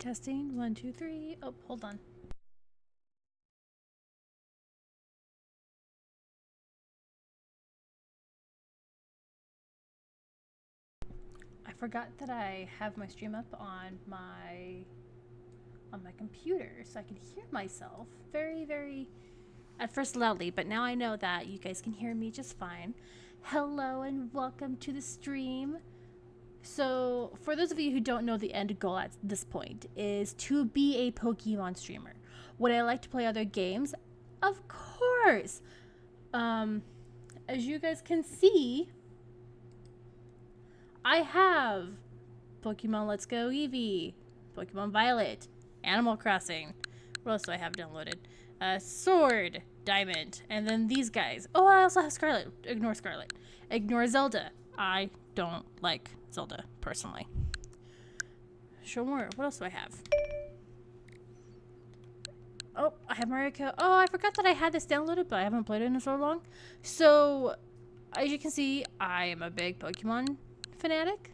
Testing, 1, 2, 3. Oh, hold on. I forgot that I have my stream up on my computer, so I can hear myself very at first loudly, but now I know that you guys can hear me just fine. Hello and welcome to the stream. So, for those of you who don't know, the end goal at this point is to be a Pokemon streamer. Would I like to play other games? Of course! As you guys can see, I have Pokemon Let's Go Eevee, Pokemon Violet, Animal Crossing. What else do I have downloaded? Sword, Diamond, and then these guys. Oh, I also have Scarlet. Ignore Scarlet. Ignore Zelda. I don't like Zelda, personally. Sure, what else do I have? Oh, I have Mario Kart. Oh, I forgot that I had this downloaded, but I haven't played it in so long. So, as you can see, I am a big Pokemon fanatic.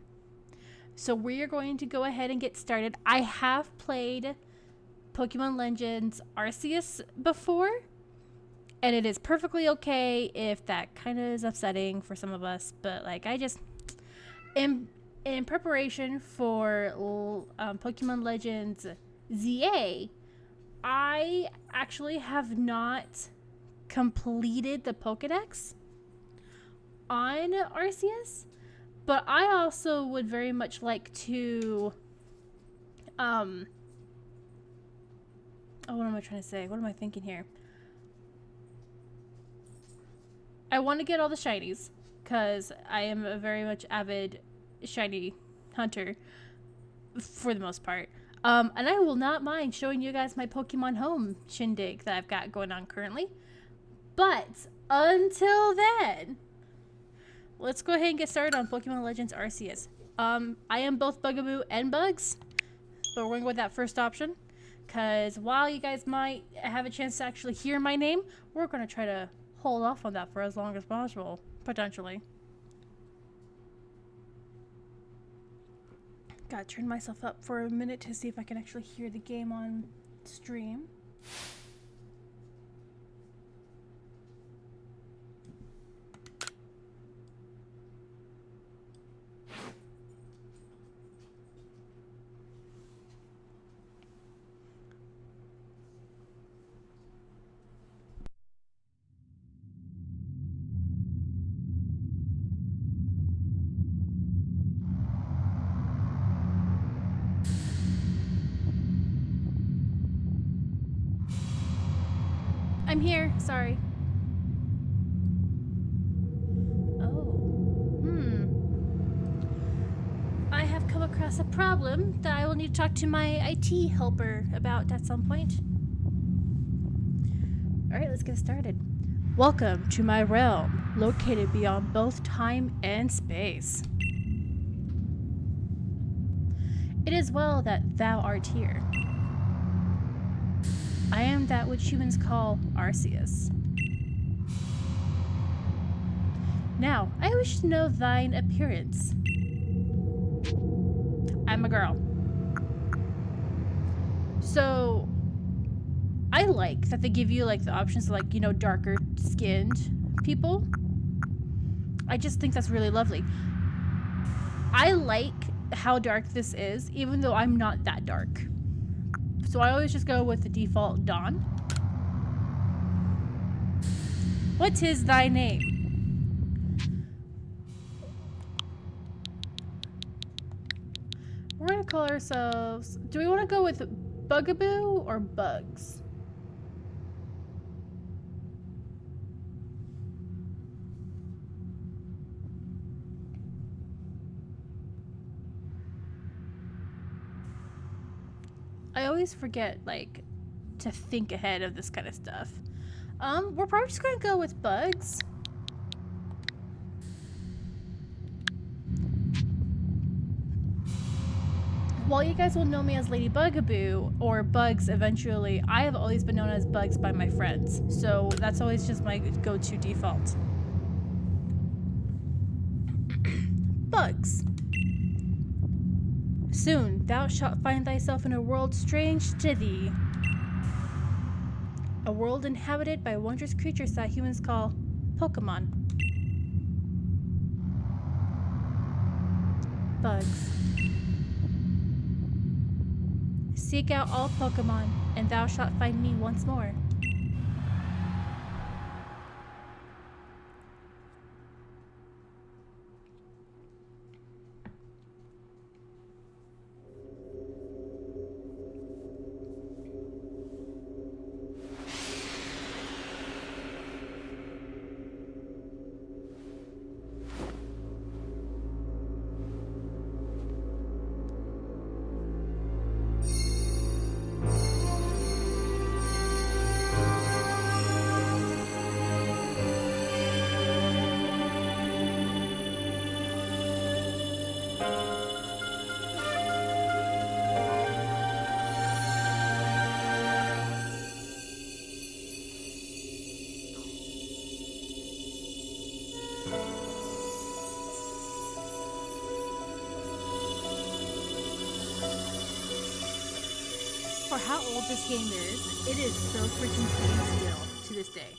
So we are going to go ahead and get started. I have played Pokemon Legends Arceus before, and it is perfectly okay if that kind of is upsetting for some of us, but like I just in preparation for Pokemon Legends ZA, I actually have not completed the Pokedex on Arceus, but I also would very much like to oh, what am I trying to say? What am I thinking here? I want to get all the shinies because I am a very much avid shiny hunter for the most part. And I will not mind showing you guys my Pokemon Home shindig that I've got going on currently. But until then, let's go ahead and get started on Pokemon Legends Arceus. I am both Bugaboo and Bugs, but we're going to go with that first option. Because while you guys might have a chance to actually hear my name, we're going to try to hold off on that for as long as possible, potentially. Gotta turn myself up for a minute to see if I can actually hear the game on stream. I'm here, sorry. I have come across a problem that I will need to talk to my IT helper about at some point. Alright, let's get started. Welcome to my realm, located beyond both time and space. It is well that thou art here. I am that which humans call Arceus. Now, I wish to know thine appearance. I'm a girl. So, I like that they give you like the options of like, you know, darker skinned people. I just think that's really lovely. I like how dark this is, even though I'm not that dark. So I always just go with the default Dawn. What is thy name? We're gonna call ourselves... Do we want to go with Bugaboo or Bugs? I always forget, like, to think ahead of this kind of stuff. We're probably just gonna go with Bugs. While you guys will know me as Lady Bugaboo, or Bugs eventually, I have always been known as Bugs by my friends. So that's always just my go-to default. Bugs. Soon thou shalt find thyself in a world strange to thee. A world inhabited by wondrous creatures that humans call Pokemon. Bugs. Seek out all Pokemon, and thou shalt find me once more. For how old this game is, it is so freaking clean still to this day.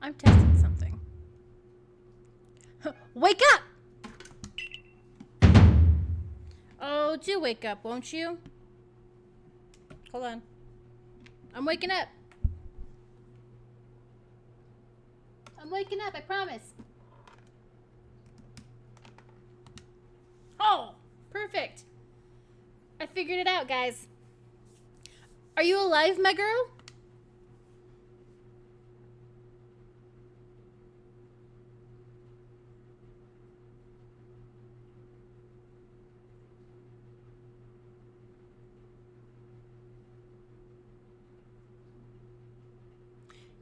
I'm testing something. Wake up! Oh, do wake up, won't you? Hold on. I'm waking up. I'm waking up, I promise. Oh, perfect. I figured it out, guys. Are you alive, my girl?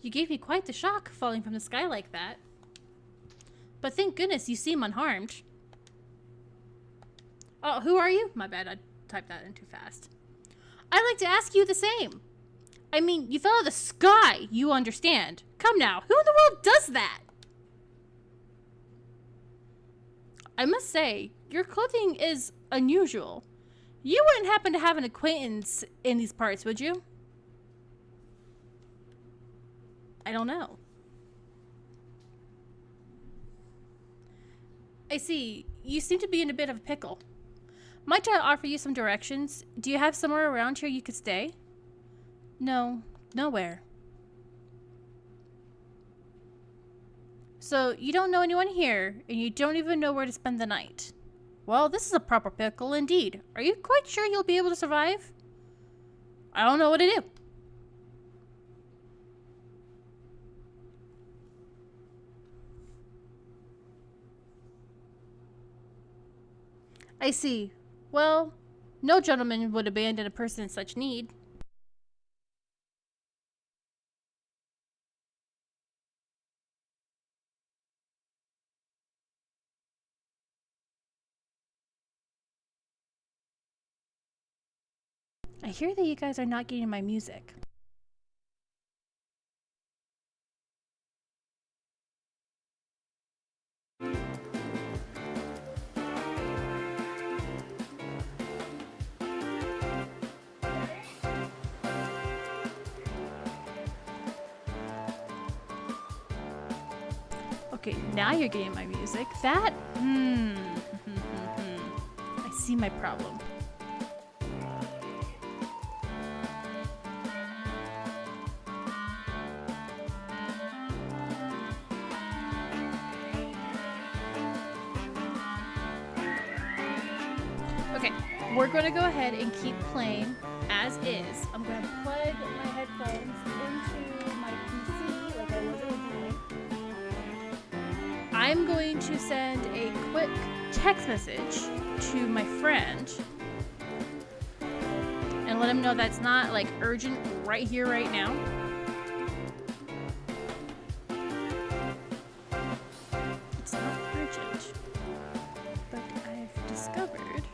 You gave me quite the shock falling from the sky like that. But thank goodness you seem unharmed. Oh, who are you? My bad, I typed that in too fast. I'd like to ask you the same. I mean, you fell out of the sky, you understand. Come now, who in the world does that? I must say, your clothing is unusual. You wouldn't happen to have an acquaintance in these parts, would you? I don't know. I see. You seem to be in a bit of a pickle. Might I offer you some directions? Do you have somewhere around here you could stay? No, nowhere. So, you don't know anyone here, and you don't even know where to spend the night. Well, this is a proper pickle indeed. Are you quite sure you'll be able to survive? I don't know what to do. I see. Well, no gentleman would abandon a person in such need. I hear that you guys are not getting my music. Okay, now you're getting my music. That, I see my problem. Okay, we're going to go ahead and keep playing as is. I'm going to plug my headphones into my PC like I was originally. I'm going to send a quick text message to my friend and let him know that's not like urgent right here, right now. It's not urgent, but I've discovered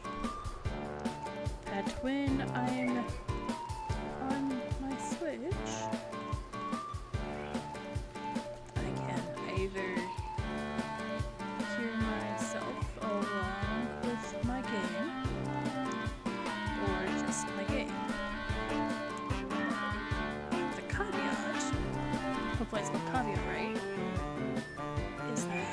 that when I'm on my Switch, I can either hear myself along with my game, or just my game. The caveat, hopefully I spelled caveat right, is that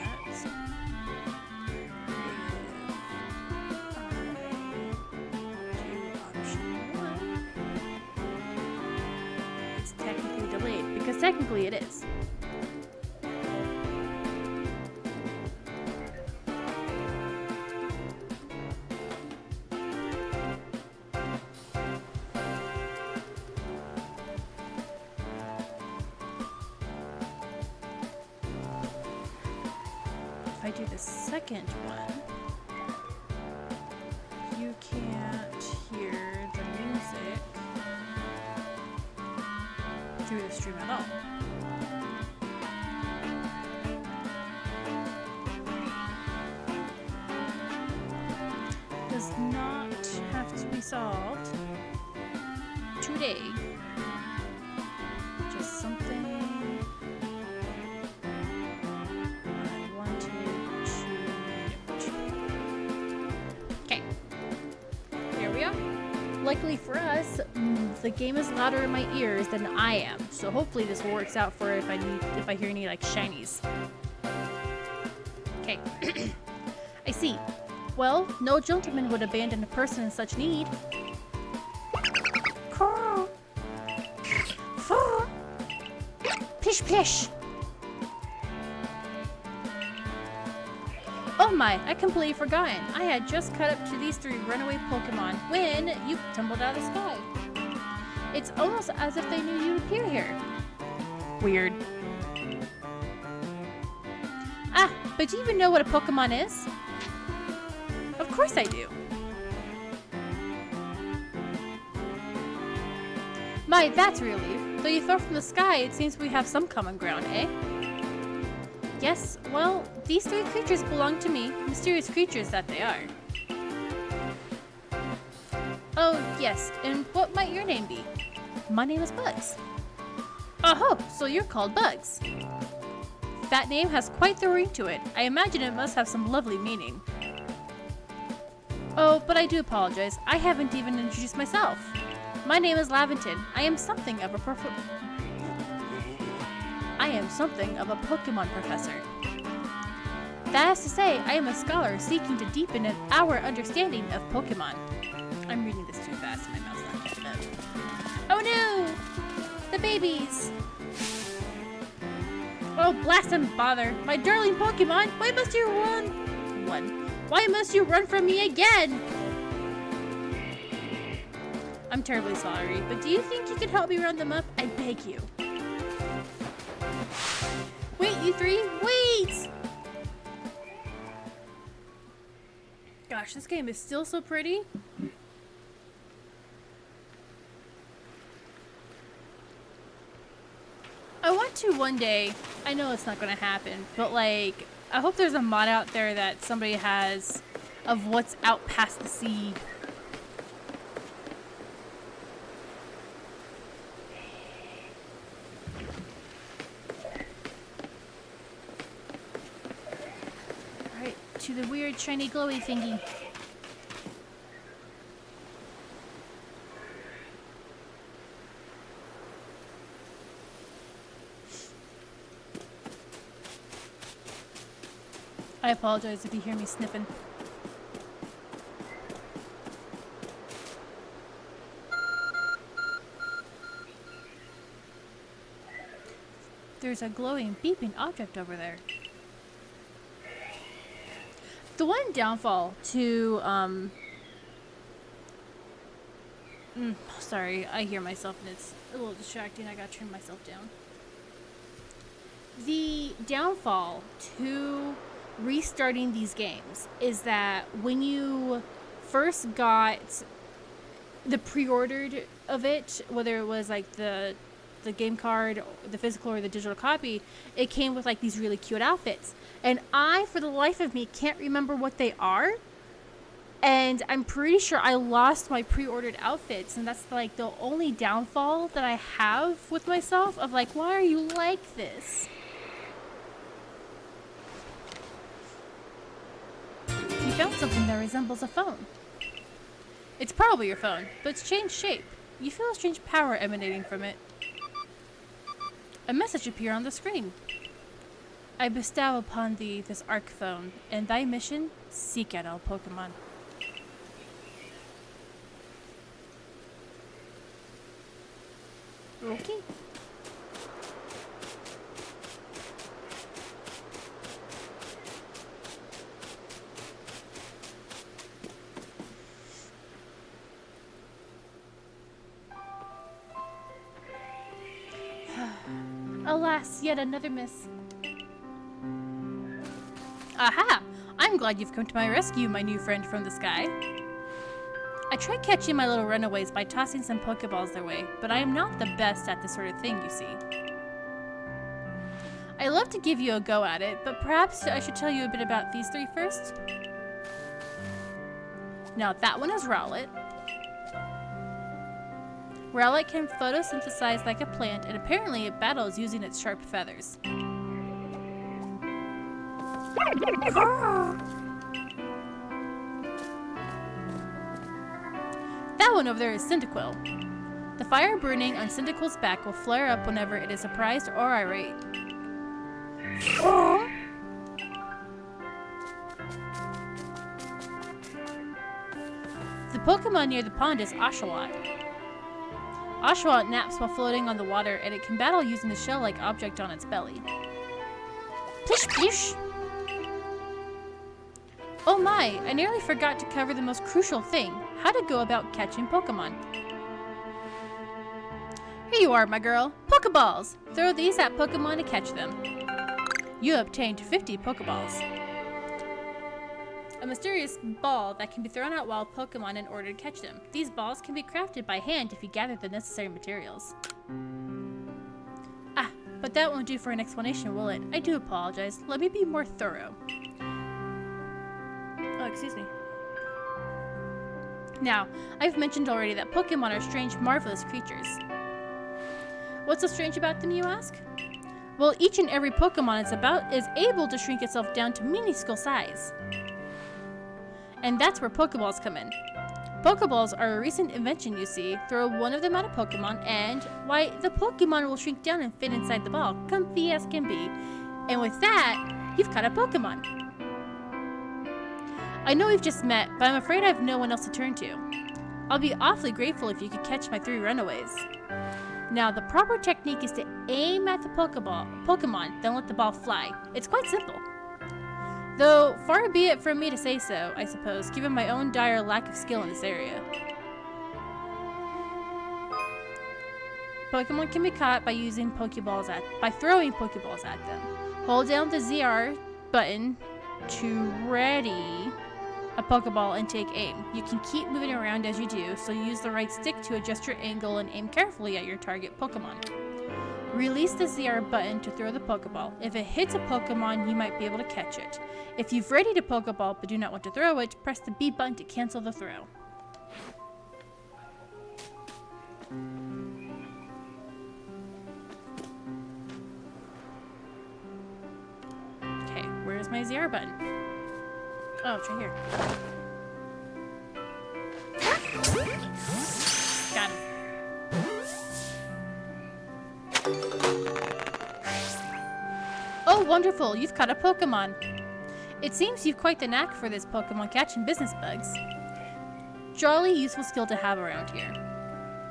technically delayed, because technically it is. If I do the second one, you can't hear the music through the stream at all. Does not have to be solved today. Just something I wanted to note. Okay, there we are. Luckily for us, the game is louder in my ears than I am, so hopefully this works out for if I hear any like shinies. Okay, I see. Well, no gentleman would abandon a person in such need. Pish pish. Oh my, I completely forgotten. I had just caught up to these 3 runaway Pokemon when you tumbled out of the sky. It's almost as if they knew you'd appear here. Weird. Ah, but do you even know what a Pokemon is? Of course I do. My, that's a relief. Though you fell from the sky, it seems we have some common ground, eh? Yes, well, these 3 creatures belong to me, mysterious creatures that they are. Oh, yes, and what might your name be? My name is Bugs. Oh, so you're called Bugs. That name has quite the ring to it. I imagine it must have some lovely meaning. Oh, but I do apologize. I haven't even introduced myself. My name is Laventon. I am something of a Pokemon professor. That is to say, I am a scholar seeking to deepen our understanding of Pokemon. I'm reading this too fast. My mouth's not catching up. Oh no! The babies! Oh, blast and bother! My darling Pokemon, why must you run? Why must you run from me again? I'm terribly sorry, but do you think you could help me round them up? I beg you. Wait, you 3, wait! Gosh, this game is still so pretty. I want to one day, I know it's not gonna happen, but like, I hope there's a mod out there that somebody has of what's out past the sea. Alright, to the weird shiny glowy thingy. I apologize if you hear me sniffing. There's a glowing, beeping object over there. The one downfall to, sorry, I hear myself and it's a little distracting. I gotta turn myself down. The downfall to restarting these games is that when you first got the pre-ordered of it, whether it was like the game card, the physical or the digital copy, it came with like these really cute outfits, and I for the life of me can't remember what they are, And I'm pretty sure I lost my pre-ordered outfits, and that's like the only downfall that I have with myself of like, why are you like this? You found something that resembles a phone. It's probably your phone, but it's changed shape. You feel a strange power emanating from it. A message appears on the screen. I bestow upon thee this Arc phone, and thy mission, seek out all Pokemon. Okay. Alas, yet another miss. Aha! I'm glad you've come to my rescue, my new friend from the sky. I tried catching my little runaways by tossing some Pokeballs their way, but I am not the best at this sort of thing, you see. I'd love to give you a go at it, but perhaps I should tell you a bit about these three first. Now that one is Rowlet. Rowlet can photosynthesize like a plant, and apparently it battles using its sharp feathers. That one over there is Cyndaquil. The fire burning on Cyndaquil's back will flare up whenever it is surprised or irate. The Pokemon near the pond is Oshawott. Oshawott naps while floating on the water, and it can battle using the shell-like object on its belly. Plish plish! Oh my, I nearly forgot to cover the most crucial thing, how to go about catching Pokemon. Here you are, my girl. Pokeballs! Throw these at Pokemon to catch them. You obtained 50 Pokeballs. A mysterious ball that can be thrown at wild Pokemon in order to catch them. These balls can be crafted by hand if you gather the necessary materials. Ah, but that won't do for an explanation, will it? I do apologize. Let me be more thorough. Oh, excuse me. Now, I've mentioned already that Pokemon are strange, marvelous creatures. What's so strange about them, you ask? Well, each and every Pokemon is able to shrink itself down to minuscule size. And that's where Pokeballs come in. Pokeballs are a recent invention, you see. Throw one of them at a Pokemon and, why, the Pokemon will shrink down and fit inside the ball, comfy as can be. And with that, you've caught a Pokemon. I know we've just met, but I'm afraid I have no one else to turn to. I'll be awfully grateful if you could catch my 3 runaways. Now, the proper technique is to aim at the Pokemon, then let the ball fly. It's quite simple. Though, far be it from me to say so, I suppose, given my own dire lack of skill in this area. Pokemon can be caught by throwing Pokeballs at them. Hold down the ZR button to ready a Pokeball and take aim. You can keep moving around as you do, so use the right stick to adjust your angle and aim carefully at your target Pokemon. Release the ZR button to throw the Pokeball. If it hits a Pokemon, you might be able to catch it. If you've readied a Pokeball but do not want to throw it, press the B button to cancel the throw. Okay, where's my ZR button? Oh, it's right here. Got him. Oh, wonderful! You've caught a Pokemon. It seems you've quite the knack for this Pokemon catching business bugs. Jolly useful skill to have around here.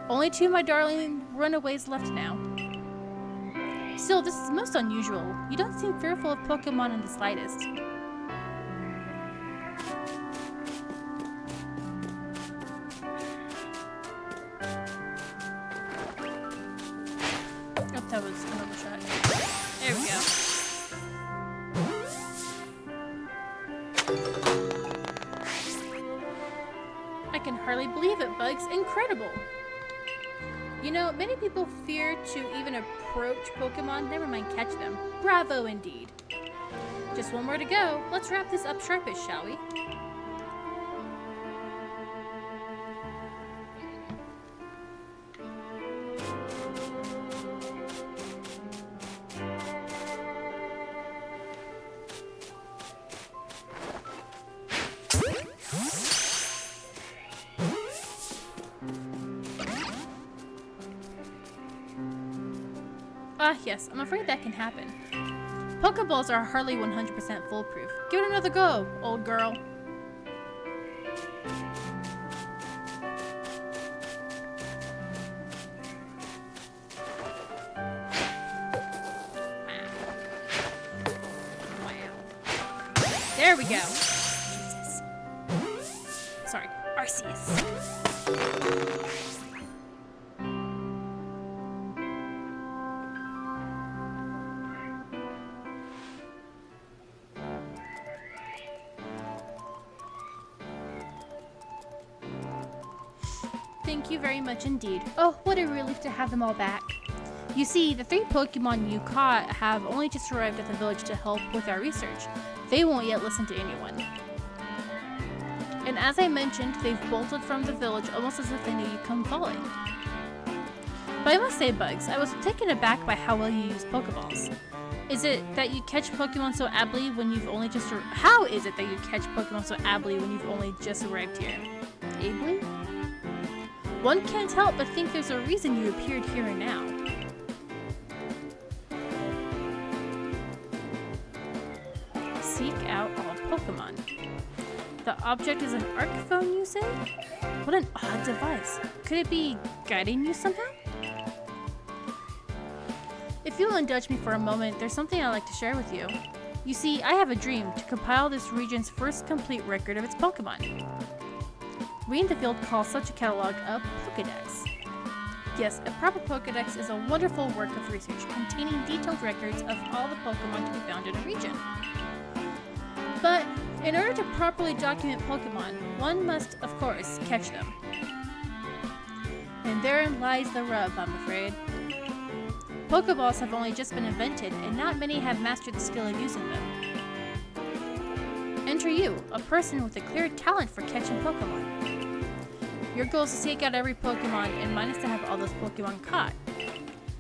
Only 2 of my darling runaways left now. Still, this is most unusual. You don't seem fearful of Pokemon in the slightest. Oh, that was an overshot. There we go. I can hardly believe it, Bugs. Incredible! You know, many people fear to even approach Pokemon, never mind catch them. Bravo indeed. Just one more to go. Let's wrap this up sharpish, shall we? Ah, yes, I'm afraid that can happen. Pokeballs are hardly 100% foolproof. Give it another go, old girl. There we go. Jesus. Sorry, Arceus. Thank you very much indeed. Oh, what a relief to have them all back. You see, the 3 Pokemon you caught have only just arrived at the village to help with our research. They won't yet listen to anyone. And as I mentioned, they've bolted from the village almost as if they knew you'd come falling. But I must say, Bugs, I was taken aback by how well you use Pokeballs. Is it that you catch Pokemon so ably when you've only just How is it that you catch Pokemon so ably when you've only just arrived here? Ably? One can't help but think there's a reason you appeared here and now. Seek out all Pokemon. The object is an arc phone, you say? What an odd device. Could it be guiding you somehow? If you'll indulge me for a moment, there's something I'd like to share with you. You see, I have a dream to compile this region's first complete record of its Pokemon. We in the field call such a catalog a Pokedex. Yes, a proper Pokedex is a wonderful work of research containing detailed records of all the Pokemon to be found in a region. But in order to properly document Pokemon, one must, of course, catch them. And therein lies the rub, I'm afraid. Pokeballs have only just been invented, and not many have mastered the skill of using them. Enter you, a person with a clear talent for catching Pokemon. Your goal is to seek out every Pokemon, and mine is to have all those Pokemon caught.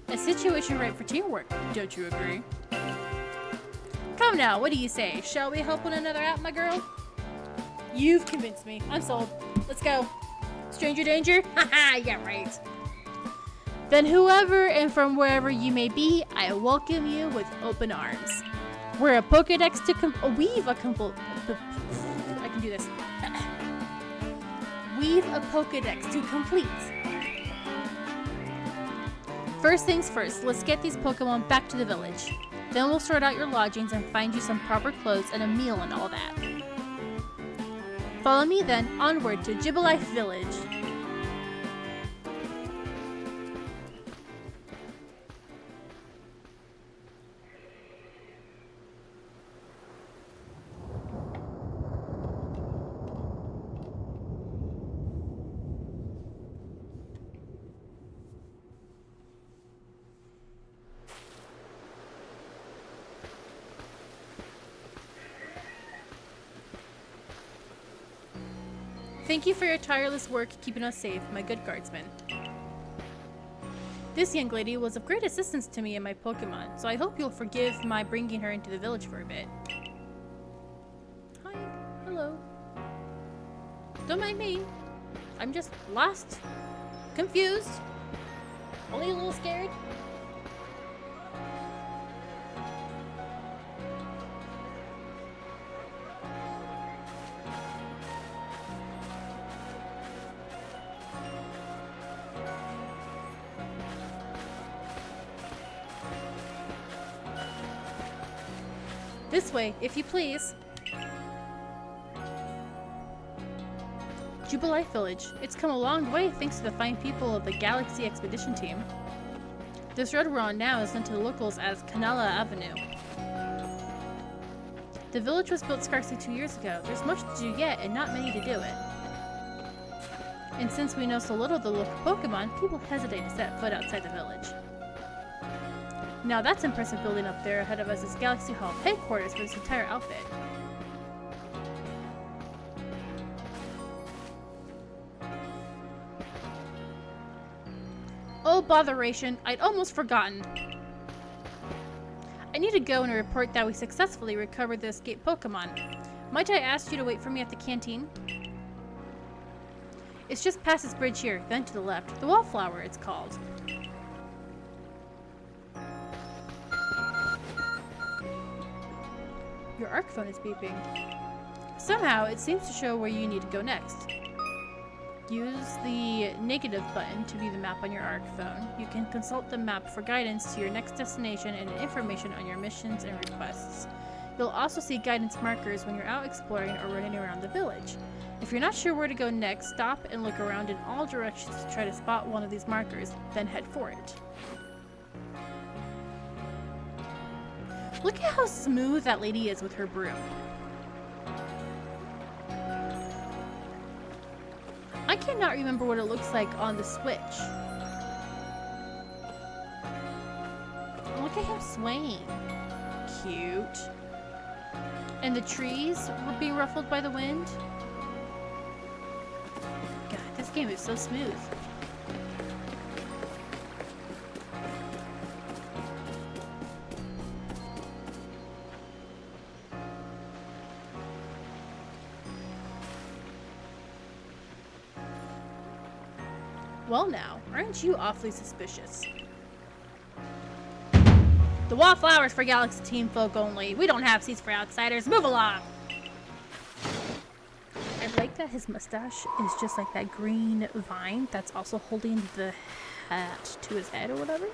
A situation ripe for teamwork, don't you agree? Come now, what do you say? Shall we help one another out, my girl? You've convinced me. I'm sold. Let's go. Stranger danger? Haha, yeah, right. Then whoever and from wherever you may be, I welcome you with open arms. We're a Pokedex to weave a I can do this. Weave a Pokedex to complete. First things first, let's get these Pokemon back to the village. Then we'll sort out your lodgings and find you some proper clothes and a meal and all that. Follow me then onward to Jubilife Village. Thank you for your tireless work keeping us safe, my good guardsman. This young lady was of great assistance to me and my Pokemon, so I hope you'll forgive my bringing her into the village for a bit. Hi. Hello. Don't mind me. I'm just lost. Confused. Only a little scared. This way, if you please. Jubilife Village. It's come a long way thanks to the fine people of the Galaxy Expedition Team. This road we're on now is known to the locals as Canala Avenue. The village was built scarcely 2 years ago. There's much to do yet and not many to do it. And since we know so little of the local Pokemon, people hesitate to set foot outside the village. Now that's impressive building up there ahead of us is Galaxy Hall headquarters for this entire outfit. Oh botheration, I'd almost forgotten. I need to go and report that we successfully recovered the escaped Pokemon. Might I ask you to wait for me at the canteen? It's just past this bridge here, then to the left. The Wallflower, it's called. Your arc phone is beeping. Somehow, it seems to show where you need to go next. Use the negative button to view the map on your arc phone. You can consult the map for guidance to your next destination and information on your missions and requests. You'll also see guidance markers when you're out exploring or running around the village. If you're not sure where to go next, stop and look around in all directions to try to spot one of these markers, then head for it. Look at how smooth that lady is with her broom. I cannot remember what it looks like on the Switch. Look at him swaying. Cute. And the trees were being ruffled by the wind. God, this game is so smooth. Well now, aren't you awfully suspicious? The wallflowers for Galaxy Team folk only. We don't have seats for outsiders. Move along! I like that his mustache is just like that green vine that's also holding the hat to his head or whatever.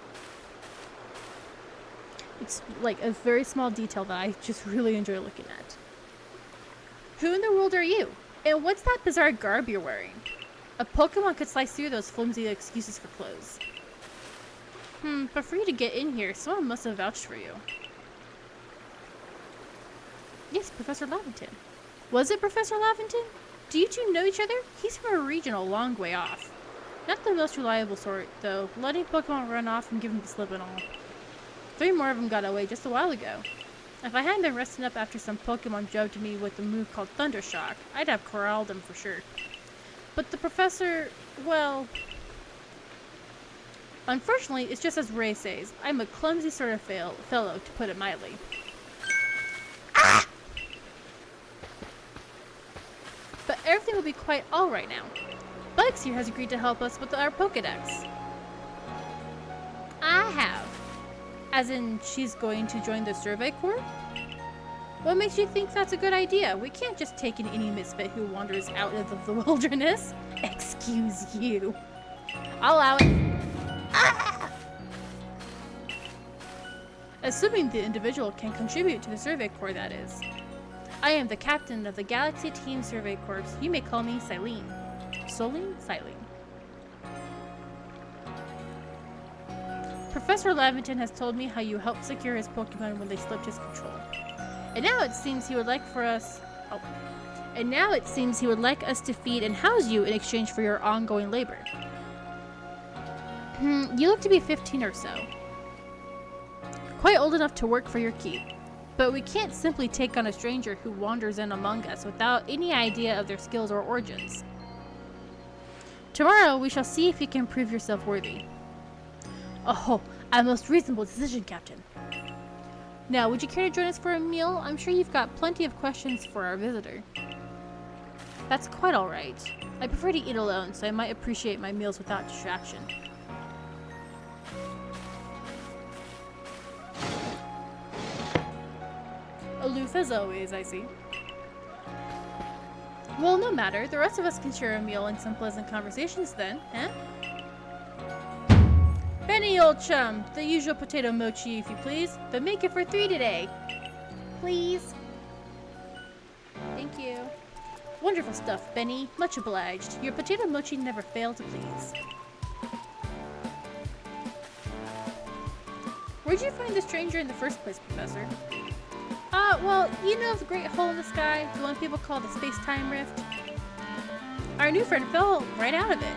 It's like a very small detail that I just really enjoy looking at. Who in the world are you? And what's that bizarre garb you're wearing? A Pokemon could slice through those flimsy excuses for clothes. But for you to get in here, someone must have vouched for you. Yes, Professor Lavington. Was it Professor Lavington? Do you two know each other? He's from a region a long way off. Not the most reliable sort, though, letting Pokemon run off and give him the slip and all. 3 more of them got away just a while ago. If I hadn't been resting up after some Pokemon jumped me with a move called Thunder Shock, I'd have corralled them for sure. But the professor, well... Unfortunately, it's just as Ray says. I'm a clumsy sort of fellow, to put it mildly. Ah! But everything will be quite alright now. Bugs here has agreed to help us with our Pokedex. I have. As in, she's going to join the Survey Corps? What makes you think that's a good idea? We can't just take in any misfit who wanders out of the wilderness. Excuse you. I'll allow it. Ah! Assuming the individual can contribute to the Survey Corps, that is. I am the captain of the Galaxy Team Survey Corps. You may call me Silene. Solene? Silene. Professor Lavington has told me how you helped secure his Pokemon when they slipped his control. And now it seems he would like for us... Oh. And now it seems he would like us to feed and house you in exchange for your ongoing labor. You look to be 15 or so. Quite old enough to work for your keep. But we can't simply take on a stranger who wanders in among us without any idea of their skills or origins. Tomorrow we shall see if you can prove yourself worthy. Oh, a most reasonable decision, Captain. Now, would you care to join us for a meal? I'm sure you've got plenty of questions for our visitor. That's quite alright. I prefer to eat alone, so I might appreciate my meals without distraction. Aloof as always, I see. Well, no matter. The rest of us can share a meal and some pleasant conversations then, eh? Benny, old chum, the usual potato mochi, if you please, but make it for 3 today. Please. Thank you. Wonderful stuff, Benny. Much obliged. Your potato mochi never failed to please. Where'd you find the stranger in the first place, Professor? Well, you know the great hole in the sky, the one people call the space-time rift? Our new friend fell right out of it.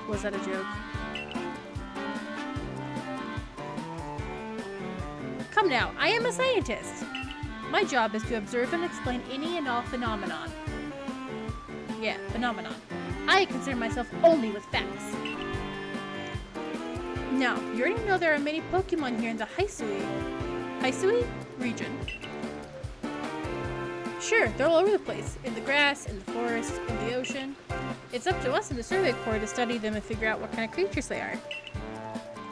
Was that a joke? Come now, I am a scientist. My job is to observe and explain any and all phenomenon. Yeah, phenomenon. I concern myself only with facts. Now, you already know there are many Pokemon here in the Hisui region. Sure, they're all over the place. In the grass, in the forest, in the ocean. It's up to us in the Survey Corps to study them and figure out what kind of creatures they are.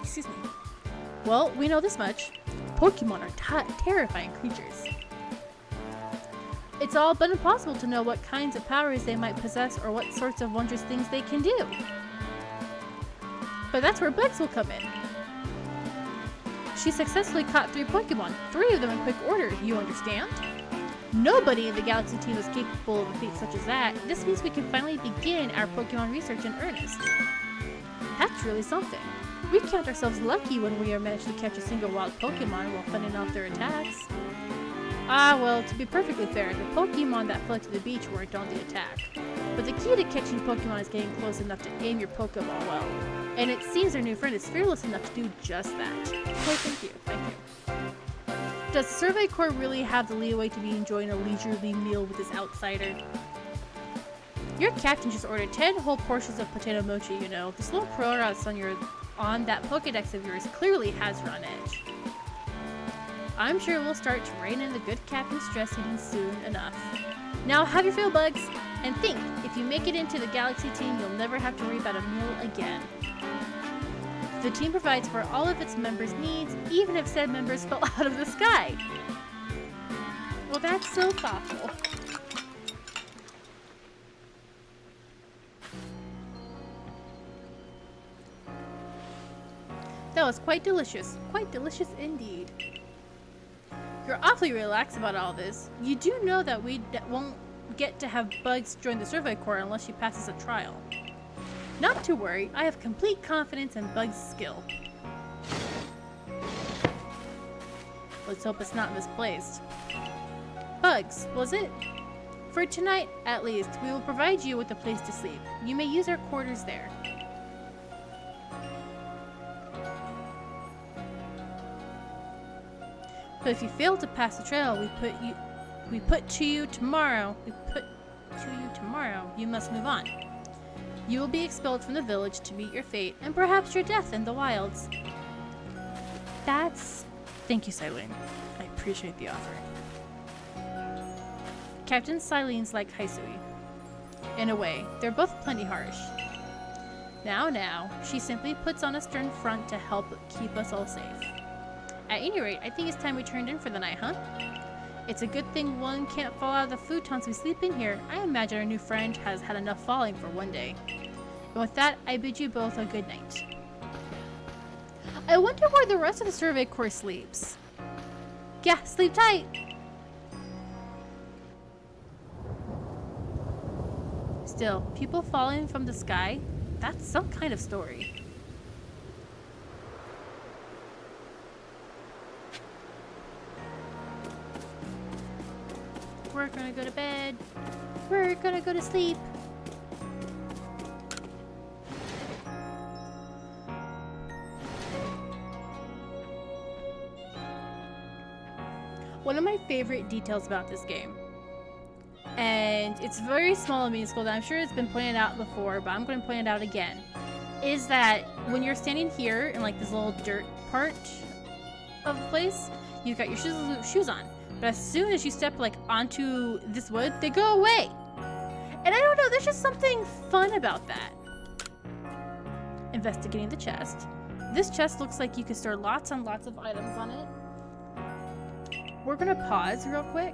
Excuse me. Well, we know this much. Pokemon are terrifying creatures. It's all but impossible to know what kinds of powers they might possess or what sorts of wondrous things they can do. But that's where bugs will come in. She successfully caught 3 Pokemon, 3 of them in quick order, you understand? Nobody in the Galaxy team is capable of a feat such as that. This means we can finally begin our Pokemon research in earnest. That's really something. We count ourselves lucky when we manage to catch a single wild Pokemon while fending off their attacks. Ah, well, to be perfectly fair, the Pokemon that fled to the beach weren't on the attack. But the key to catching Pokemon is getting close enough to aim your Pokeball well. And it seems our new friend is fearless enough to do just that. Oh, thank you, thank you. Does the Survey Corps really have the leeway to be enjoying a leisurely meal with this outsider? Your captain just ordered 10 whole portions of potato mochi, you know. This little progress on that Pokedex of yours clearly has her on edge. I'm sure we'll start to rein in the good captain's stress eating soon enough. Now have your fill, bugs, and think, if you make it into the Galaxy team, you'll never have to worry about a meal again. The team provides for all of its members' needs, even if said members fell out of the sky. Well, that's so thoughtful. That was quite delicious indeed. You're awfully relaxed about all this. You do know that we won't get to have Bugs join the Survey Corps unless she passes a trial. Not to worry, I have complete confidence in Bugs' skill. Let's hope it's not misplaced. Bugs, was it? For tonight, at least, we will provide you with a place to sleep. You may use our quarters there. But if you fail to pass the trail we put to you tomorrow, you must move on. You will be expelled from the village to meet your fate, and perhaps your death in the wilds. Thank you, Silene. I appreciate the offer. Captain Silene's like Hisui. In a way, they're both plenty harsh. Now, she simply puts on a stern front to help keep us all safe. At any rate, I think it's time we turned in for the night, huh? It's a good thing one can't fall out of the futons we sleep in here. I imagine our new friend has had enough falling for one day. And with that, I bid you both a good night. I wonder where the rest of the Survey Corps sleeps. Yeah, sleep tight! Still, people falling from the sky? That's some kind of story. We're gonna go to bed. We're gonna go to sleep. One of my favorite details about this game, and it's very small and minuscule, and I'm sure it's been pointed out before, but I'm going to point it out again, is that when you're standing here in like this little dirt part of the place, you've got your shoes on. But as soon as you step like onto this wood, they go away. And I don't know, there's just something fun about that. Investigating the chest. This chest looks like you could store lots and lots of items on it. We're gonna pause real quick.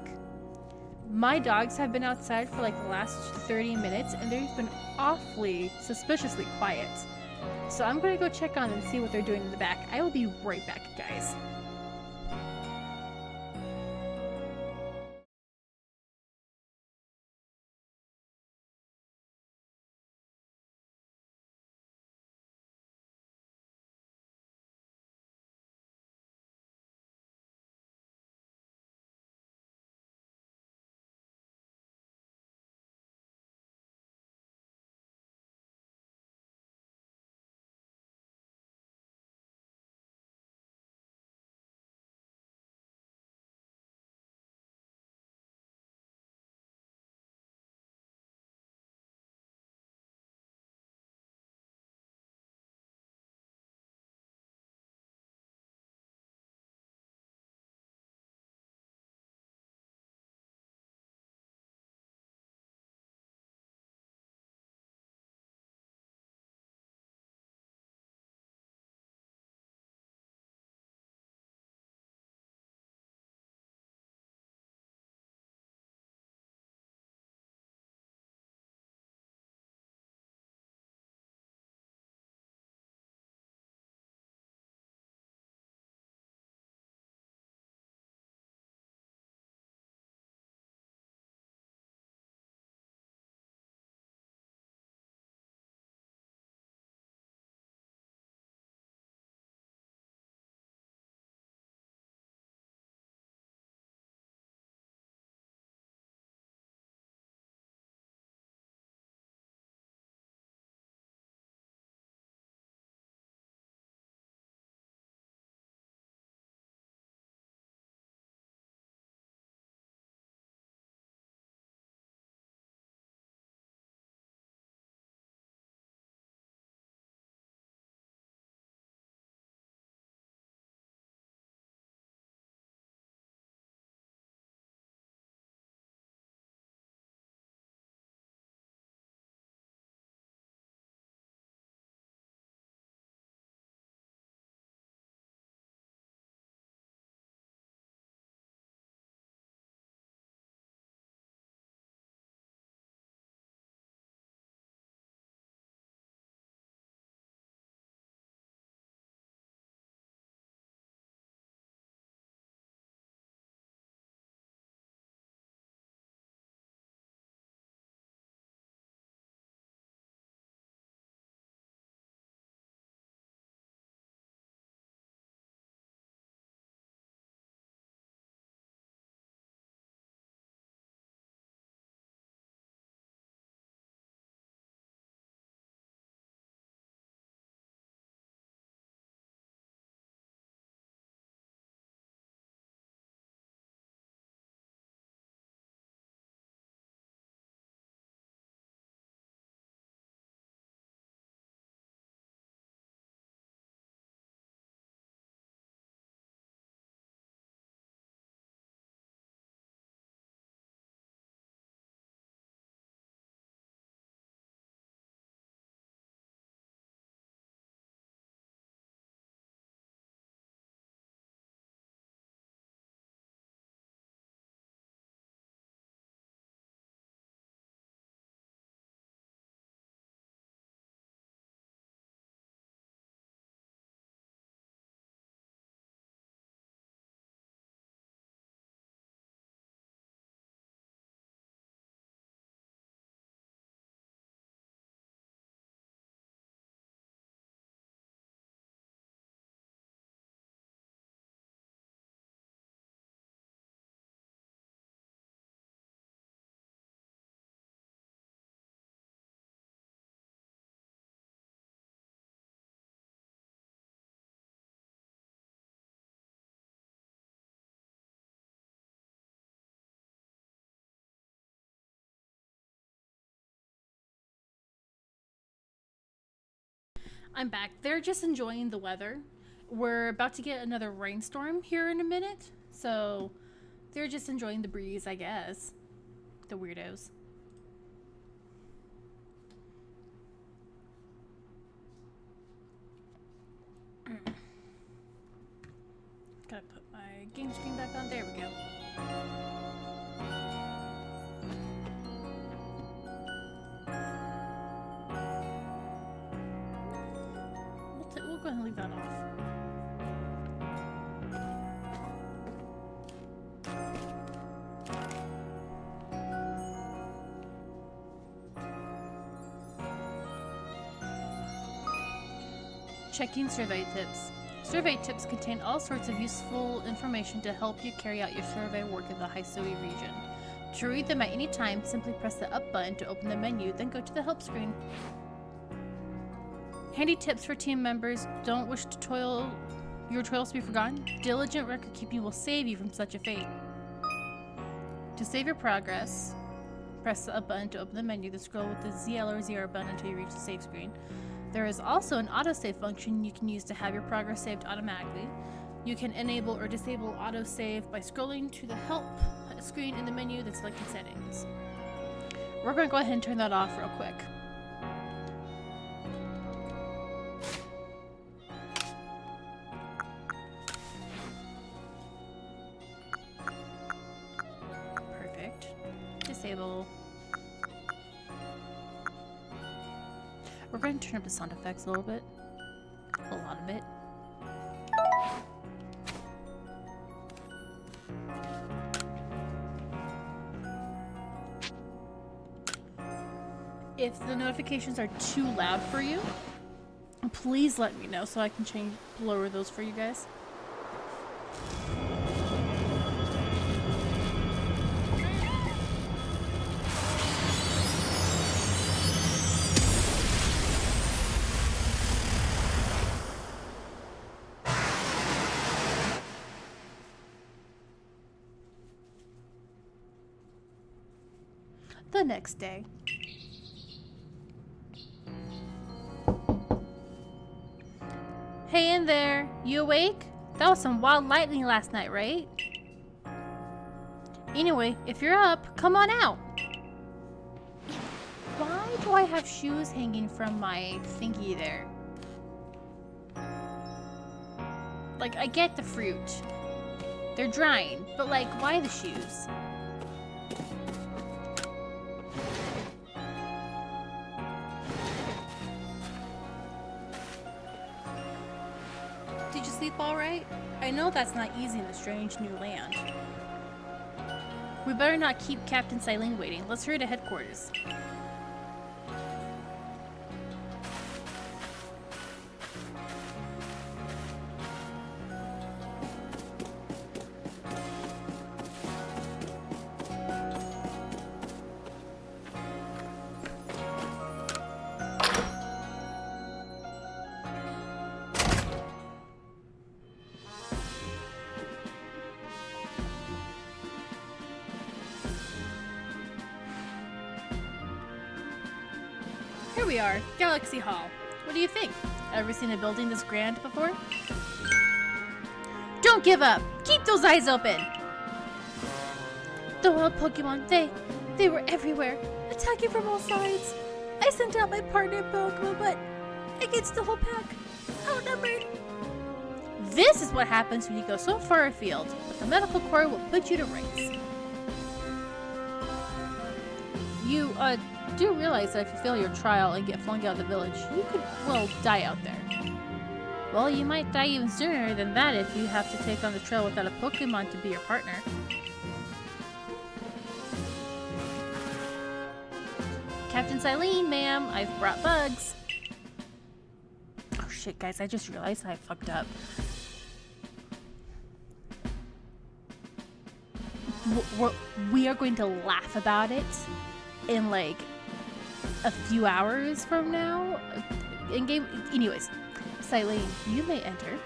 My dogs have been outside for like the last 30 minutes and they've been awfully suspiciously quiet. So I'm gonna go check on them and see what they're doing in the back. I will be right back, guys. I'm back. They're just enjoying the weather. We're about to get another rainstorm here in a minute, so they're just enjoying the breeze, I guess. The weirdos. Gotta put my game screen back on. There we go. We'll go ahead and leave that off. Checking survey tips. Survey tips contain all sorts of useful information to help you carry out your survey work in the Hisui region. To read them at any time, simply press the up button to open the menu, then go to the help screen. Handy tips for team members don't wish to your toils to be forgotten. Diligent record keeping will save you from such a fate. To save your progress, press the up button to open the menu, then scroll with the ZL or ZR button until you reach the save screen. There is also an autosave function you can use to have your progress saved automatically. You can enable or disable autosave by scrolling to the help screen in the menu, then selecting settings. We're going to go ahead and turn that off real quick. Perfect. Disable. We're going to turn up the sound effects a little bit. A lot of it. If the notifications are too loud for you, please let me know so I can lower those for you guys. The next day. Hey in there, you awake? That was some wild lightning last night, right? Anyway, if you're up, come on out. Why do I have shoes hanging from my thingy there? Like, I get the fruit. They're drying, but like, why the shoes? Did you sleep all right? I know that's not easy in a strange new land. We better not keep Captain Silene waiting. Let's hurry to headquarters. Here we are, Galaxy Hall. What do you think? Ever seen a building this grand before? Don't give up! Keep those eyes open! The wild Pokemon, they were everywhere, attacking from all sides. I sent out my partner Pokemon, but against the whole pack, outnumbered. This is what happens when you go so far afield, but the medical corps will put you to rights. You, do realize that if you fail your trial and get flung out of the village, you could, well, die out there. Well, you might die even sooner than that if you have to take on the trail without a Pokemon to be your partner. Captain Silene, ma'am, I've brought bugs. Oh shit, guys, I just realized I fucked up. We are going to laugh about it in like a few hours from now. In game, anyways, Silene, you may enter.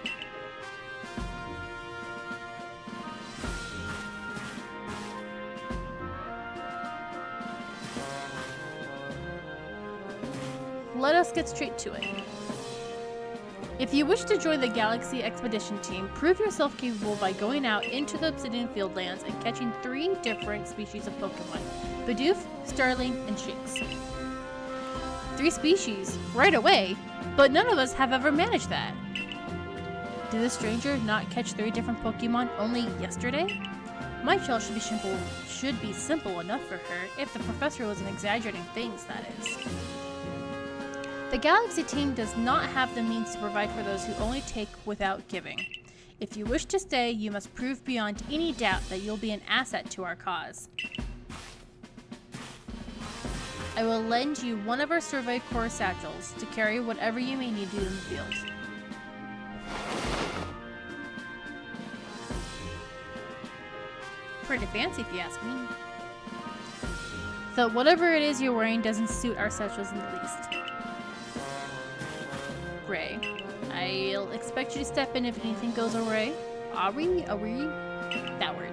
Let us get straight to it. If you wish to join the Galaxy Expedition team, prove yourself capable by going out into the Obsidian Fieldlands and catching 3 different species of Pokemon: Bidoof, Starling, and Shinx. 3 species? Right away? But none of us have ever managed that. Did this stranger not catch 3 different Pokemon only yesterday? My trail should be simple enough for her, if the professor wasn't exaggerating things, that is. The Galaxy team does not have the means to provide for those who only take without giving. If you wish to stay, you must prove beyond any doubt that you'll be an asset to our cause. I will lend you one of our Survey Corps satchels to carry whatever you may need to do in the field. Pretty fancy if you ask me. Though whatever it is you're wearing doesn't suit our satchels in the least. Ray, I'll expect you to step in if anything goes awry. That word.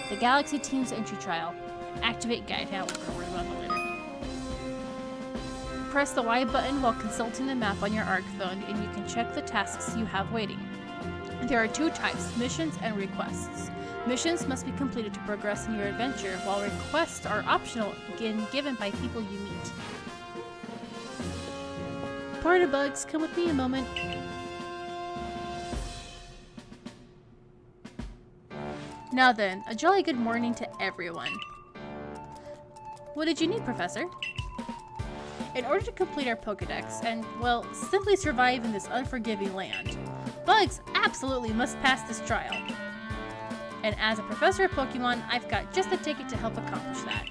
The Galaxy Team's entry trial. Activate guide. We're gonna worry about that later. Press the Y button while consulting the map on your ARC phone, and you can check the tasks you have waiting. There are 2 types, missions and requests. Missions must be completed to progress in your adventure, while requests are optional and given by people you meet. Pardon bugs, come with me a moment. Now then, a jolly good morning to everyone. What did you need, Professor? In order to complete our Pokedex and, well, simply survive in this unforgiving land, bugs absolutely must pass this trial. And as a professor of Pokemon, I've got just the ticket to help accomplish that.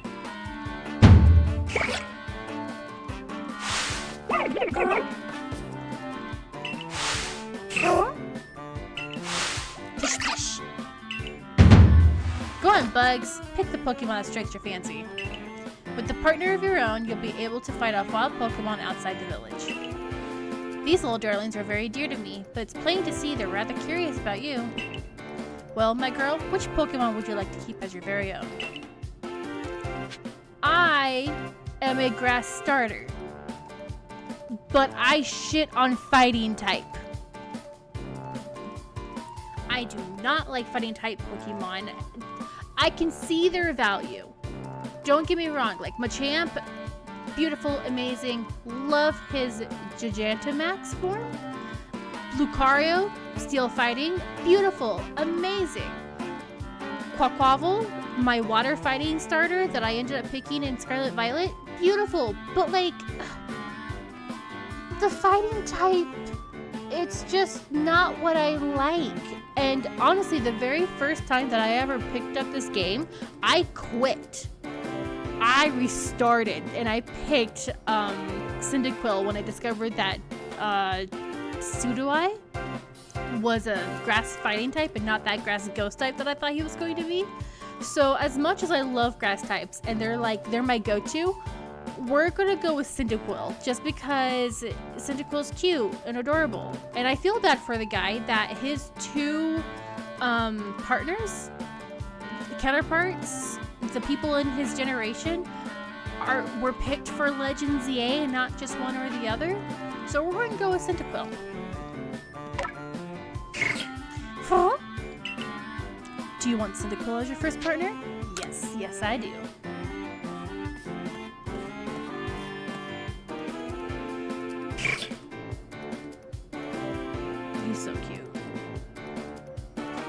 Go on, bugs. Pick the Pokemon that strikes your fancy. With a partner of your own, you'll be able to fight off wild Pokemon outside the village. These little darlings are very dear to me, but it's plain to see they're rather curious about you. Well, my girl, which Pokemon would you like to keep as your very own? I am a grass starter, but I shit on fighting type. I do not like fighting type Pokemon. I can see their value. Don't get me wrong, like Machamp, beautiful, amazing, love his Gigantamax form. Lucario, steel fighting, beautiful, amazing. Quaquaval, my water fighting starter that I ended up picking in Scarlet Violet, beautiful, but like, the fighting type, it's just not what I like. And honestly, the very first time that I ever picked up this game, I quit. I restarted and I picked Cyndaquil when I discovered that Sudowoodo was a grass fighting type and not that grass ghost type that I thought he was going to be. So as much as I love grass types and they're my go-to, we're gonna go with Cyndaquil just because Cyndaquil's cute and adorable. And I feel bad for the guy that his 2 counterparts, the people in his generation, were picked for Legends EA and not just one or the other. So we're going to go with Cyndaquil. Huh? Do you want Cyndaquil as your first partner? Yes I do. He's so cute.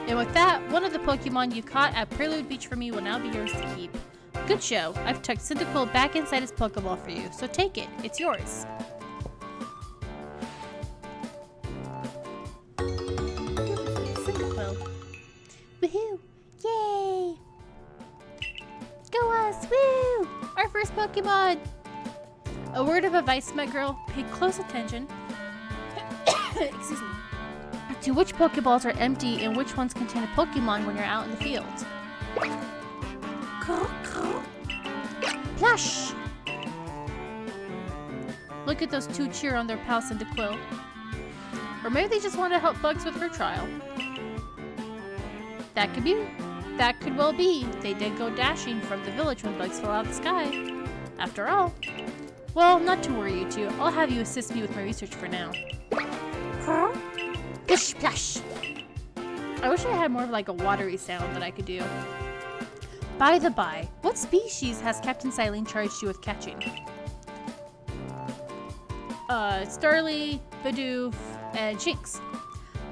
And with that, one of the Pokemon you caught at Prelude Beach for me will now be yours to keep. Good show. I've tucked Cyndaquil back inside his Pokeball for you, so take it. It's yours. Cyndaquil. Woohoo! Yay! Go us! Woo! Our first Pokemon! A word of advice, my girl. Pay close attention. Excuse me. To which Pokeballs are empty and which ones contain a Pokemon when you're out in the field. Plush! Look at those 2 cheer on their pal Cyndaquil. Or maybe they just want to help Bugs with her trial. That could well be. They did go dashing from the village when Bugs fell out of the sky. After all, Well, not to worry, you two. I'll have you assist me with my research for now. Huh? Bish splash! I wish I had more of like a watery sound that I could do. By the by, what species has Captain Silene charged you with catching? Starly, Bidoof, and Jinx.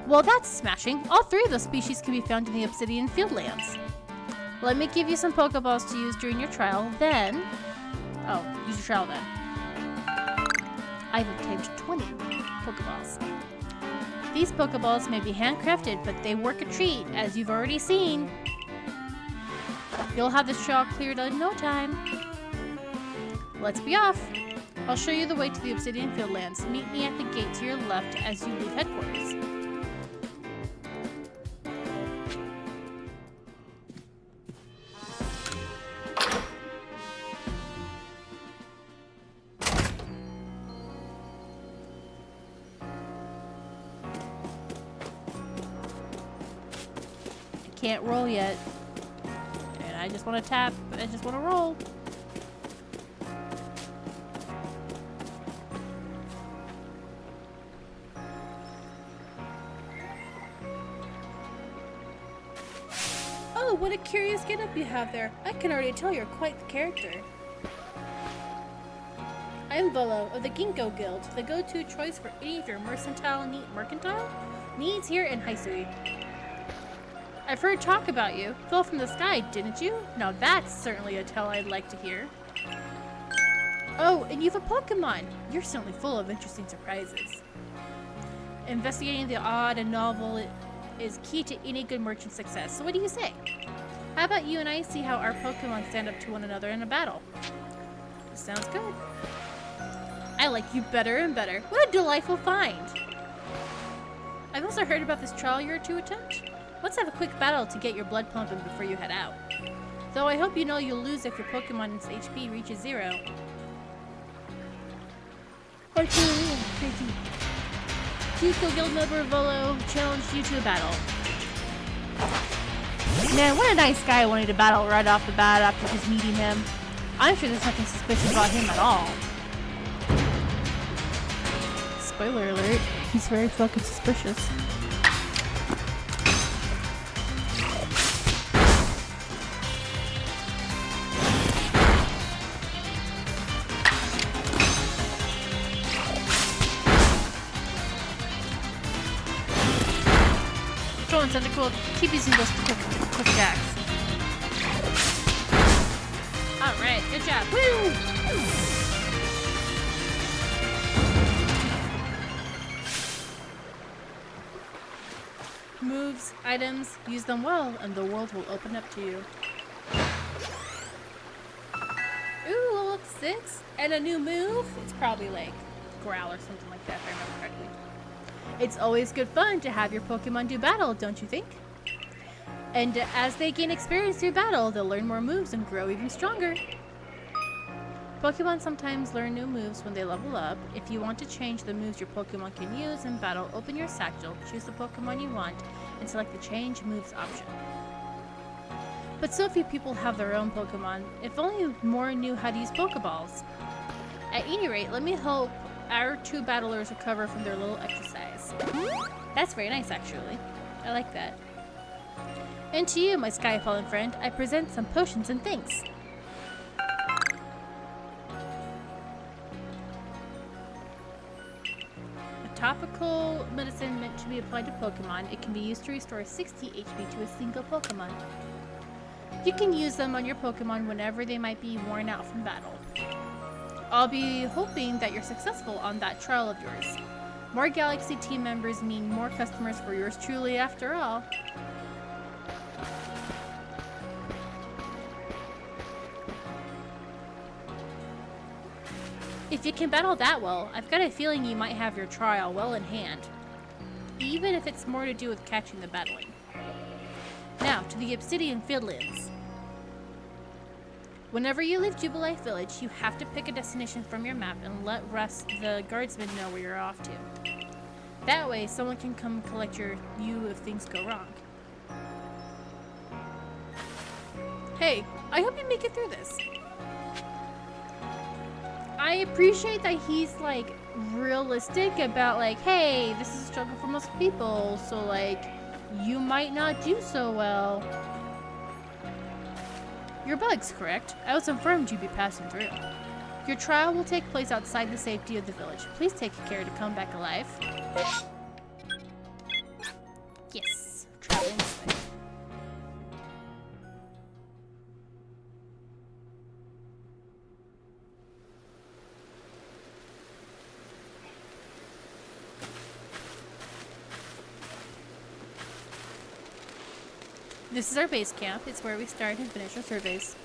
Well, that's smashing. All three of those species can be found in the Obsidian Fieldlands. Let me give you some Pokeballs to use during your trial, then... Oh, use your trial then. I've obtained 20 Pokeballs. These Pokeballs may be handcrafted, but they work a treat, as you've already seen. You'll have this trail cleared in no time. Let's be off. I'll show you the way to the Obsidian Fieldlands. Meet me at the gate to your left as you leave headquarters. I can't roll yet. And I just want to tap. I just want to roll. Oh, what a curious get-up you have there. I can already tell you're quite the character. I'm Volo of the Ginkgo Guild, the go-to choice for any of your mercantile needs here in Hisui. I've heard talk about you. Fell from the sky, didn't you? Now that's certainly a tale I'd like to hear. Oh, and you've a Pokemon. You're certainly full of interesting surprises. Investigating the odd and novel is key to any good merchant success. So what do you say? How about you and I see how our Pokemon stand up to one another in a battle? Sounds good. I like you better and better. What a delightful find. I've also heard about this trial you're to attempt. Let's have a quick battle to get your blood pumping before you head out. Though I hope you know you'll lose if your Pokemon's HP reaches 0. Ginkgo Guild member Volo challenged you to a battle. Man, what a nice guy wanting to battle right off the bat after just meeting him. I'm sure there's nothing suspicious about him at all. Spoiler alert, he's very fucking suspicious. Cool. Keep using those quick attacks. Alright, good job. Woo! Moves, items, use them well, and the world will open up to you. Ooh, level 6? And a new move? It's probably like Growl or something like that, if I remember correctly. It's always good fun to have your Pokemon do battle, don't you think? And as they gain experience through battle, they'll learn more moves and grow even stronger. Pokemon sometimes learn new moves when they level up. If you want to change the moves your Pokemon can use in battle, open your satchel, choose the Pokemon you want, and select the Change Moves option. But so few people have their own Pokemon. If only more knew how to use Pokeballs. At any rate, let me hope our two battlers recover from their little exercise. That's very nice, actually. I like that. And to you, my Skyfallen friend, I present some potions and things. A topical medicine meant to be applied to Pokemon. It can be used to restore 60 HP to a single Pokemon. You can use them on your Pokemon whenever they might be worn out from battle. I'll be hoping that you're successful on that trial of yours. More Galaxy team members mean more customers for yours truly, after all. If you can battle that well, I've got a feeling you might have your trial well in hand. Even if it's more to do with catching the battling. Now, to the Obsidian Fieldlands. Whenever you leave Jubilife Village, you have to pick a destination from your map and let Russ, the guardsman, know where you're off to. That way, someone can come collect you if things go wrong. Hey, I hope you make it through this. I appreciate that he's like realistic about like, hey, this is a struggle for most people, so like you might not do so well. You're bugs, correct? I was informed you'd be passing through. Your trial will take place outside the safety of the village. Please take care to come back alive. Yes, traveling this way. This is our base camp. It's where we start and finish our surveys.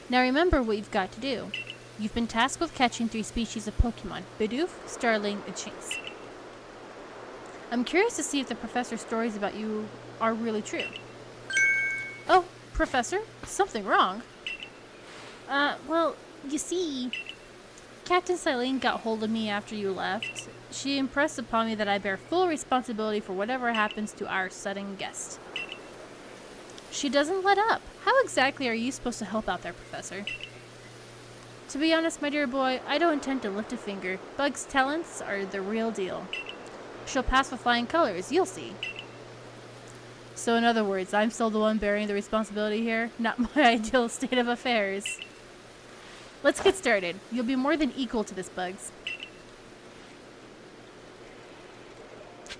Now remember what you've got to do. You've been tasked with catching 3 species of Pokemon: Bidoof, Starling, and Shinx. I'm curious to see if the professor's stories about you are really true. Oh, Professor? Something wrong? Well, you see, Captain Silene got hold of me after you left. She impressed upon me that I bear full responsibility for whatever happens to our sudden guest. She doesn't let up. How exactly are you supposed to help out there, Professor? To be honest, my dear boy, I don't intend to lift a finger. Bug's talents are the real deal. She'll pass with flying colors, you'll see. So in other words, I'm still the one bearing the responsibility here? Not my ideal state of affairs. Let's get started. You'll be more than equal to this, Bugs.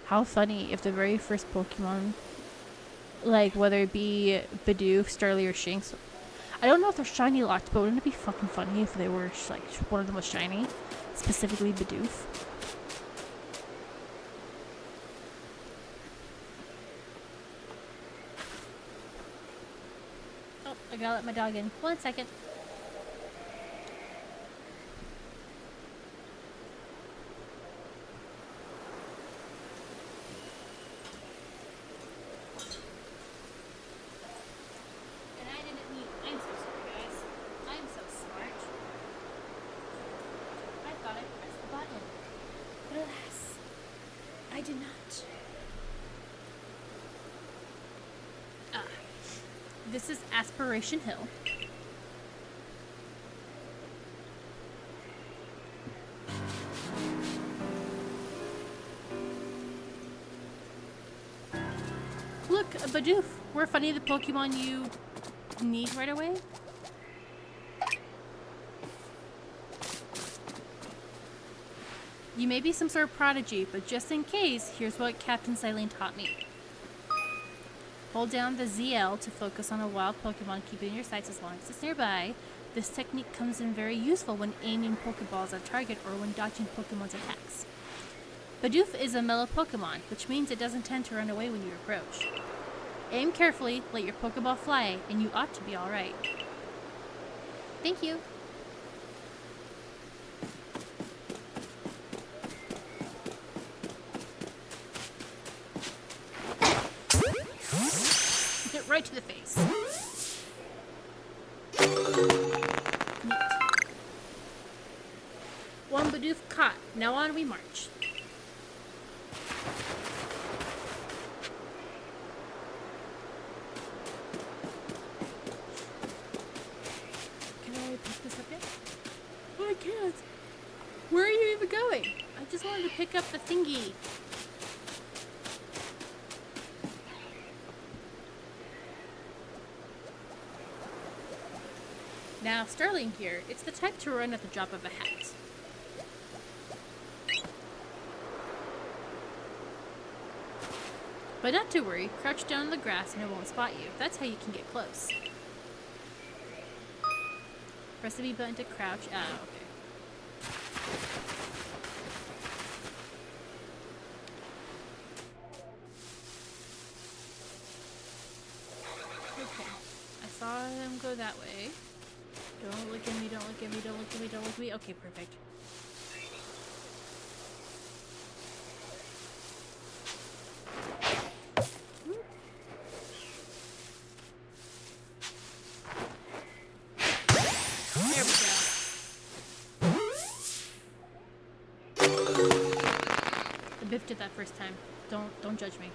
How funny if the very first Pokemon, like whether it be Bidoof, Starly, or Shinx, I don't know if they're shiny locked, but wouldn't it be fucking funny if they were like one of them was shiny, specifically Bidoof? Oh, I gotta let my dog in. 1 second. I did not. This is Aspiration Hill. Look, a Bidoof. We're funny the Pokemon you need right away. You may be some sort of prodigy, but just in case, here's what Captain Silene taught me. Hold down the ZL to focus on a wild Pokemon, keeping your sights as long as it's nearby. This technique comes in very useful when aiming Pokeballs at a target or when dodging Pokemon's attacks. Bidoof is a mellow Pokemon, which means it doesn't tend to run away when you approach. Aim carefully, let your Pokeball fly, and you ought to be alright. Thank you. Right to the face. Neat. 1 Bidoof caught. Now on we march. Can I pick this up yet? Oh, I can't. Where are you even going? I just wanted to pick up the thingy. Now, Starling here, it's the type to run at the drop of a hat. But not to worry, crouch down in the grass and it won't spot you. That's how you can get close. Press the B button to crouch. Ah, okay. Okay. I saw him go that way. Don't look at me, don't look at me, don't look at me, don't look at me. Okay, perfect. There we go. I biffed it that first time. Don't judge me.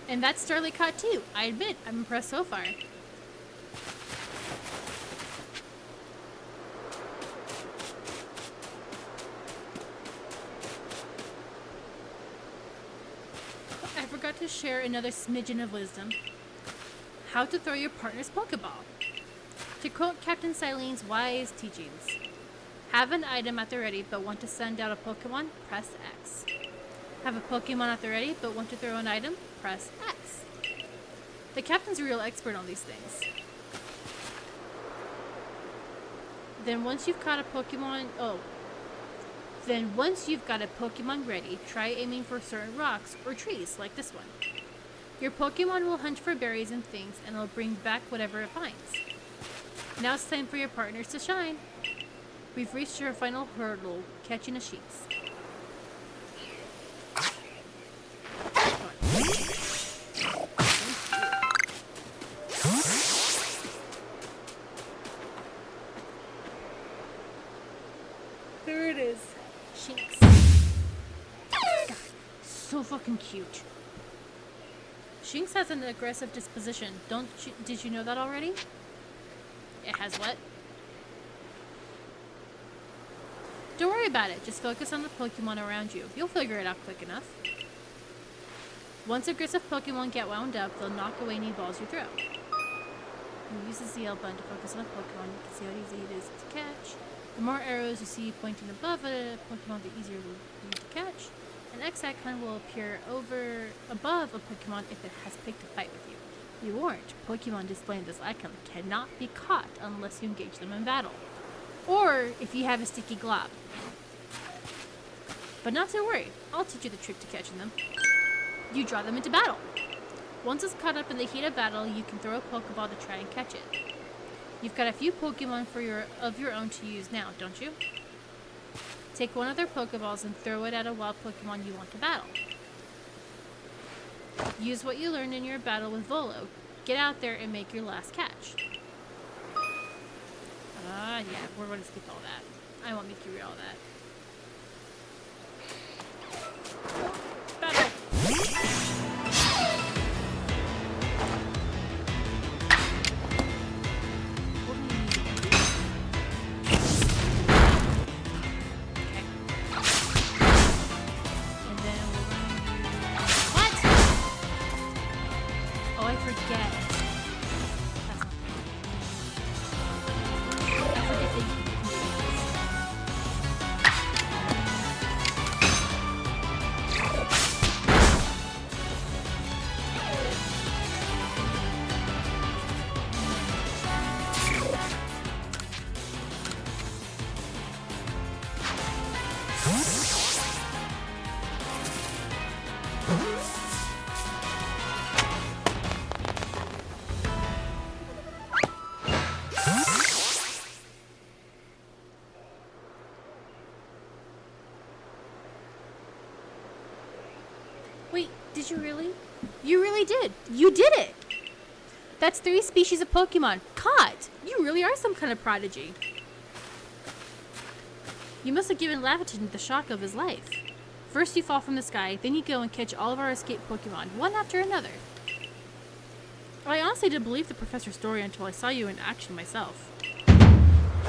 And that's Starly caught too. I admit, I'm impressed so far. to share another smidgen of wisdom. How to throw your partner's Pokeball. To quote Captain Silene's wise teachings, have an item at the ready but want to send out a Pokemon, press X. Have a Pokemon at the ready but want to throw an item, press X. The captain's a real expert on these things. Then once you've got a Pokemon ready, try aiming for certain rocks or trees like this one. Your Pokemon will hunt for berries and things and it'll bring back whatever it finds. Now it's time for your partners to shine. We've reached your final hurdle, catching a Sheets. There it is. Sheets. God, so fucking cute. Shinx has an aggressive disposition. Did you know that already? It has what? Don't worry about it. Just focus on the Pokemon around you. You'll figure it out quick enough. Once aggressive Pokemon get wound up, they'll knock away any balls you throw. You use the ZL button to focus on a Pokemon. You can see how easy it is to catch. The more arrows you see pointing above a Pokemon, the easier it will be to catch. An X icon will appear above a Pokemon if it has picked a fight with you. Be warned, Pokemon displaying this icon cannot be caught unless you engage them in battle. Or if you have a sticky glob. But not to worry, I'll teach you the trick to catching them. You draw them into battle. Once it's caught up in the heat of battle, you can throw a Pokeball to try and catch it. You've got a few Pokemon of your own to use now, don't you? Take one of their Pokeballs and throw it at a wild Pokemon you want to battle. Use what you learned in your battle with Volo. Get out there and make your last catch. Yeah, we're going to skip all that. I won't make you read all that. Battle! Wait, did you really? You really did. You did it. That's 3 species of Pokemon caught. You really are some kind of prodigy. You must have given Laviton the shock of his life. First you fall from the sky, then you go and catch all of our escaped Pokemon, one after another. I honestly didn't believe the professor's story until I saw you in action myself.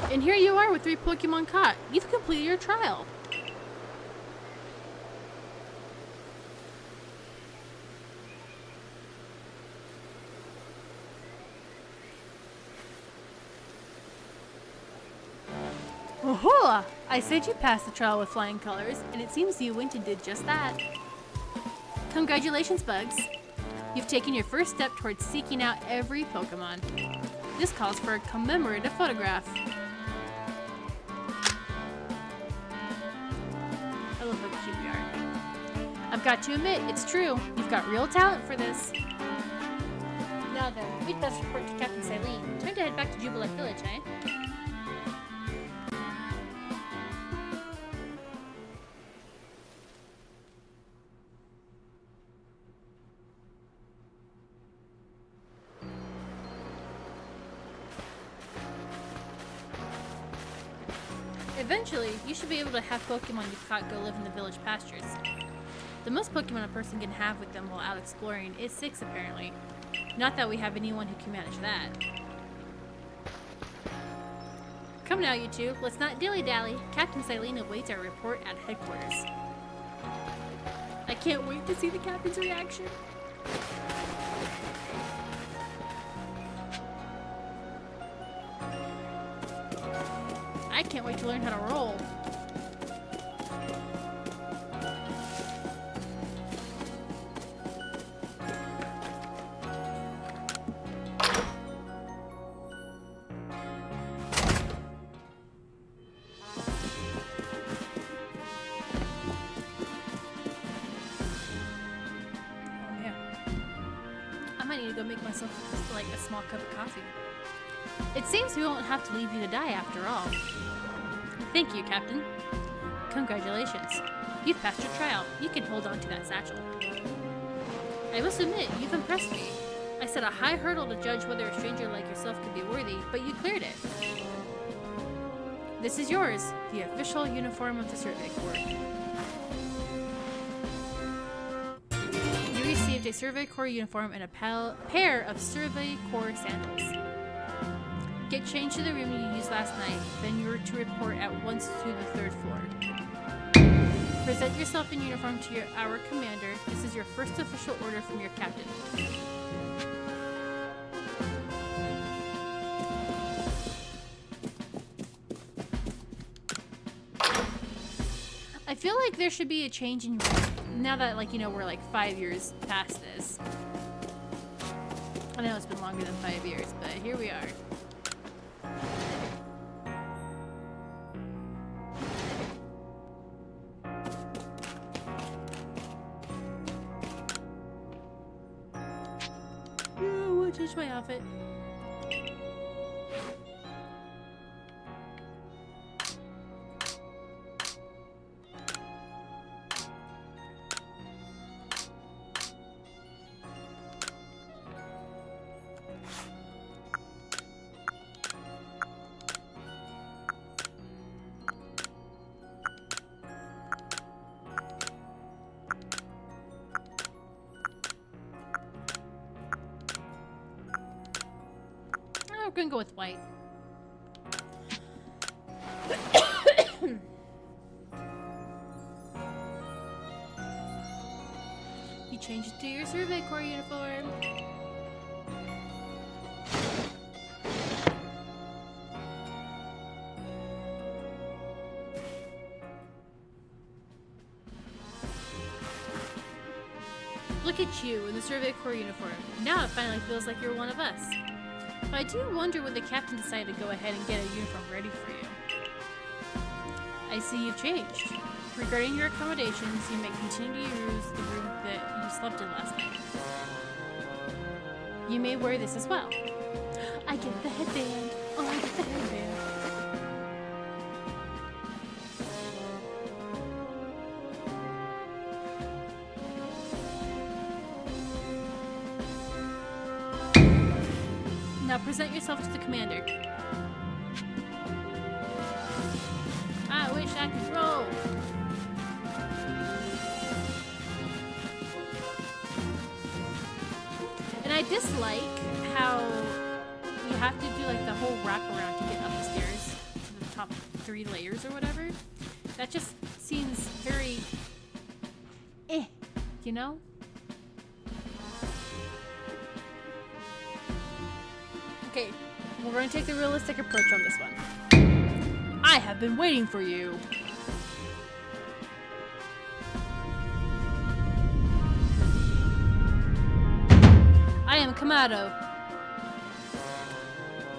And here you are with 3 Pokemon caught. You've completed your trial. Oh, I said you passed the trial with flying colors, and it seems you went and did just that. Congratulations, Bugs. You've taken your first step towards seeking out every Pokemon. This calls for a commemorative photograph. I love how cute we are. I've got to admit, it's true. You've got real talent for this. Now then, we'd best report to Captain Silene. Time to head back to Jubilant Village, eh? Eventually, you should be able to have Pokemon you've caught go live in the village pastures. The most Pokemon a person can have with them while out exploring is 6, apparently. Not that we have anyone who can manage that. Come now, you two. Let's not dilly-dally. Captain Silene awaits our report at headquarters. I can't wait to see the captain's reaction. I can't wait to learn how to roll. I might need to go make myself like a small cup of coffee. It seems we won't have to leave you to die after all. Thank you, Captain. Congratulations. You've passed your trial. You can hold on to that satchel. I must admit, you've impressed me. I set a high hurdle to judge whether a stranger like yourself could be worthy, but you cleared it. This is yours, the official uniform of the Survey Corps. You received a Survey Corps uniform and a pair of Survey Corps sandals. Get changed to the room you used last night, then you are to report at once to the 3rd floor. Present yourself in uniform to our commander. This is your first official order from your captain. I feel like there should be a change in now that, like, you know, we're like 5 years past this. I know it's been longer than 5 years, but here we are. Ooh, change my outfit. We're gonna go with white. You change it to your Survey Corps uniform. Look at you in the Survey Corps uniform. Now it finally feels like you're one of us. But I do wonder when the captain decided to go ahead and get a uniform ready for you. I see you've changed. Regarding your accommodations, you may continue to use the room that you slept in last night. You may wear this as well. I get the headband. Oh, I get the headband. Now present yourself to the commander. I wish I could roll. And I dislike how you have to do like the whole wraparound to get up the stairs to the top 3 layers or whatever. That just seems very you know? Okay, we're going to take the realistic approach on this one. I have been waiting for you. I am Kamado.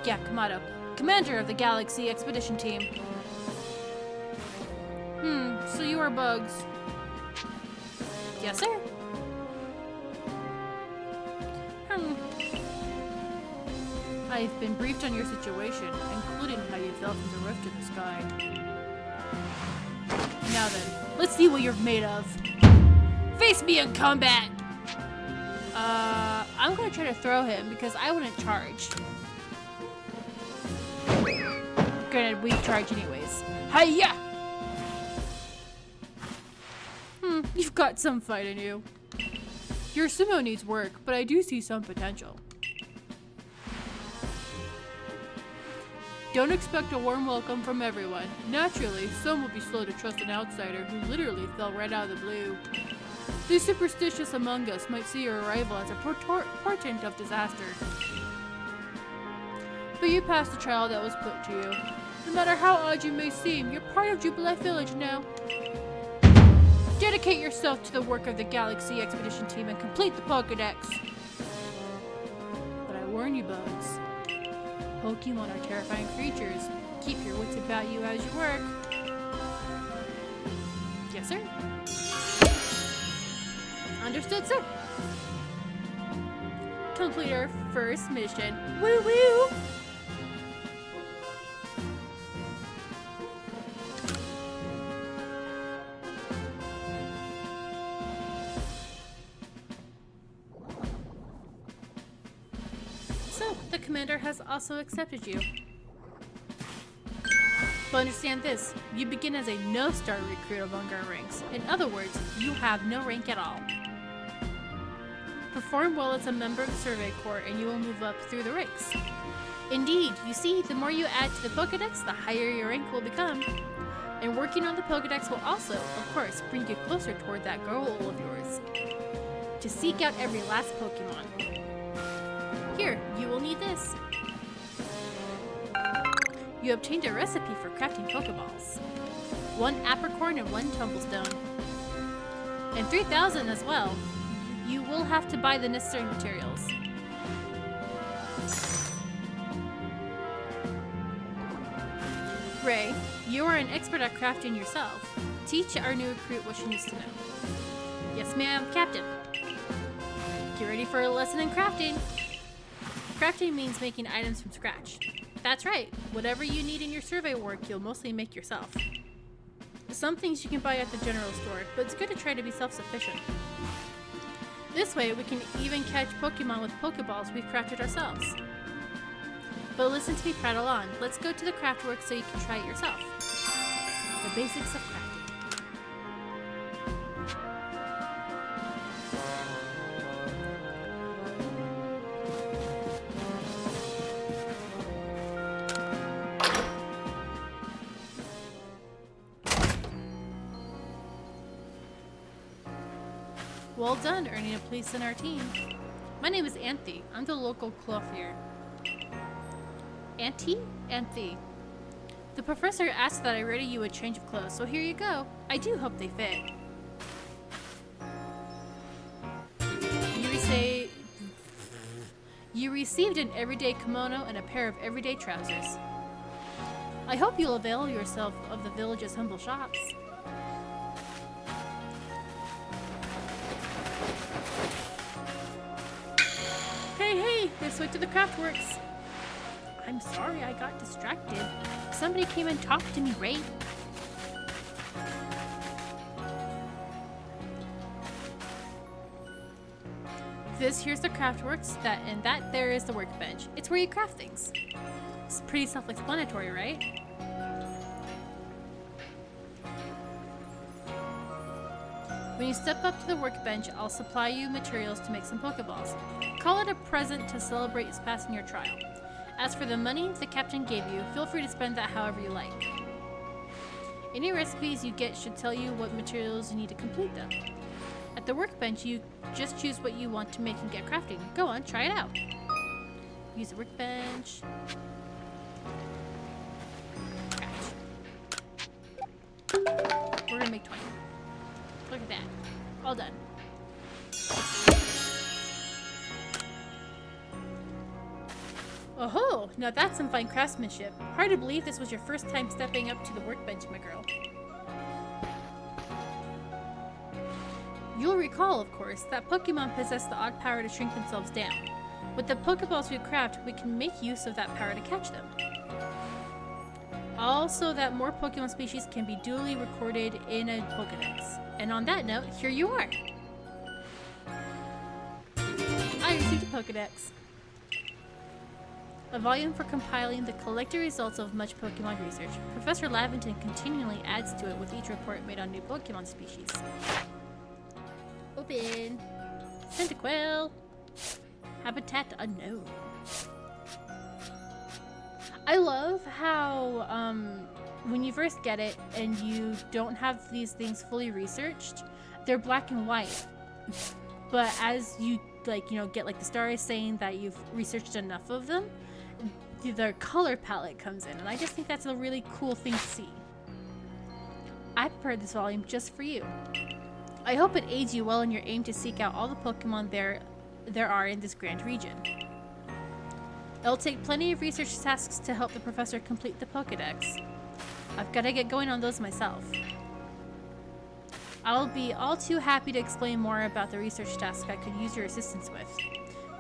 Yeah, Kamado. Commander of the Galaxy Expedition Team. So you are Bugs. Yes, sir? I've been briefed on your situation, including how you fell from the rift in the sky. Now then, let's see what you're made of. Face me in combat! I'm gonna try to throw him because I wouldn't charge. Granted, we charge anyways. Hiya! You've got some fight in you. Your sumo needs work, but I do see some potential. Don't expect a warm welcome from everyone. Naturally, some will be slow to trust an outsider who literally fell right out of the blue. The superstitious among us might see your arrival as a portent of disaster. But you passed the trial that was put to you. No matter how odd you may seem, you're part of Jubilee Village now. Dedicate yourself to the work of the Galaxy Expedition Team and complete the Pokédex. But I warn you, bugs. Pokemon are terrifying creatures. Keep your wits about you as you work. Yes, sir? Understood, sir. Complete our first mission. Woo woo! So, the commander has also accepted you. But understand this, you begin as a no-star recruit among our ranks. In other words, you have no rank at all. Perform well as a member of the Survey Corps and you will move up through the ranks. Indeed, you see, the more you add to the Pokédex, the higher your rank will become. And working on the Pokédex will also, of course, bring you closer toward that goal of yours. To seek out every last Pokemon. Here, you will need this. You obtained a recipe for crafting Pokeballs. 1 apricorn and 1 tumblestone. And 3,000 as well. You will have to buy the necessary materials. Ray, you are an expert at crafting yourself. Teach our new recruit what she needs to know. Yes, ma'am, Captain. Get ready for a lesson in crafting. Crafting means making items from scratch. That's right. Whatever you need in your survey work, you'll mostly make yourself. Some things you can buy at the general store, but it's good to try to be self-sufficient. This way, we can even catch Pokemon with Pokeballs we've crafted ourselves. But listen to me prattle on. Let's go to the craft work so you can try it yourself. The basics of crafting. Well done, earning a place in our team. My name is Anthe. I'm the local clothier. Anthe? The professor asked that I ready you a change of clothes, so here you go. I do hope they fit. You received an everyday kimono and a pair of everyday trousers. I hope you'll avail yourself of the village's humble shops. Hey, this way to the craftworks. I'm sorry I got distracted. Somebody came and talked to me, Ray. This here's the craftworks, and that there is the workbench. It's where you craft things. It's pretty self-explanatory, right? When you step up to the workbench, I'll supply you materials to make some Pokeballs. Call it a present to celebrate passing your trial. As for the money the captain gave you, feel free to spend that however you like. Any recipes you get should tell you what materials you need to complete them. At the workbench, you just choose what you want to make and get crafting. Go on, try it out. Use the workbench. Craft. We're gonna make 20. Look at that. All done. Oh, now that's some fine craftsmanship. Hard to believe this was your first time stepping up to the workbench, my girl. You'll recall, of course, that Pokemon possess the odd power to shrink themselves down. With the Pokeballs we craft, we can make use of that power to catch them. Also, that more Pokemon species can be duly recorded in a Pokedex. And on that note, here you are! I received a Pokedex. A volume for compiling the collected results of much Pokemon research. Professor Lavington continually adds to it with each report made on new Pokemon species. Open! Cyndaquil! Habitat unknown. I love how, when you first get it and you don't have these things fully researched, they're black and white. But as you, like, you know, get like the story saying that you've researched enough of them, their color palette comes in, and I just think that's a really cool thing to see. I prepared this volume just for you. I hope it aids you well in your aim to seek out all the Pokemon there are in this grand region. It'll take plenty of research tasks to help the professor complete the Pokédex. I've got to get going on those myself. I'll be all too happy to explain more about the research task I could use your assistance with.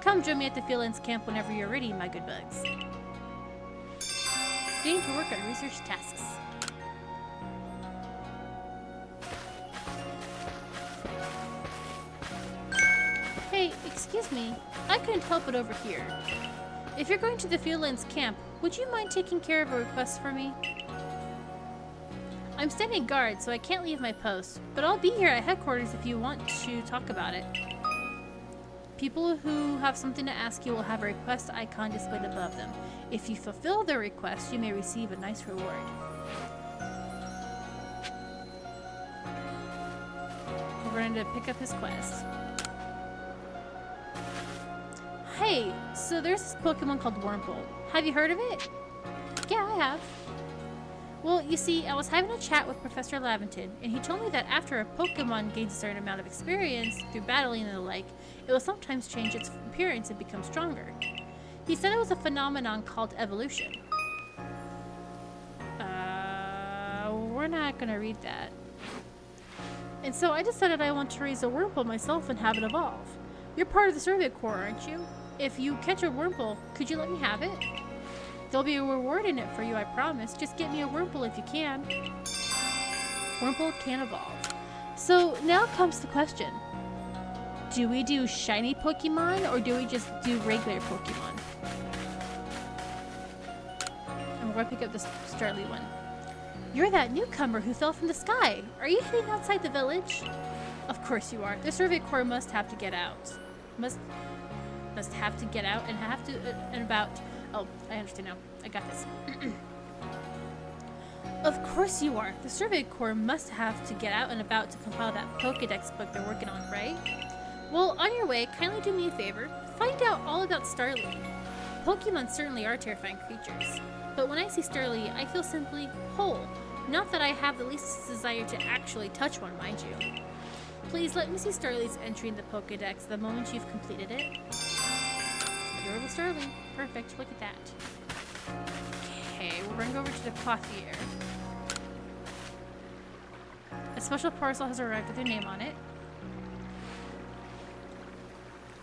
Come join me at the Feelings Camp whenever you're ready, my good bugs. Getting to work on research tasks. Hey, excuse me. I couldn't help it over here. If you're going to the Feelings Camp, would you mind taking care of a request for me? I'm standing guard, so I can't leave my post, but I'll be here at headquarters if you want to talk about it. People who have something to ask you will have a request icon displayed above them. If you fulfill the request, you may receive a nice reward. We're going to pick up his quest. Hey, so there's this Pokemon called Wurmple. Have you heard of it? Yeah, I have. Well, you see, I was having a chat with Professor Laventon, and he told me that after a Pokemon gains a certain amount of experience through battling and the like, it will sometimes change its appearance and become stronger. He said it was a phenomenon called evolution. We're not gonna read that. And so I decided I want to raise a Wurmple myself and have it evolve. You're part of the Survey Corps, aren't you? If you catch a Wurmple, could you let me have it? There'll be a reward in it for you, I promise. Just get me a Wurmple if you can. Wurmple can evolve. So now comes the question. Do we do shiny Pokemon or do we just do regular Pokemon? And we're gonna pick up this Starly one. You're that newcomer who fell from the sky. Are you heading outside the village? Of course you are. The Survey Corps must have to get out. Must have to get out and have to and about. Oh, I understand now. I got this. Of course you are. The Survey Corps must have to get out and about to compile that Pokédex book they're working on, right? Well, on your way, kindly do me a favor. Find out all about Starly. Pokemon certainly are terrifying creatures. But when I see Starly, I feel simply whole. Not that I have the least desire to actually touch one, mind you. Please let me see Starly's entry in the Pokédex the moment you've completed it. Adorable Starly. Perfect. Look at that. Okay, we're going to go over to the coiffier. A special parcel has arrived with your name on it.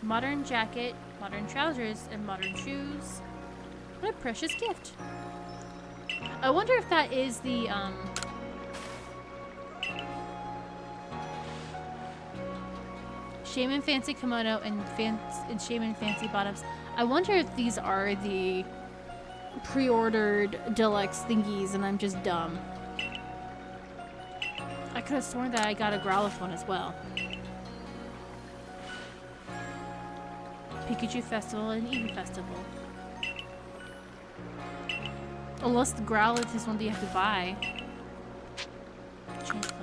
Modern jacket, modern trousers, and modern shoes. What a precious gift. I wonder if that is the, Shaman Fancy Kimono and Shaman Fancy Bottoms. I wonder if these are the pre-ordered deluxe thingies and I'm just dumb. I could have sworn that I got a Growlithe one as well. Pikachu Festival and Eevee Festival. Unless the Growlithe is one that you have to buy. Change clothing.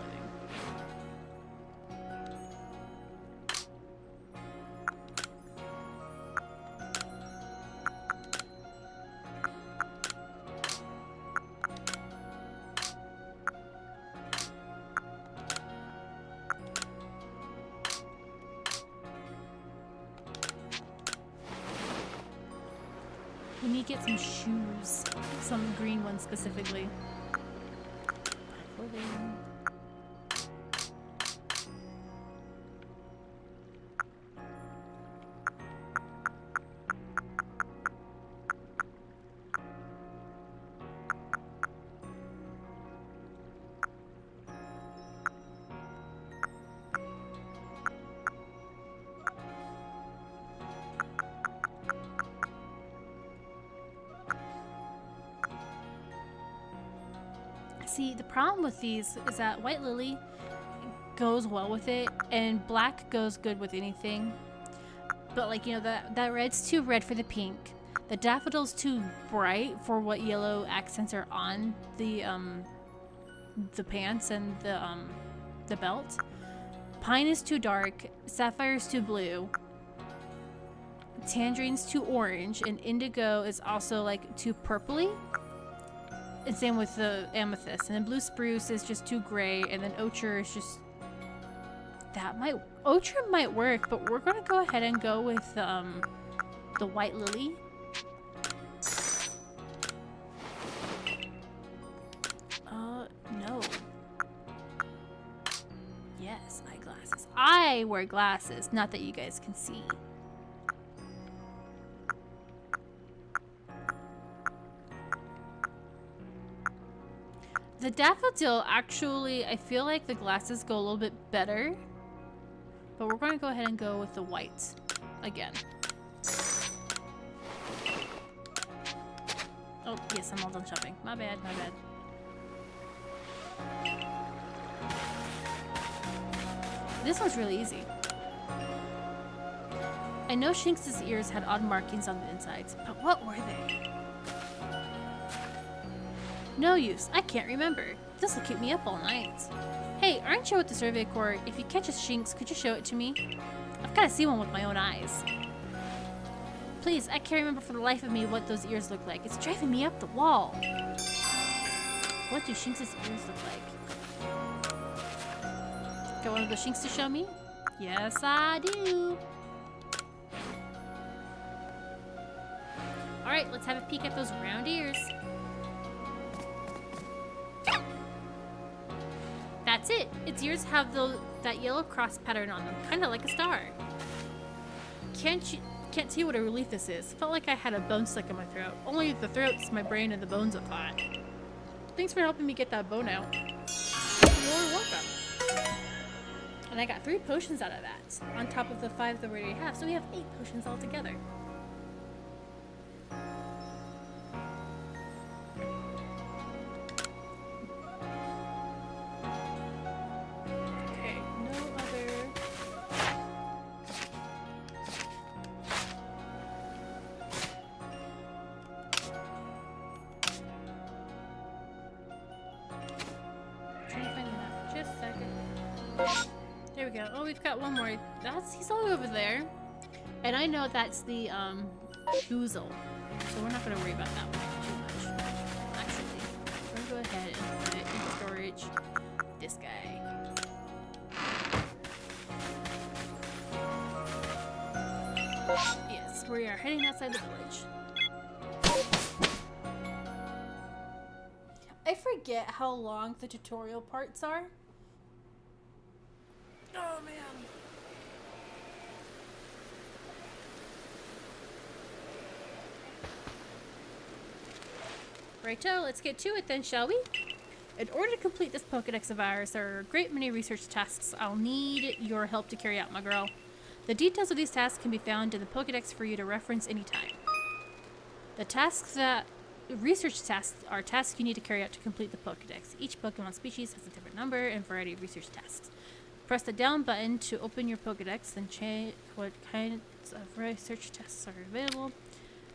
We need to get some shoes. Some green ones specifically. Clothing. See, the problem with these is that White Lily goes well with it, and black goes good with anything. But, like, you know, that red's too red for the pink. The daffodil's too bright for what yellow accents are on the pants and the belt. Pine is too dark, Sapphire is too blue, Tangerine's too orange, and Indigo is also like too purpley. And same with the Amethyst. And then Blue Spruce is just too gray, and then Ochre is just... Ochre might work, but we're gonna go ahead and go with the White Lily. No. Yes, eyeglasses. I wear glasses, not that you guys can see. The Daffodil, actually, I feel like the glasses go a little bit better. But we're going to go ahead and go with the white again. Oh, yes, I'm all done shopping. My bad, my bad. This one's really easy. I know Shinx's ears had odd markings on the insides, but what were they? No use, I can't remember. This'll keep me up all night. Hey, aren't you with the Survey Corps? If you catch a Shinx, could you show it to me? I've gotta see one with my own eyes. Please, I can't remember for the life of me what those ears look like. It's driving me up the wall. What do Shinx's ears look like? Got one of those Shinx to show me? Yes, I do. Alright, let's have a peek at those round ears. That's it. Its ears have that yellow cross pattern on them, kind of like a star. Can't see what a relief this is. Felt like I had a bone stuck in my throat. Only the throat's my brain and the bones are thought. Thanks for helping me get that bone out. You're welcome. And I got 3 potions out of that, on top of the 5 that we already have, so we have 8 potions altogether. There we go. Oh, we've got one more. He's all over there. And I know that's the, Goozle. So we're not going to worry about that one too much. Actually, we're going to go ahead and put it in storage. This guy. Yes, we are heading outside the village. I forget how long the tutorial parts are. Oh man. Righto, let's get to it then, shall we? In order to complete this Pokedex of ours, there are a great many research tasks I'll need your help to carry out, my girl. The details of these tasks can be found in the Pokedex for you to reference anytime. The research tasks are tasks you need to carry out to complete the Pokedex. Each Pokemon species has a different number and variety of research tasks. Press the down button to open your Pokedex, then change what kinds of research tests are available.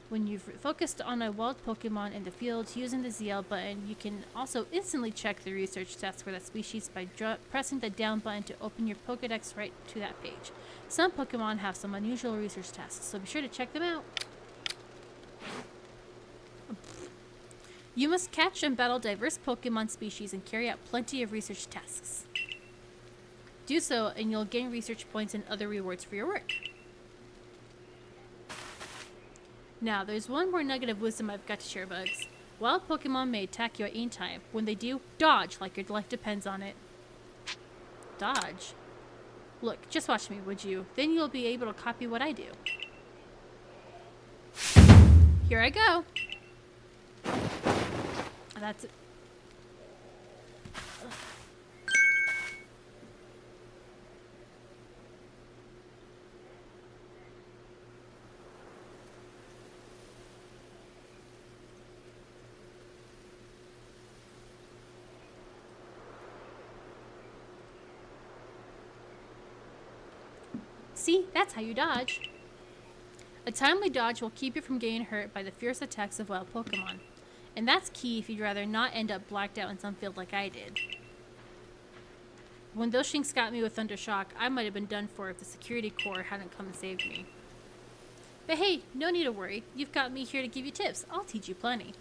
When you've focused on a wild Pokemon in the field, using the ZL button, you can also instantly check the research test for that species by pressing the down button to open your Pokedex right to that page. Some Pokemon have some unusual research tasks, so be sure to check them out. You must catch and battle diverse Pokemon species and carry out plenty of research tasks. Do so, and you'll gain research points and other rewards for your work. Now, there's one more nugget of wisdom I've got to share, Bugs. Wild Pokemon may attack you at any time. When they do, dodge like your life depends on it. Dodge? Look, just watch me, would you? Then you'll be able to copy what I do. Here I go. That's it. See, that's how you dodge. A timely dodge will keep you from getting hurt by the fierce attacks of wild Pokemon. And that's key if you'd rather not end up blacked out in some field like I did. When those shinks got me with Thundershock, I might have been done for if the security corps hadn't come and saved me. But hey, no need to worry. You've got me here to give you tips. I'll teach you plenty.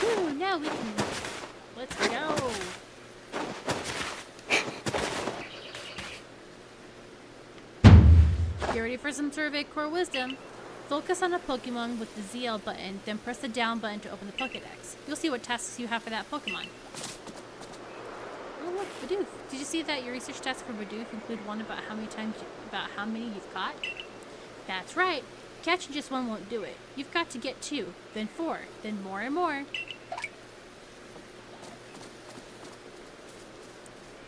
Ooh, now we can... Let's go! Get ready for some Survey Core Wisdom. Focus on a Pokemon with the ZL button, then press the down button to open the Pokédex. You'll see what tasks you have for that Pokemon. Oh look, Bidoof. Did you see that your research tasks for Bidoof include one about how many you've caught? That's right. Catching just one won't do it. You've got to get 2, then 4, then more and more.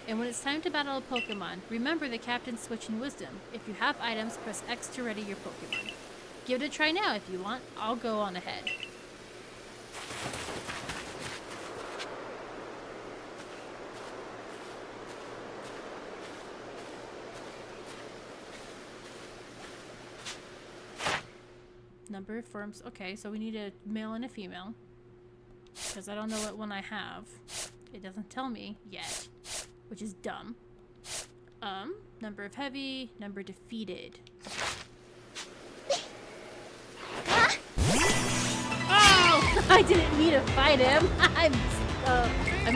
And when it's time to battle a Pokemon, remember the Captain's Switch in Wisdom. If you have items, press X to ready your Pokemon. Give it a try now if you want. I'll go on ahead. Number of forms. Okay, so we need a male and a female. Because I don't know what one I have. It doesn't tell me yet. Which is dumb. Number of heavy, number defeated. Ah! Oh! I didn't mean to fight him. I'm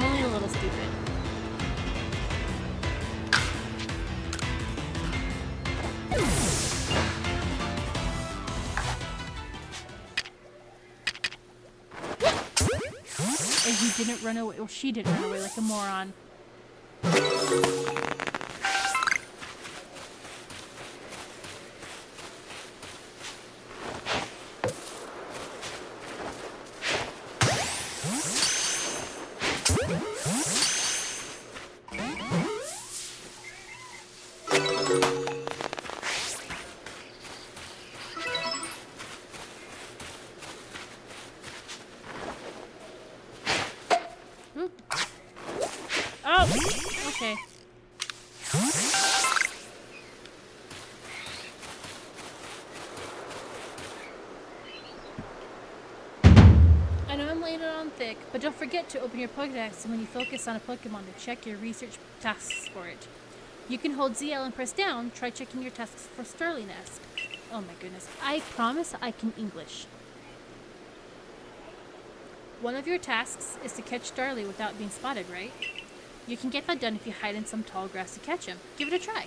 only a little stupid. And he didn't run away, or she didn't run away like a moron. Oh! Okay. I know I'm laying it on thick, but don't forget to open your Pokédex when you focus on a Pokemon to check your research tasks for it. You can hold ZL and press down. Try checking your tasks for Starliness. Oh my goodness. I promise I can English. One of your tasks is to catch Starly without being spotted, right? You can get that done if you hide in some tall grass to catch him. Give it a try.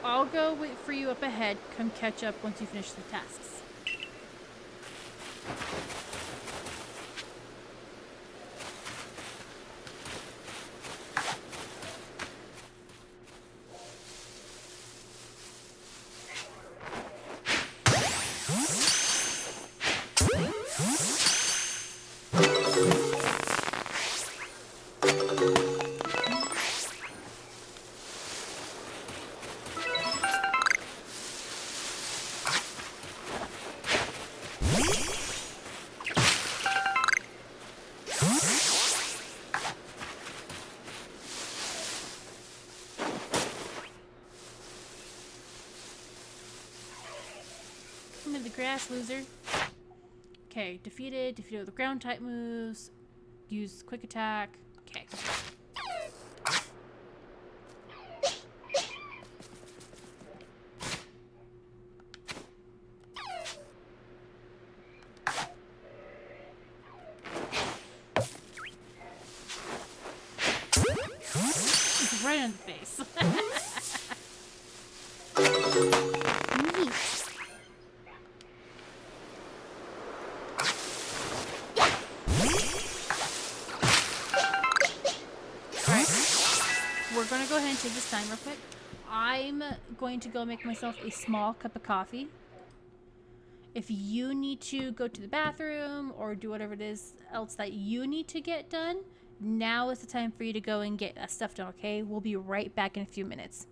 I'll go wait for you up ahead. Come catch up once you finish the tasks. Come in the grass, loser. Okay, defeated with the ground type moves. Use quick attack. Okay. Right on the face. Neat. Alright. We're gonna go ahead and take this time real quick. I'm going to go make myself a small cup of coffee. If you need to go to the bathroom or do whatever it is else that you need to get done, now is the time for you to go and get that stuff done, okay? We'll be right back in a few minutes.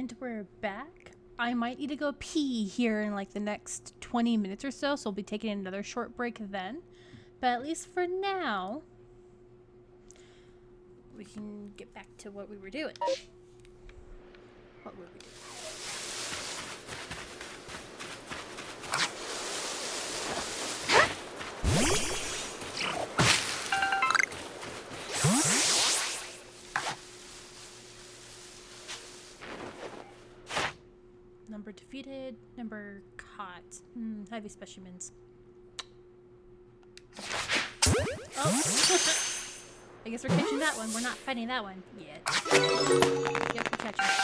And we're back. I might need to go pee here in like the next 20 minutes or so, so we'll be taking another short break then. But at least for now, we can get back to what we were doing. What were we doing? Number defeated, number caught. Heavy specimens. Oh! I guess we're catching that one. We're not fighting that one yet. Yep, we're catching it.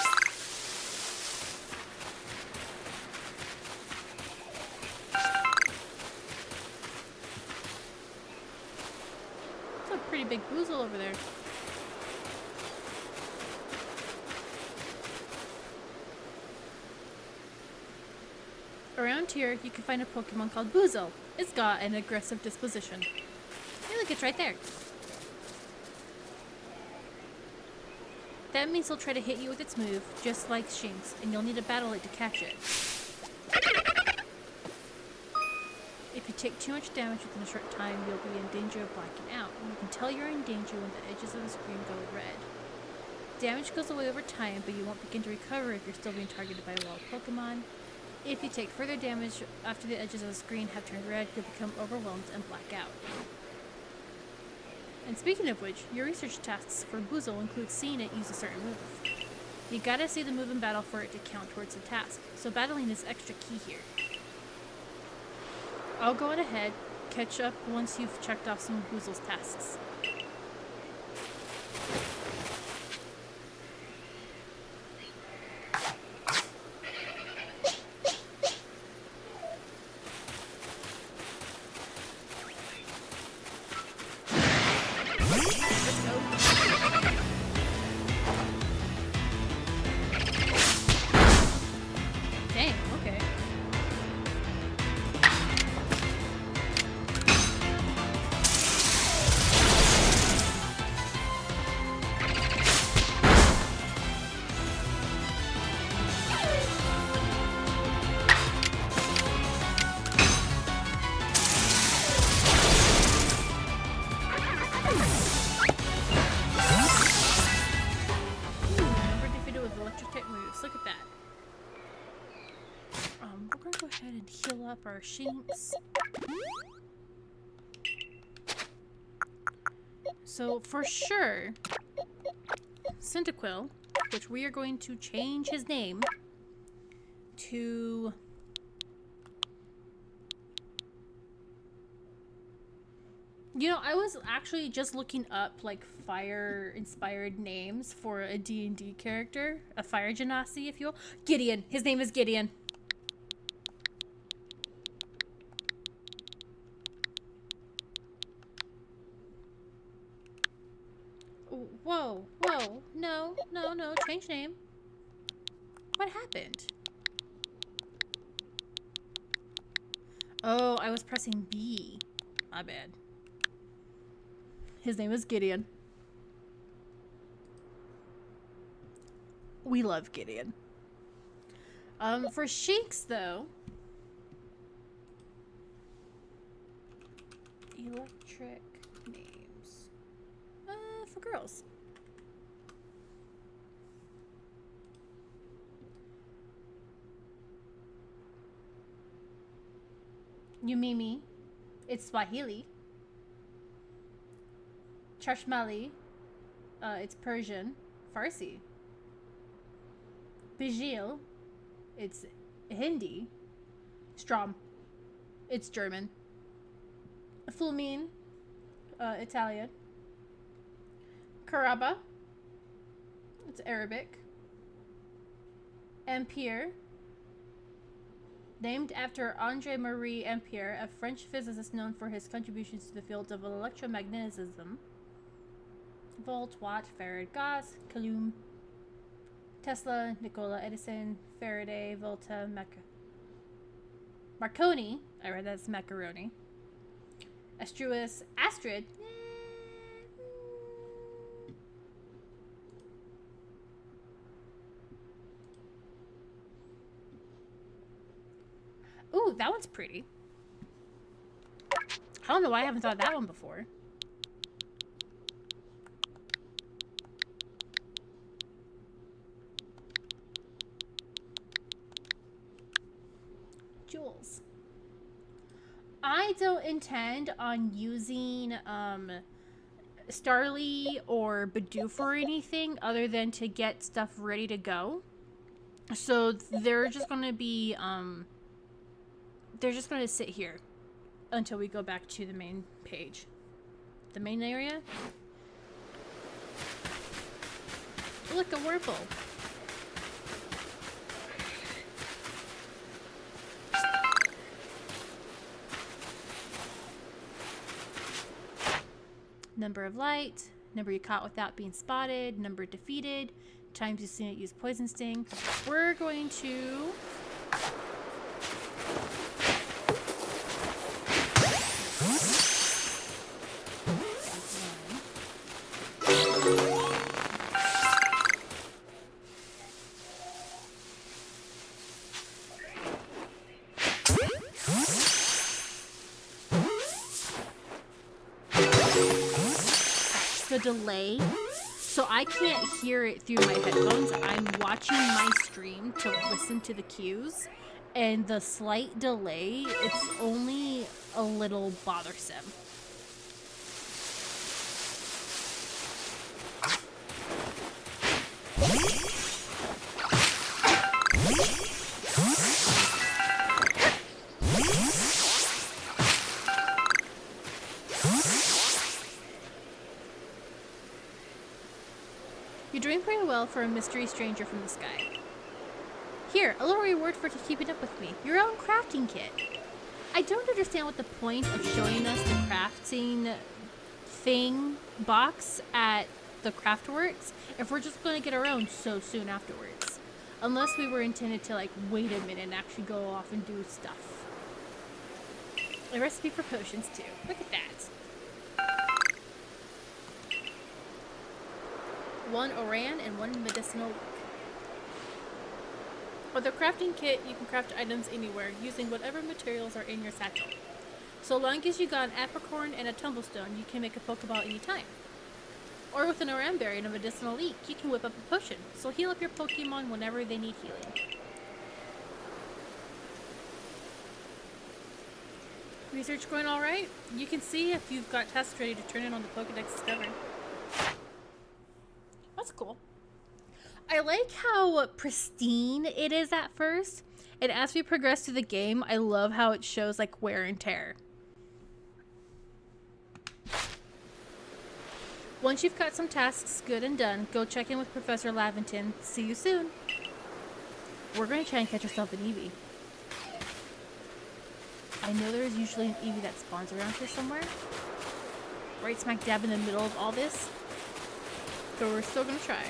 That's a pretty big boozle over there. Around here, you can find a Pokemon called Boozle. It's got an aggressive disposition. Hey, look, it's right there. That means he'll try to hit you with its move, just like Shinx, and you'll need to battle it to catch it. If you take too much damage within a short time, you'll be in danger of blacking out. You can tell you're in danger when the edges of the screen go red. Damage goes away over time, but you won't begin to recover if you're still being targeted by a wild Pokemon. If you take further damage after the edges of the screen have turned red, you'll become overwhelmed and black out. And speaking of which, your research tasks for Boozle include seeing it use a certain move. You gotta see the move in battle for it to count towards the task, so battling is extra key here. I'll go on ahead, catch up once you've checked off some of Boozle's tasks. Our Shinx. So for sure, Cyndaquil, which we are going to change his name to I was actually just looking up like fire inspired names for a D&D character, a fire genasi if you will. Gideon. His name is Gideon. Whoa, no, change name. What happened? Oh, I was pressing B. My bad. His name is Gideon. We love Gideon. For Shinx, though. Electric names. For girls. Yumimi. It's Swahili. Chashmali. It's Persian. Farsi. Bijil. It's Hindi. Strom. It's German. Fulmin. Italian. Karaba. It's Arabic. Ampere. Named after André-Marie Ampere, a French physicist known for his contributions to the field of electromagnetism. Volt, Watt, Farad, Gauss, Coulomb, Tesla, Nikola Edison, Faraday, Volta, Marconi. I read that's macaroni. Astruus, Astrid. Ooh, that one's pretty. I don't know why I haven't thought of that one before. Jewels. I don't intend on using Starly or Bidoof or anything other than to get stuff ready to go. So they're just gonna be they're just gonna sit here until we go back to the main page. The main area. Look, a Wurple. Number of light, number you caught without being spotted, number defeated, times you've seen it use poison sting. We're going to the delay, so I can't hear it through my headphones. I'm watching my stream to listen to the cues, and the slight delay, it's only a little bothersome. You're doing pretty well for a mystery stranger from the sky. Here, a little reward for keeping up with me. Your own crafting kit. I don't understand what the point of showing us the crafting thing box at the Craftworks if we're just going to get our own so soon afterwards. Unless we were intended to, like, wait a minute and actually go off and do stuff. A recipe for potions, too. Look at that. 1 Oran and 1 medicinal leek. With a crafting kit, you can craft items anywhere, using whatever materials are in your satchel. So long as you got an apricorn and a tumblestone, you can make a Pokeball anytime. Or with an Oran berry and a medicinal leek, you can whip up a potion, so heal up your Pokemon whenever they need healing. Research going alright? You can see if you've got tests ready to turn in on the Pokedex Discovery. That's cool. I like how pristine it is at first, and as we progress through the game, I love how it shows like wear and tear. Once you've got some tasks good and done, go check in with Professor Laventon. See you soon. We're going to try and catch ourselves an Eevee. I know there's usually an Eevee that spawns around here somewhere. Right smack dab in the middle of all this. But we're still going to try.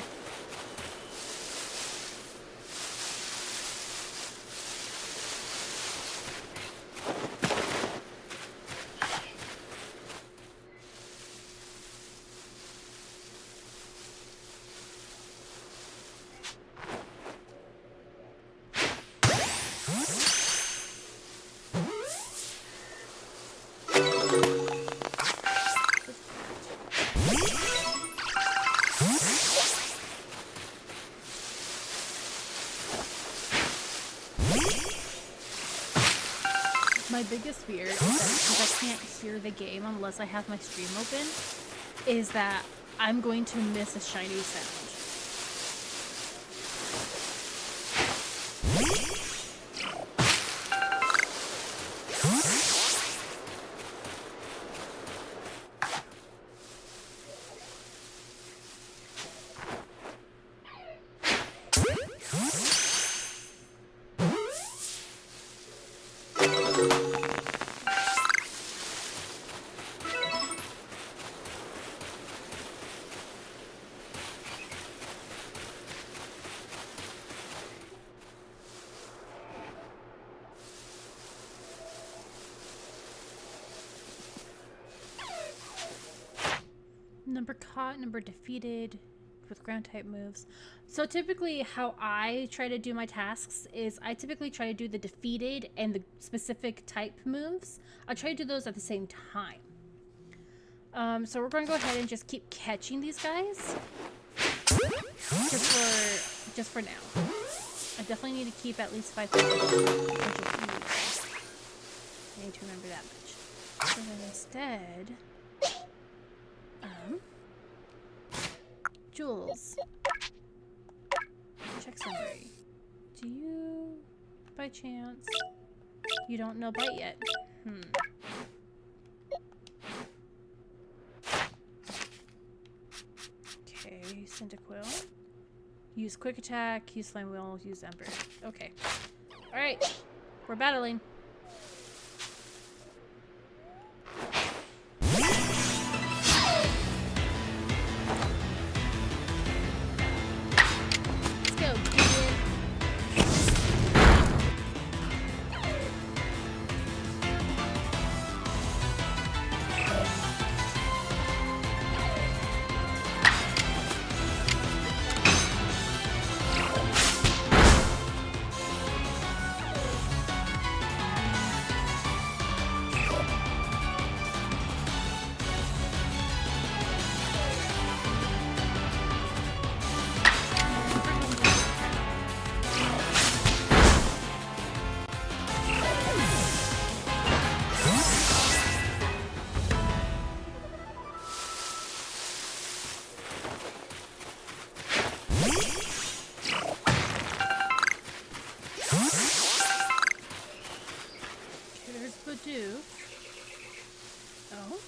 My biggest fear is that because I can't hear the game unless I have my stream open, is that I'm going to miss a shiny sound. Number caught, number defeated with ground type moves. So typically how I try to do my tasks is I typically try to do the defeated and the specific type moves. I try to do those at the same time. So we're going to go ahead and just keep catching these guys. Just for now. I definitely need to keep at least 5,000. I need to remember that much. So then instead, Jules. Check summary. Do you, by chance, you don't know bite yet? Okay, Cyndaquil. Use quick attack, use flame wheel, use ember. Okay. Alright. We're battling. Let's go, kid. Oh.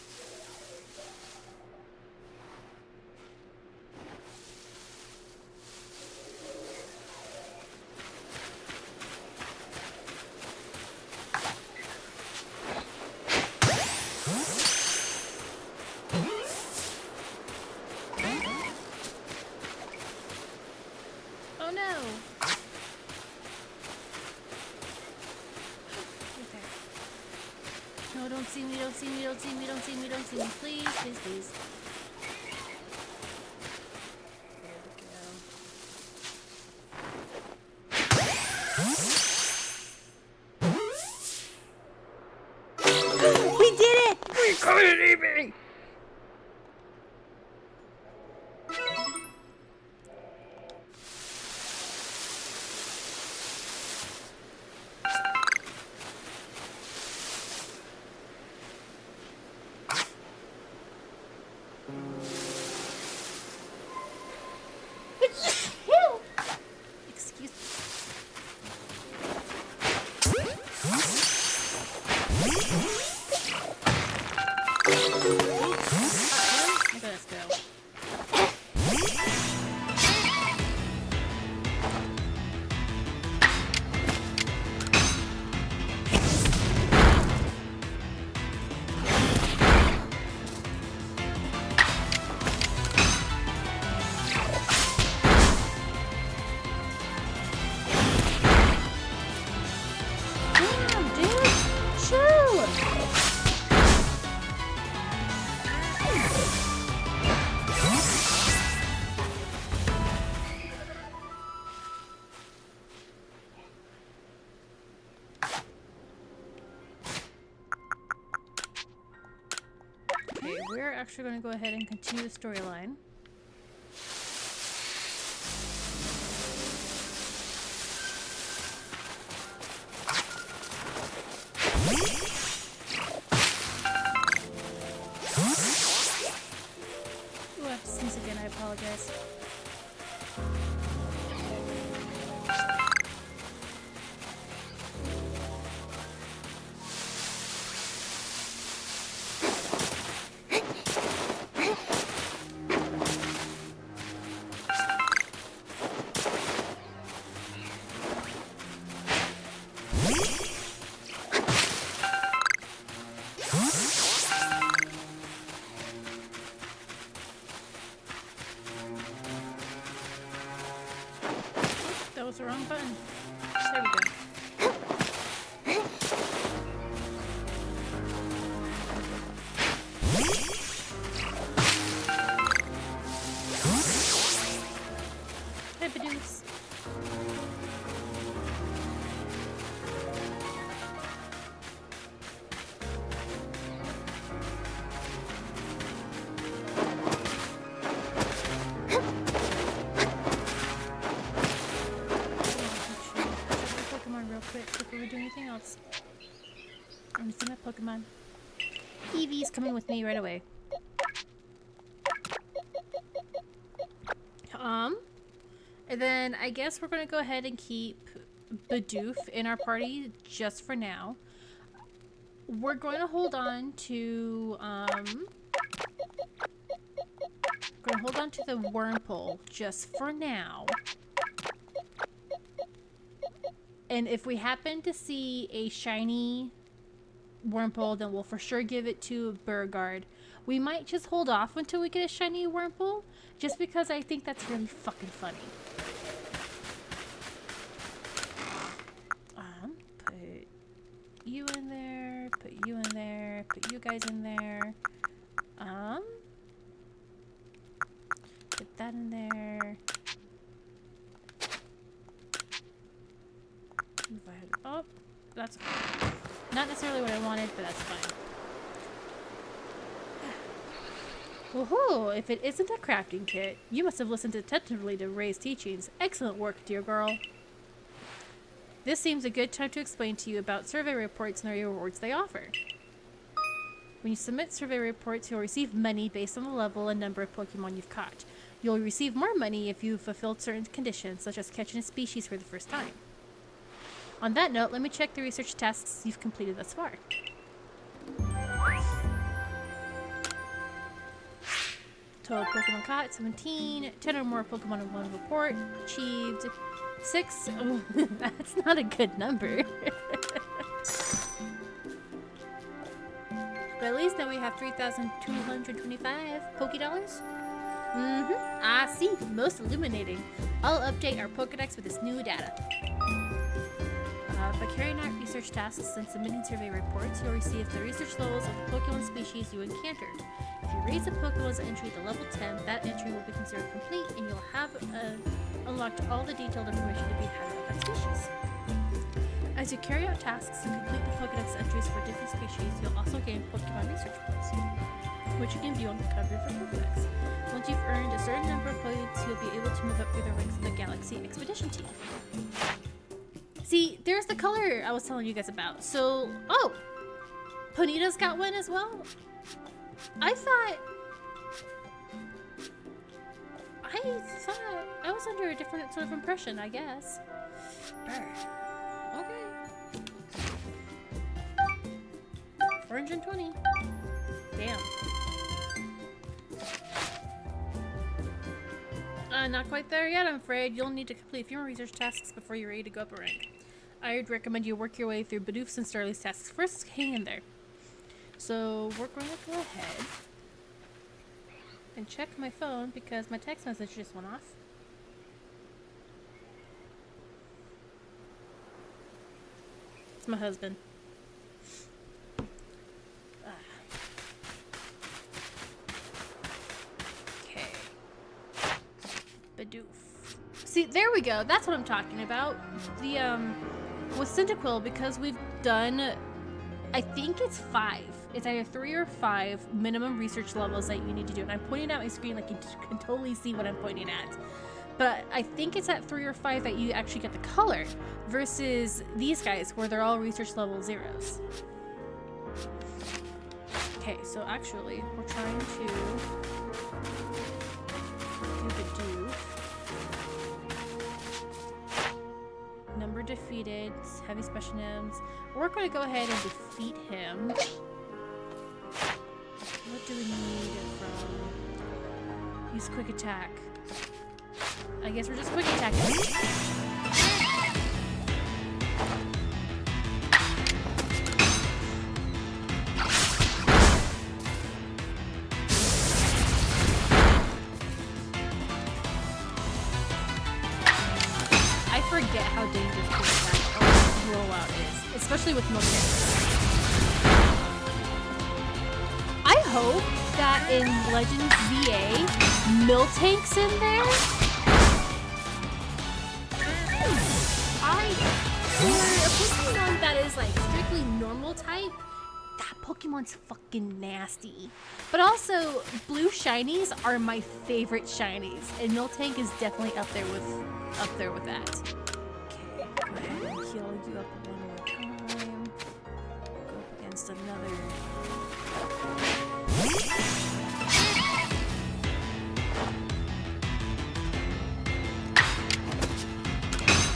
Oh no. No, don't see me, don't see me, don't see me, don't see me, don't see me. Please, please, please. There we go. We did it! We couldn't even! Excuse me. Okay, let's go. Okay, we're actually going to go ahead and continue the storyline. Ooh, I have to sneeze again, I apologize. That was the wrong button. There we go. Hey, seconds. I'm missing my Pokemon. Eevee's coming with me right away. And then I guess we're gonna go ahead and keep Bidoof in our party just for now. We're going to hold on to the Wurmple just for now. And if we happen to see a shiny Wurmple, then we'll for sure give it to Beauregard. We might just hold off until we get a shiny Wurmple, just because I think that's really fucking funny. Put you in there, put you in there, put you guys in there. Put that in there. Move ahead. Oh, that's fine. Not necessarily what I wanted, but that's fine. Woohoo! If it isn't a crafting kit, you must have listened attentively to Ray's teachings. Excellent work, dear girl. This seems a good time to explain to you about survey reports and the rewards they offer. When you submit survey reports, you'll receive money based on the level and number of Pokemon you've caught. You'll receive more money if you've fulfilled certain conditions, such as catching a species for the first time. On that note, let me check the research tasks you've completed thus far. Total Pokemon caught, 17. 10 or more Pokemon in one report. Achieved 6. Oh, that's not a good number. But at least now we have 3,225 Pokédollars. Ah, see, most illuminating. I'll update our Pokédex with this new data. By carrying out research tasks and submitting survey reports, you'll receive the research levels of the Pokemon species you encountered. If you raise a Pokemon's entry to level 10, that entry will be considered complete, and you'll have unlocked all the detailed information to be had about that species. As you carry out tasks and complete the Pokédex entries for different species, you'll also gain Pokemon research points, which you can view on the cover of your Pokédex. Once you've earned a certain number of points, you'll be able to move up through the ranks of the Galaxy Expedition Team. See, there's the color I was telling you guys about. So, oh! Ponyta's got one as well? I thought I was under a different sort of impression, I guess. Brr. Okay. 420. Damn. Not quite there yet, I'm afraid. You'll need to complete a few more research tasks before you're ready to go up a rank. I'd recommend you work your way through Bidoof's and Starly's tasks first. Hang in there. So we're going to go ahead and check my phone because my text message just went off. It's my husband. Okay. Bidoof. See, there we go. That's what I'm talking about. The, with Cyndaquil, because we've done, I think it's 5. It's either 3 or 5 minimum research levels that you need to do. And I'm pointing out my screen like you can totally see what I'm pointing at. But I think it's at 3 or 5 that you actually get the color versus these guys where they're all research level 0s. Okay, so actually we're trying to do Bidoof. Number defeated, heavy special names. We're going to go ahead and defeat him. What do we need from... Use quick attack. I guess we're just quick attacking. I forget how dangerous quick attack rollout is, especially with Miltank. I hope that in Legends VA, Miltank's in there. For a Pokemon that is like strictly normal type, that Pokemon's fucking nasty. But also, blue shinies are my favorite shinies, and Miltank is definitely up there with that. Okay, go ahead and heal you up one more time. Go up against another.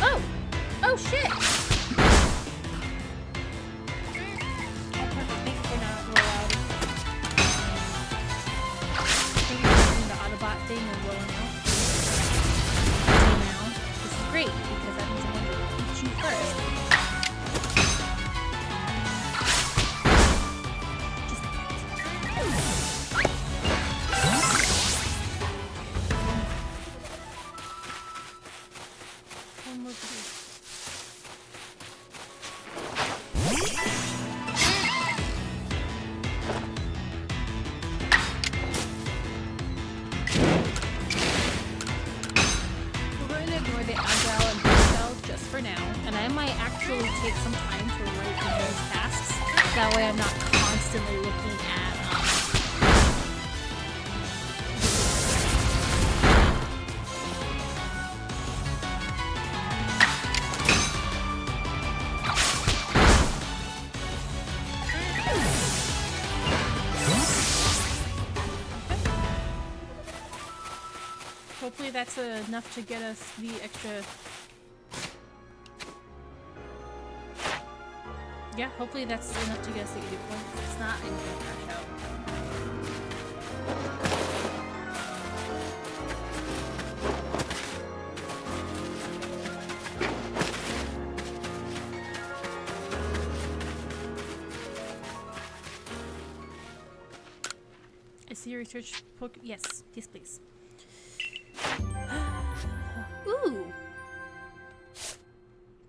Oh! Oh shit! Thing and rolling out. Now, this is great because that means I'm going to eat you first. Just one more piece. For now, and I might actually take some time to write in those tasks. That way I'm not constantly looking at hopefully that's enough to get us the extra. Yeah, hopefully that's enough to get us the 80 points. If it's not, I'm gonna crash out. I see your research book. Yes, yes, please. Ooh,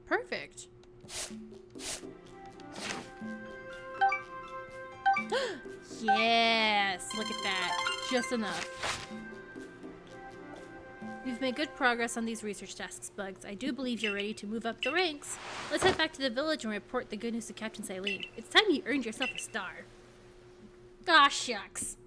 perfect. Yes, look at that. Just enough. You've made good progress on these research tasks, Bugs. I do believe you're ready to move up the ranks. Let's head back to the village and report the good news to Captain Silene. It's time you earned yourself a star. Ah, shucks.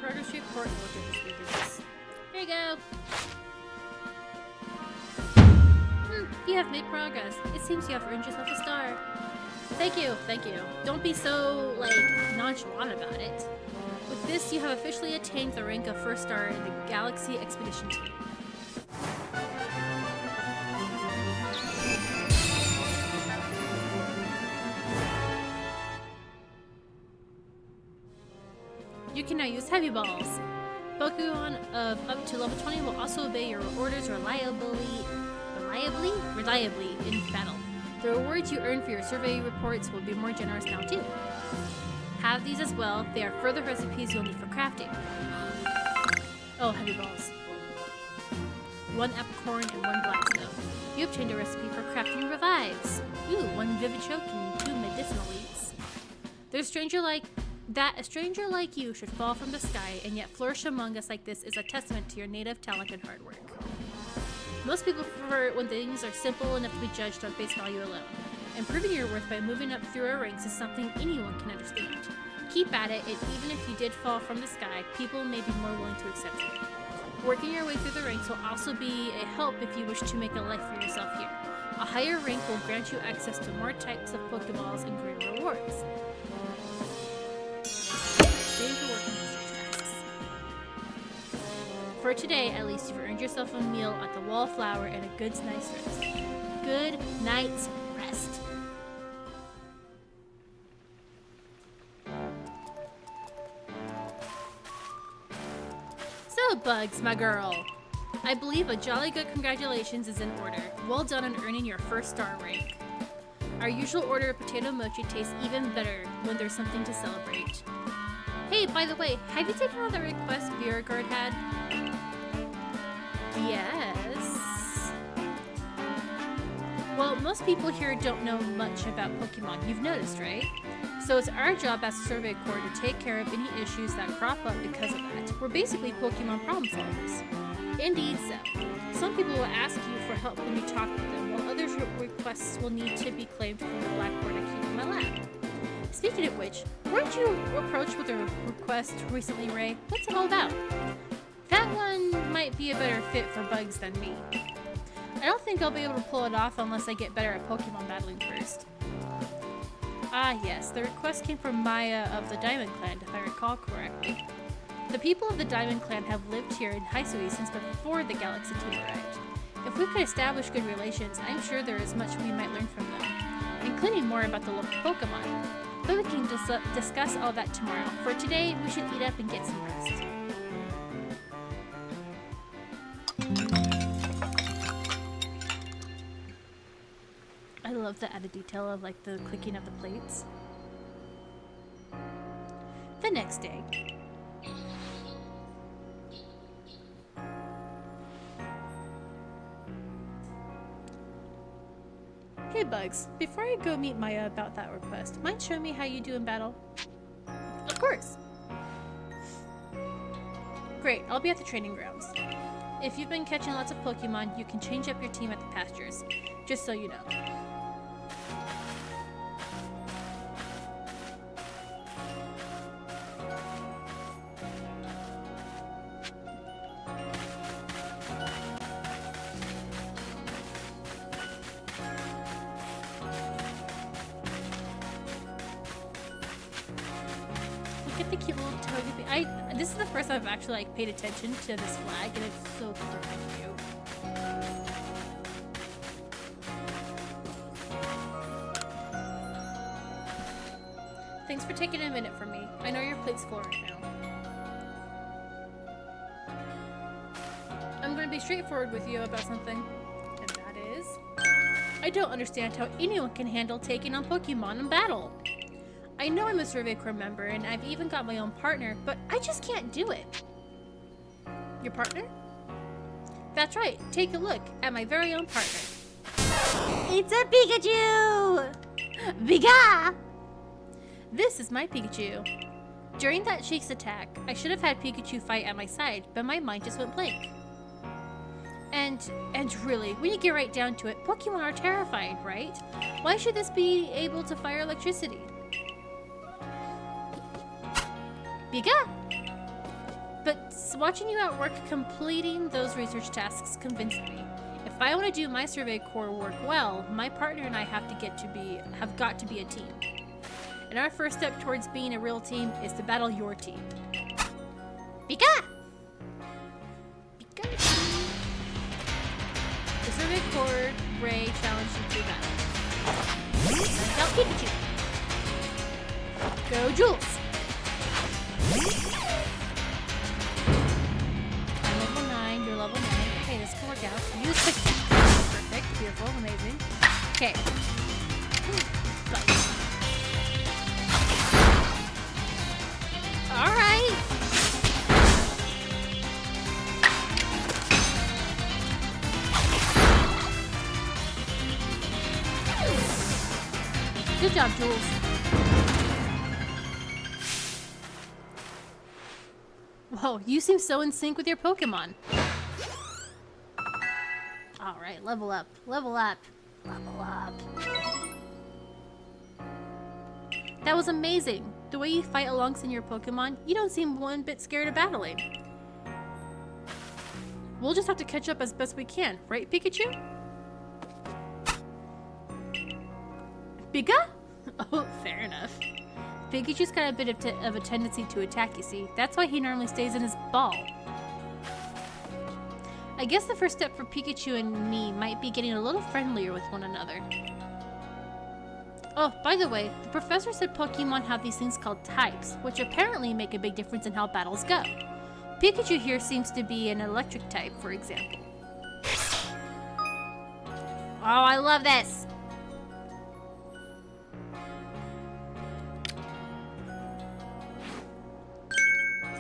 Progress report. Here you go. You have made progress. It seems you have earned yourself a star. Thank you, thank you. Don't be so, like, nonchalant about it. With this, you have officially attained the rank of first star in the Galaxy Expedition Team. You can now use heavy balls. Pokemon of up to level 20 will also obey your orders reliably in battle. The rewards you earn for your survey reports will be more generous now too. Have these as well. They are further recipes you'll need for crafting. Oh, heavy balls. 1 apricorn and 1 blackstone. You obtained a recipe for crafting revives. Ooh, 1 vivid choke and 2 medicinal leaves. A stranger like you should fall from the sky, and yet flourish among us like this is a testament to your native talent and hard work. Most people prefer it when things are simple enough to be judged on face value alone. Improving your worth by moving up through our ranks is something anyone can understand. Keep at it, and even if you did fall from the sky, people may be more willing to accept you. Working your way through the ranks will also be a help if you wish to make a life for yourself here. A higher rank will grant you access to more types of Pokeballs and greater rewards. For today, at least, you've earned yourself a meal at the Wallflower and a good night's rest. Good night's rest. So, Bugs, my girl, I believe a jolly good congratulations is in order. Well done on earning your first star rank. Our usual order of potato mochi tastes even better when there's something to celebrate. Hey, by the way, have you taken all the requests Beauregard had? Yes. Well, most people here don't know much about Pokemon, you've noticed, right? So it's our job as a Survey Corps to take care of any issues that crop up because of that. We're basically Pokemon problem solvers. Indeed so. Some people will ask you for help when you talk to them, while others' requests will need to be claimed from the blackboard I keep in my lab. Speaking of which, weren't you approached with a request recently, Ray? What's it all about? That one might be a better fit for bugs than me. I don't think I'll be able to pull it off unless I get better at Pokemon battling first. Ah yes, the request came from Maya of the Diamond Clan, if I recall correctly. The people of the Diamond Clan have lived here in Hisui since before the Galaxy team arrived. If we could establish good relations, I'm sure there is much we might learn from them, including more about the local Pokemon. But we can discuss all that tomorrow. For today, we should eat up and get some rest. I love the added detail of like the clicking of the plates. The next day. Hey Bugs, before I go meet Maya about that request, mind showing me how you do in battle? Of course! Great, I'll be at the training grounds. If you've been catching lots of Pokemon, you can change up your team at the pastures, just so you know. Look at the cute little Togepi. This is the first time I've actually like paid attention to this flag, and it's so freaking cute. Thanks for taking a minute for me. I know your plate's full right now. I'm going to be straightforward with you about something, and that is, I don't understand how anyone can handle taking on Pokemon in battle. I know I'm a Survey Corps member, and I've even got my own partner, but I just can't do it. Your partner? That's right, take a look at my very own partner. It's a Pikachu! Viga! This is my Pikachu. During that Sheiks attack, I should have had Pikachu fight at my side, but my mind just went blank. And really, when you get right down to it, Pokemon are terrifying, right? Why should this be able to fire electricity? Biga! But watching you at work completing those research tasks convinced me. If I want to do my Survey Corps work well, my partner and I have got to be a team. And our first step towards being a real team is to battle your team. Biga! Biga! The Survey Corps Ray challenged you to battle. Send out Pikachu. Go Jules! I'm level 9, you're level 9. Okay, this can work out. Use quick attack. Perfect, beautiful, amazing. Okay. Alright! Good job, Jules. Whoa, you seem so in sync with your Pokemon. Alright, level up, level up, level up. That was amazing. The way you fight alongside your Pokemon, you don't seem one bit scared of battling. We'll just have to catch up as best we can, right, Pikachu? Biga? Oh, fair enough. Pikachu's got a bit of a tendency to attack, you see. That's why he normally stays in his ball. I guess the first step for Pikachu and me might be getting a little friendlier with one another. Oh, by the way, the professor said Pokemon have these things called types, which apparently make a big difference in how battles go. Pikachu here seems to be an electric type, for example. Oh, I love this!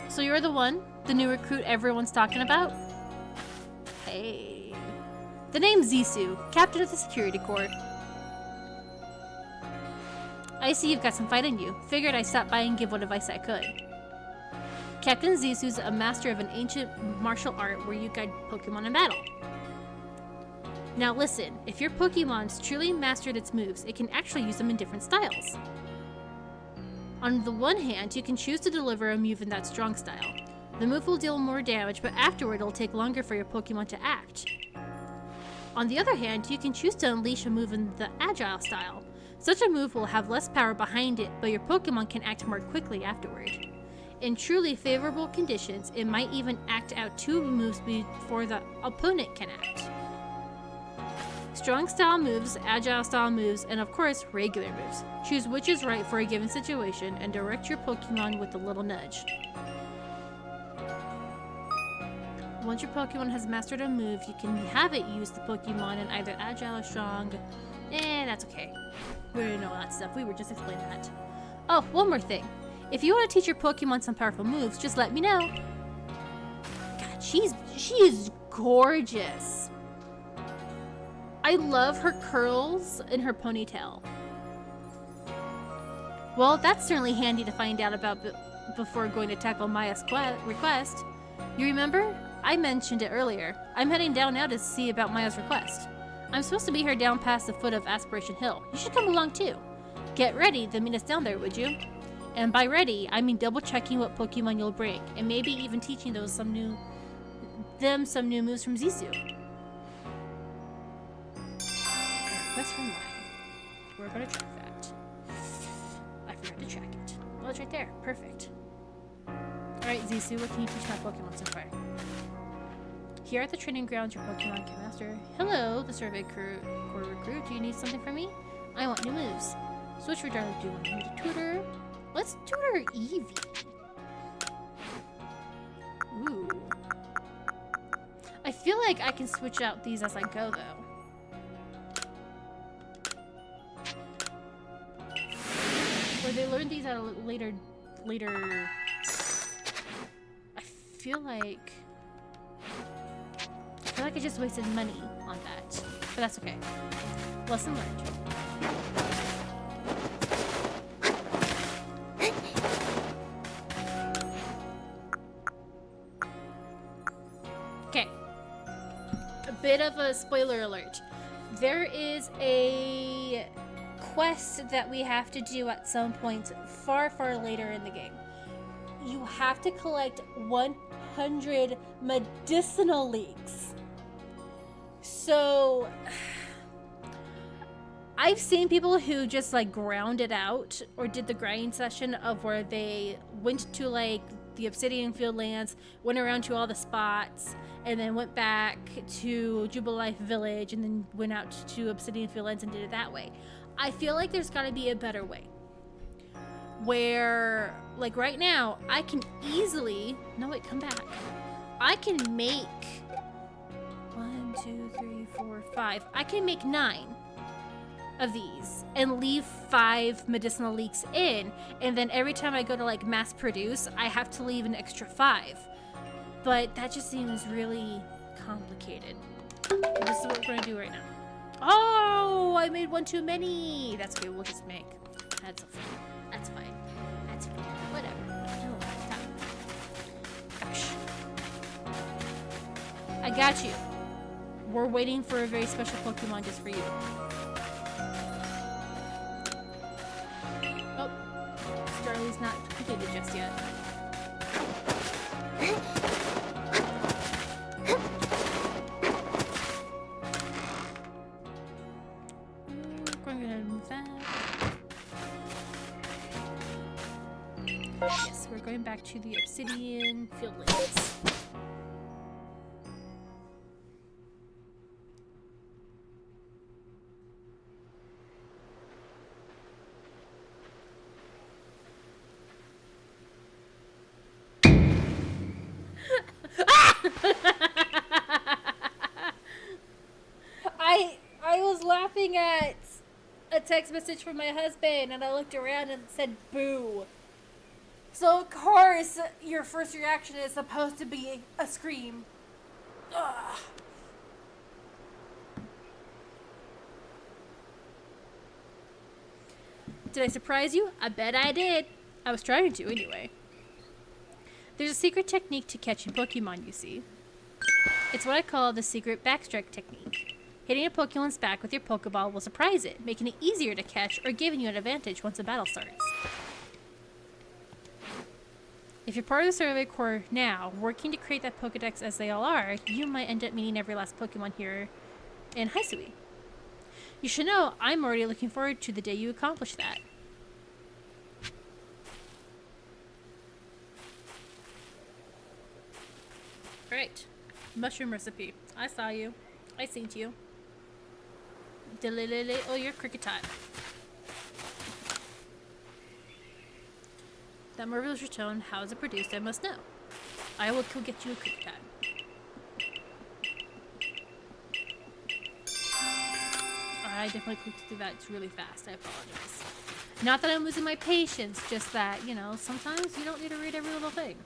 So you're the one? The new recruit everyone's talking about? Hey. The name's Zisu, captain of the security corps. I see you've got some fight in you. Figured I'd stop by and give what advice I could. Captain Zisu's a master of an ancient martial art where you guide Pokemon in battle. Now listen, if your Pokemon's truly mastered its moves, it can actually use them in different styles. On the one hand, you can choose to deliver a move in that strong style. The move will deal more damage, but afterward it'll take longer for your Pokemon to act. On the other hand, you can choose to unleash a move in the agile style. Such a move will have less power behind it, but your Pokemon can act more quickly afterward. In truly favorable conditions, it might even act out 2 moves before the opponent can act. Strong style moves, agile style moves, and of course, regular moves. Choose which is right for a given situation and direct your Pokemon with a little nudge. Once your Pokemon has mastered a move, you can have it use the Pokemon in either agile or strong. That's okay. We don't know that stuff. We were just explaining that. Oh, one more thing. If you want to teach your Pokemon some powerful moves, just let me know. God, she is gorgeous. I love her curls and her ponytail. Well, that's certainly handy to find out about before going to tackle Maya's request. You remember? I mentioned it earlier. I'm heading down now to see about Maya's request. I'm supposed to be here down past the foot of Aspiration Hill. You should come along too. Get ready to meet us down there, would you? And by ready, I mean double checking what Pokemon you'll bring, and maybe even teaching some new moves from Zisu. Request from mine. We're gonna track that. I forgot to track it. Well, it's right there. Perfect. Alright, Zisu, what can you teach my Pokemon so far? Here at the training grounds, your Pokemon can master. Hello, the Survey Corps recruit. Do you need something from me? I want new moves. So which regard do you want me to tutor? Let's tutor Eevee. Ooh. I feel like I can switch out these as I go, though. Or they learn these at a later... I feel like I just wasted money on that. But that's okay. Lesson learned. Okay. A bit of a spoiler alert. There is a quest that we have to do at some point far, far later in the game. You have to collect 100 medicinal leeks. So, I've seen people who just like ground it out or did the grinding session of where they went to like the Obsidian Fieldlands, went around to all the spots, and then went back to Jubilife Village and then went out to Obsidian Fieldlands and did it that way. I feel like there's got to be a better way. Where, like right now, I can easily... No, wait, come back. I can make... 1, 2, 3, 4, 5. I can make 9 of these and leave 5 medicinal leeks in. And then every time I go to, like, mass produce, I have to leave an extra 5. But that just seems really complicated. This is what we're going to do right now. Oh, I made 1 too many. That's okay. We'll just make... That's fine. That's fine. That's fine. Whatever. Gosh. I got you. We're waiting for a very special Pokemon just for you. Oh. Starly's not completed just yet. I'm gonna move that. Yes, we're going back to the Obsidian Fieldlands. I was laughing at a text message from my husband, and I looked around and it said boo. So of course your first reaction is supposed to be a scream. Ugh. Did I surprise you? I bet I did. I was trying to anyway. There's a secret technique to catching Pokemon, you see. It's what I call the secret backstrike technique. Hitting a Pokemon's back with your Pokeball will surprise it, making it easier to catch or giving you an advantage once the battle starts. If you're part of the Survey Corps now, working to create that Pokedex as they all are, you might end up meeting every last Pokemon here in Hisui. You should know, I'm already looking forward to the day you accomplish that. Right. Mushroom recipe. I saw you. I seen you. Oh, you're cricket time. That marvelous tone, how is it produced? I must know. I will go get you a cricket time. I definitely clicked through that really fast. I apologize. Not that I'm losing my patience, just that, you know, sometimes you don't need to read every little thing.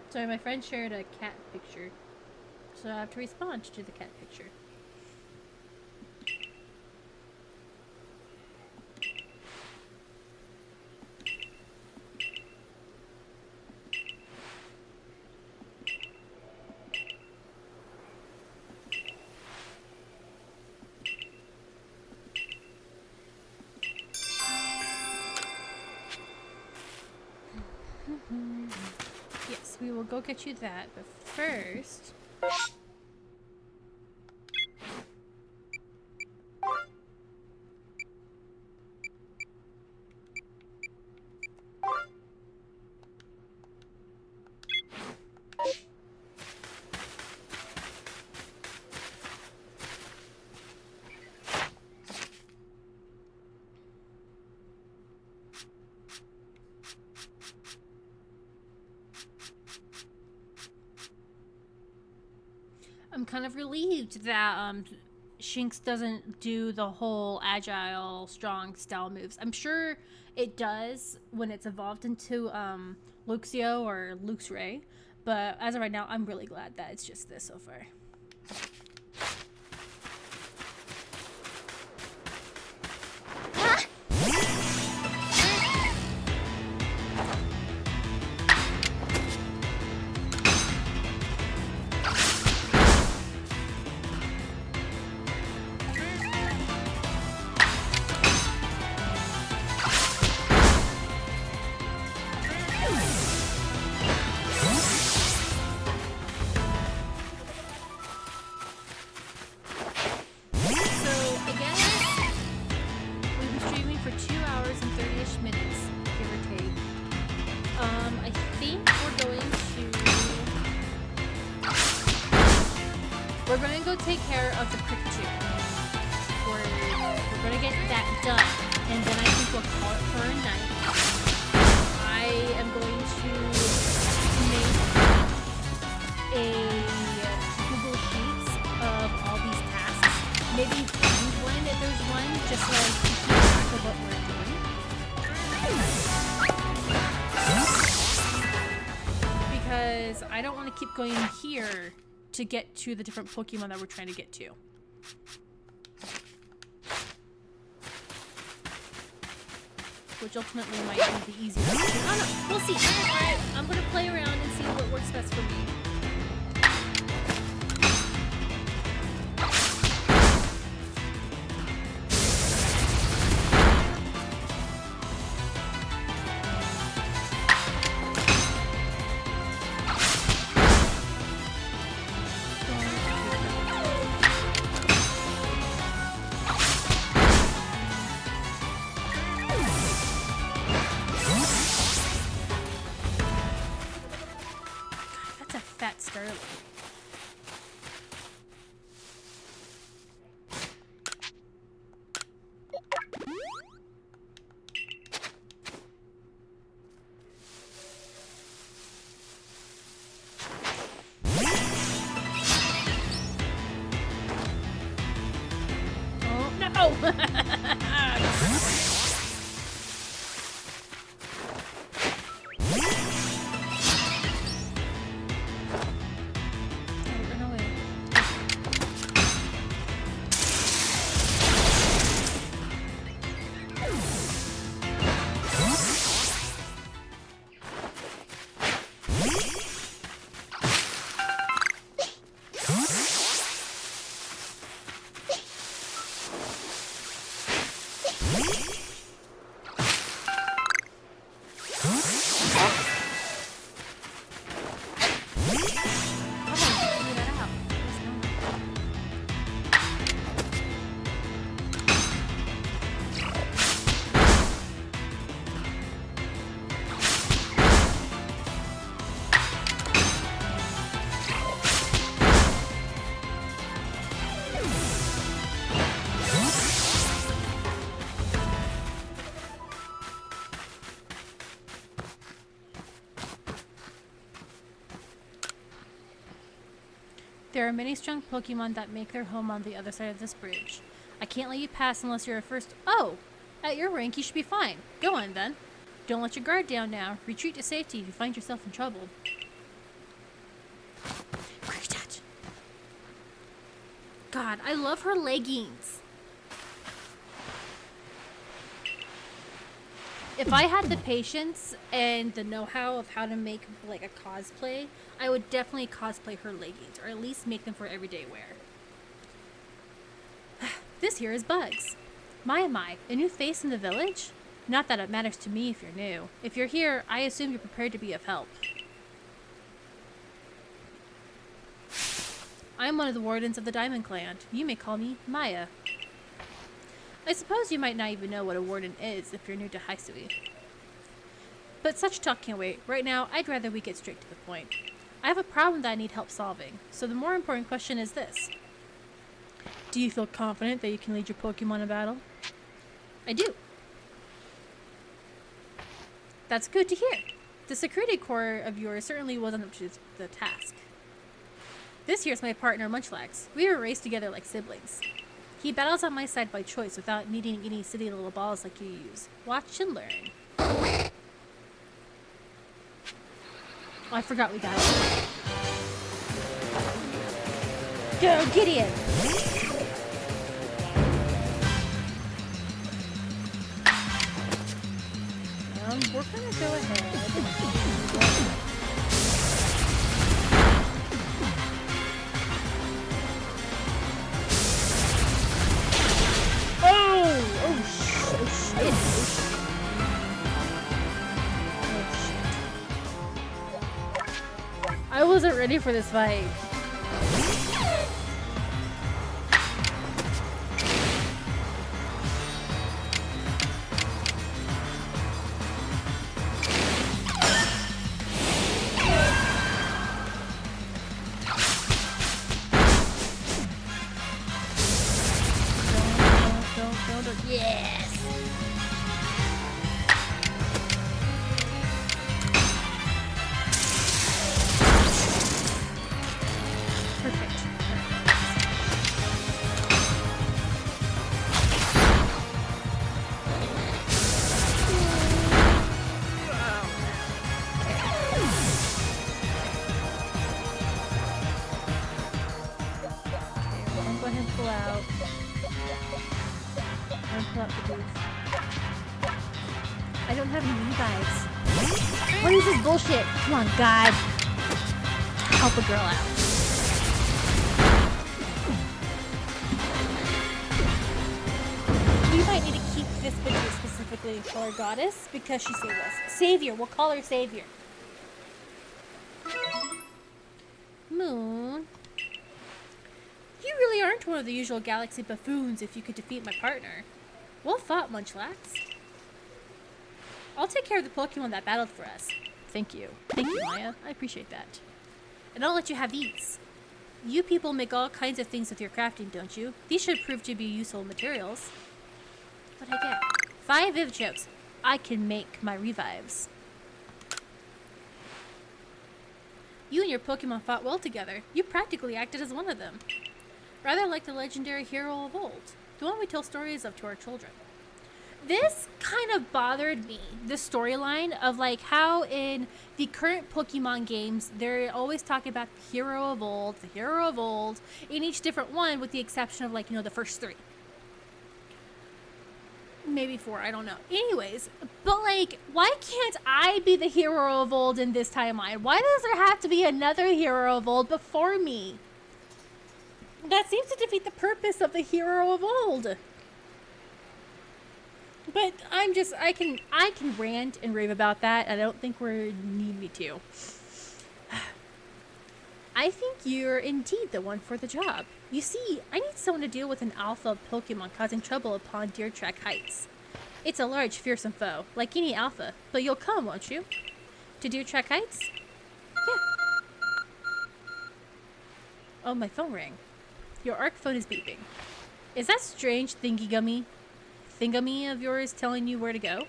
Sorry, my friend shared a cat picture, so I have to respond to the cat picture. Yes, we will go get you that, but first... I'm kind of relieved that Shinx doesn't do the whole agile, strong style moves. I'm sure it does when it's evolved into Luxio or Luxray, but as of right now, I'm really glad that it's just this so far. We're going to go take care of the Pikachu. We're going to get that done, and then I think we'll call it for a night. I am going to make a Google Sheets of all these tasks. Maybe find one if there's one, just so I can keep track of what we're doing. Because I don't want to keep going here to get to the different Pokemon that we're trying to get to. Which ultimately might be the easiest option. Oh no, we'll see. Alright, I'm gonna play around and see what works best for me. Starly. Oh no! There are many strong Pokemon that make their home on the other side of this bridge. I can't let you pass unless you're a first. Oh! At your rank, you should be fine. Go on, then. Don't let your guard down now. Retreat to safety if you find yourself in trouble. Quick touch. God, I love her leggings. If I had the patience and the know-how of how to make like a cosplay, I would definitely cosplay her leggings, or at least make them for everyday wear. This here is Bugs. My, a new face in the village? Not that it matters to me if you're new. If you're here, I assume you're prepared to be of help. I'm one of the wardens of the Diamond Clan. You may call me Maya. I suppose you might not even know what a warden is if you're new to Hisui. But such talk can't wait. Right now, I'd rather we get straight to the point. I have a problem that I need help solving, so the more important question is this. Do you feel confident that you can lead your Pokemon in battle? I do. That's good to hear. The security corps of yours certainly wasn't up to the task. This here's my partner, Munchlax. We were raised together like siblings. He battles on my side by choice without needing any silly little balls like you use. Watch and learn. Oh, I forgot we got it. Go, Gideon! We're gonna go ahead. Oh shit. I wasn't ready for this fight. Yes! Perfect. I'm going to pull out. Pull out the booth. I don't have any revives. What is this bullshit? Come on, God. Help a girl out. We might need to keep this video specifically and call her Goddess because she saved us. Savior. We'll call her Savior. Moon. You really aren't one of the usual galaxy buffoons if you could defeat my partner. Well fought, Munchlax. I'll take care of the Pokemon that battled for us. Thank you. Thank you, Maya. I appreciate that. And I'll let you have these. You people make all kinds of things with your crafting, don't you? These should prove to be useful materials. What'd I get? 5 Vivichokes. I can make my revives. You and your Pokemon fought well together. You practically acted as one of them. Rather like the legendary hero of old. The one we tell stories of to our children. This kind of bothered me, the storyline of like how in the current Pokemon games, they're always talking about the hero of old, in each different one with the exception of like, you know, the first 3. Maybe 4, I don't know. Anyways, but like, why can't I be the hero of old in this timeline? Why does there have to be another hero of old before me? That seems to defeat the purpose of the hero of old. But I can rant and rave about that. I don't think we need me to. I think you're indeed the one for the job. You see, I need someone to deal with an alpha Pokemon causing trouble upon Deer Track Heights. It's a large, fearsome foe, like any alpha, but you'll come, won't you? To Deer Track Heights? Yeah. Oh, my phone rang. Your ARC phone is beeping. Is that strange thingamy of yours telling you where to go?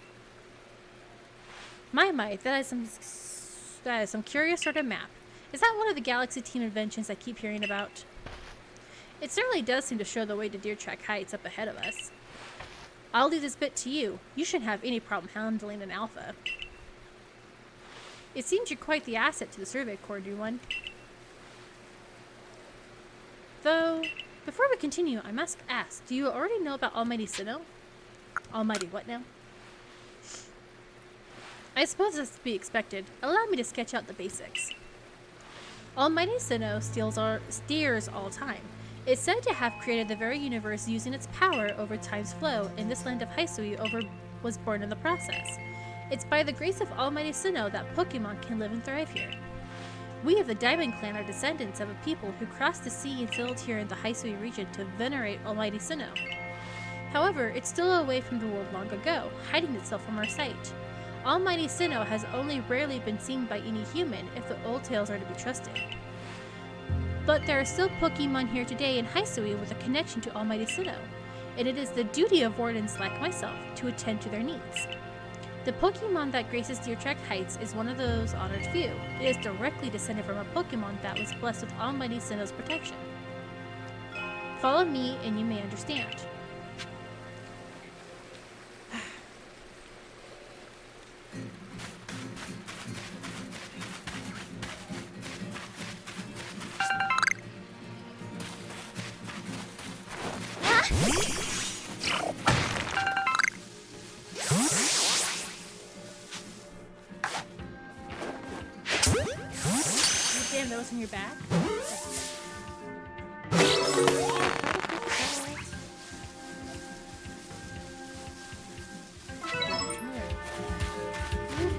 My, that is some curious sort of map. Is that one of the Galaxy Team inventions I keep hearing about? It certainly does seem to show the way to Deer Track Heights up ahead of us. I'll leave this bit to you. You shouldn't have any problem handling an alpha. It seems you're quite the asset to the Survey Corps, new one. Though, before we continue, I must ask, do you already know about Almighty Sinnoh? Almighty what now? I suppose that's to be expected. Allow me to sketch out the basics. Almighty Sinnoh steers all time. It's said to have created the very universe using its power over time's flow, and this land of Hisui was born in the process. It's by the grace of Almighty Sinnoh that Pokemon can live and thrive here. We of the Diamond Clan are descendants of a people who crossed the sea and settled here in the Hisui region to venerate Almighty Sinnoh. However, it's still away from the world long ago, hiding itself from our sight. Almighty Sinnoh has only rarely been seen by any human, if the old tales are to be trusted. But there are still Pokemon here today in Hisui with a connection to Almighty Sinnoh, and it is the duty of wardens like myself to attend to their needs. The Pokemon that graces Deer Track Heights is one of those honored few. It is directly descended from a Pokemon that was blessed with Almighty Sinnoh's protection. Follow me and you may understand. Damn, that was in your back?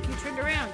You turned around.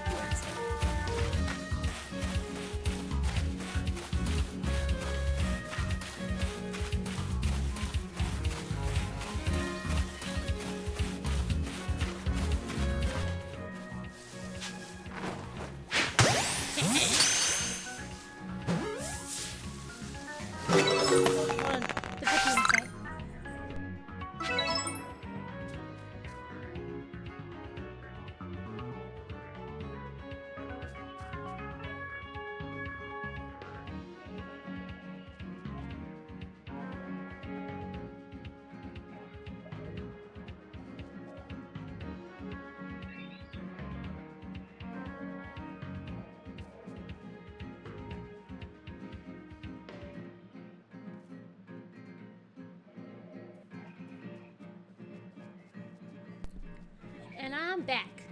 And I'm back.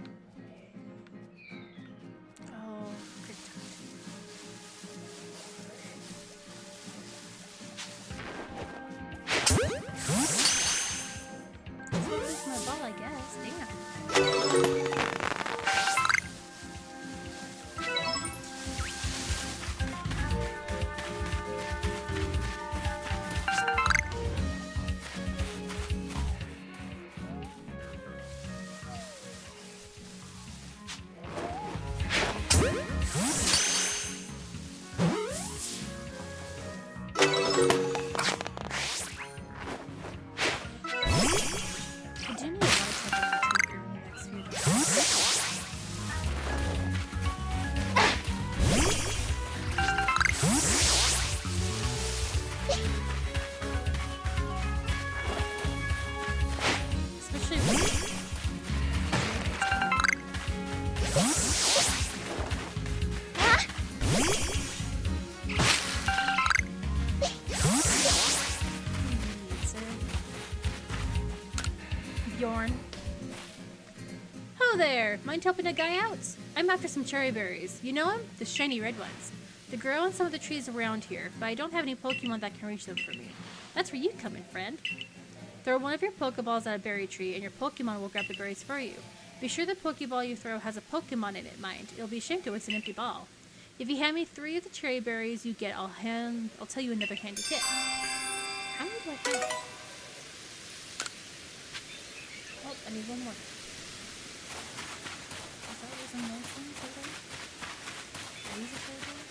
Oh, good time. This is my ball, I guess. Damn. There! Mind helping a guy out? I'm after some cherry berries. You know them? The shiny red ones. They grow on some of the trees around here, but I don't have any Pokemon that can reach them for me. That's where you come in, friend. Throw one of your Pokeballs at a berry tree, and your Pokemon will grab the berries for you. Be sure the Pokeball you throw has a Pokemon in it, mind. It'll be a shame to waste an empty ball. If you hand me 3 of the cherry berries you get, I'll tell you another handy tip. How many do I have? Oh, I need one more. Some nice things over there. Are these the flavors?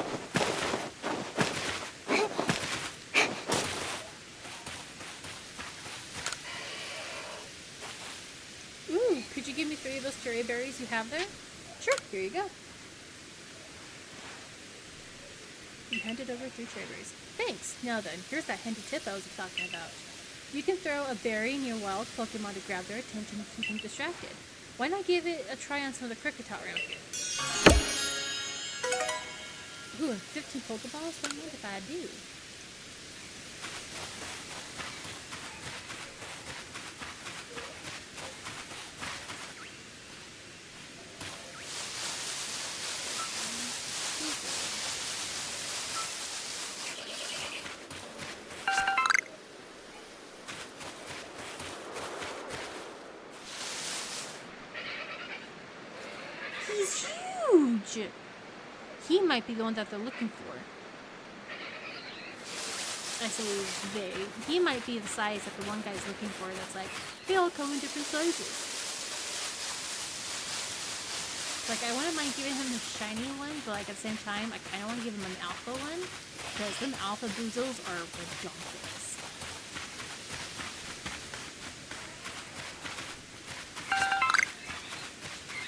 Look at that. Could you give me 3 of those cherry berries you have there? Sure, here you go. You handed over 3 cherry berries. Thanks. Now then, here's that handy tip I was talking about. You can throw a berry near wild Pokemon to grab their attention and keep them distracted. Why not give it a try on some of the Kricketot around here? Ooh, and 15 Pokeballs? What mind if I do? He's huge! He might be the one that they're looking for. I say they. He might be the size that the one guy's looking for that's like, they all come in different sizes. Like, I wouldn't mind giving him the shiny one, but like at the same time, I kind of want to give him an alpha one, because them alpha boozles are ridiculous.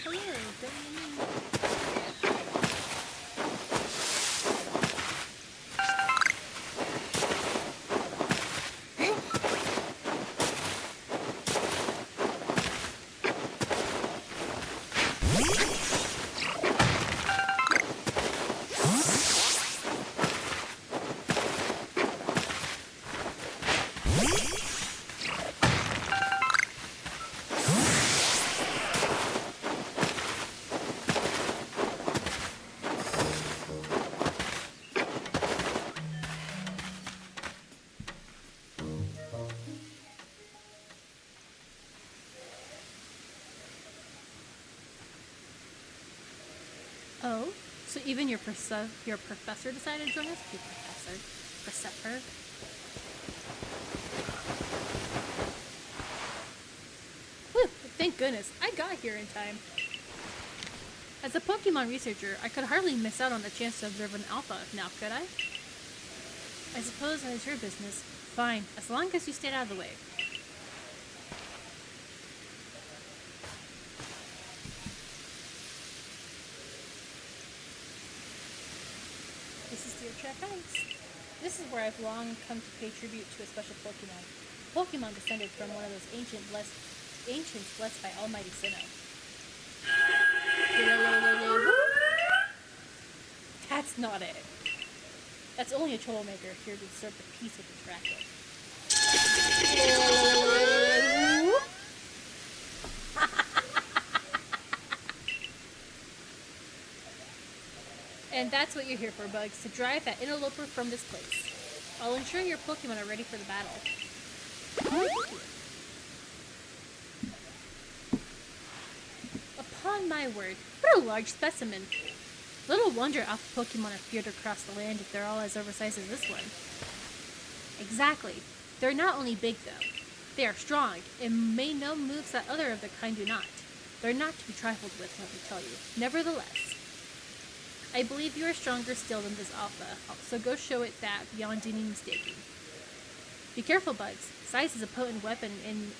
Hello, Oh, so even your professor decided to join us? Your professor? Preceptor? Whew, thank goodness, I got here in time. As a Pokemon researcher, I could hardly miss out on the chance to observe an alpha now, could I? I suppose that is your business. Fine, as long as you stayed out of the way. This is Deer Track Ice. This is where I've long come to pay tribute to a special Pokemon. Pokemon descended from one of those ancients blessed by Almighty Sinnoh. That's not it. That's only a troublemaker here to disturb the peace of the tracker. And that's what you're here for, Bugs, to drive that interloper from this place. I'll ensure your Pokemon are ready for the battle. Upon my word, what a large specimen. Little wonder alpha Pokemon have feared across the land if they're all as oversized as this one. Exactly. They're not only big, though. They are strong, and may know moves that other of their kind do not. They're not to be trifled with, let me tell you. Nevertheless, I believe you are stronger still than this alpha, so go show it that beyond any mistaking. Be careful, Bugs. Size is a potent weapon in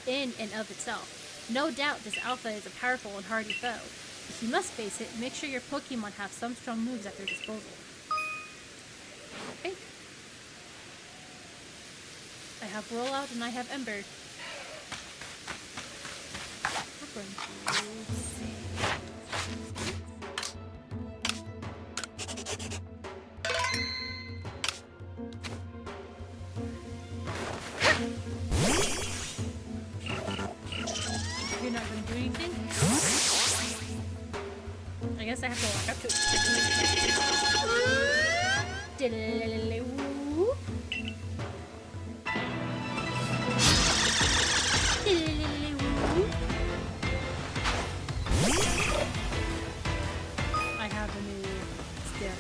and of itself. No doubt this alpha is a powerful and hardy foe. If you must face it, make sure your Pokemon have some strong moves at their disposal. Okay. I have Rollout and I have Ember. We're going to see. You're not going to do anything? I guess I have to walk up to it. I have a new stem.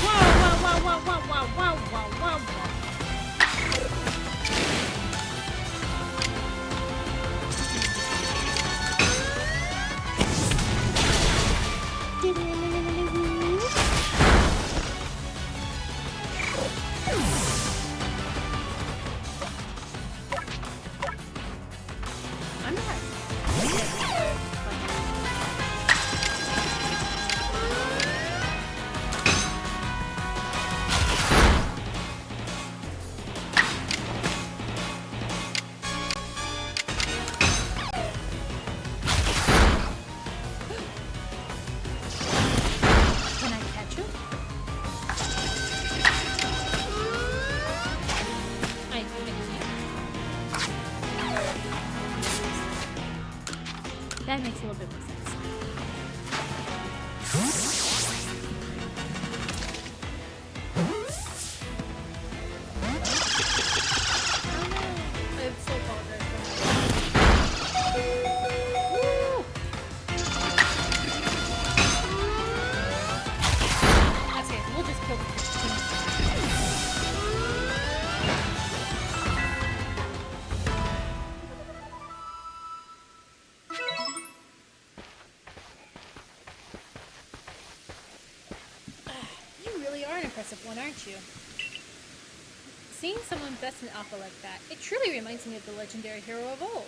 Wow. That makes a little bit more sense. I so apologize for that. Woo! That's okay. We'll just kill the You really are an impressive one, aren't you? Seeing someone best in Alpha like that, it truly reminds me of the legendary hero of old.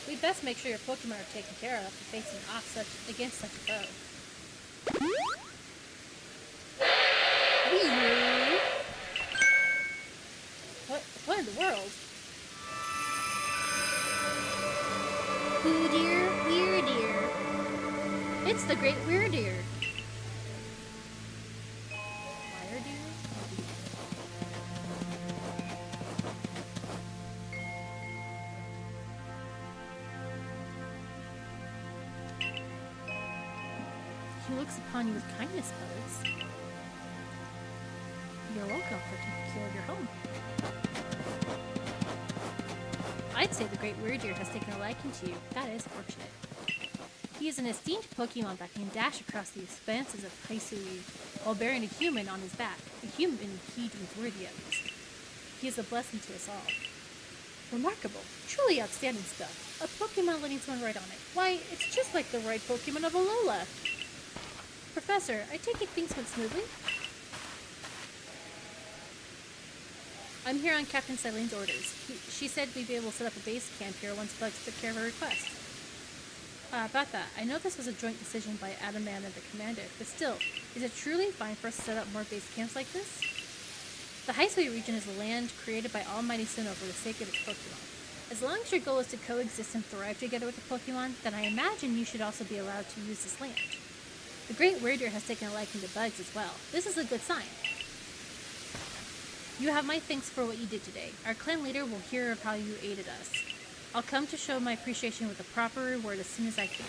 We'd best make sure your Pokemon are taken care of after facing off against such a foe. Wee-oo. What in the world? Who dear, weird dear. It's the great weird dear. Wire dear? He looks upon you with kindness, Bugs. You're welcome for taking care of your home. I'd say the great weird deer has taken a liking to you. That is fortunate. He is an esteemed Pokemon that can dash across the expanses of Hisui while bearing a human on his back, a human he deems worthy of this. He is a blessing to us all. Remarkable, truly outstanding stuff. A Pokemon letting someone ride on it. Why, it's just like the ride Pokemon of Alola. Professor, I take it things went smoothly? I'm here on Captain Cylene's orders. She said we'd be able to set up a base camp here once Bugs took care of her request. About that, I know this was a joint decision by Adaman and the commander, but still, is it truly fine for us to set up more base camps like this? The Hisui region is a land created by Almighty Sinnoh for the sake of its Pokemon. As long as your goal is to coexist and thrive together with the Pokemon, then I imagine you should also be allowed to use this land. The Great Weirder has taken a liking to Bugs as well. This is a good sign. You have my thanks for what you did today. Our clan leader will hear of how you aided us. I'll come to show my appreciation with a proper reward as soon as I can.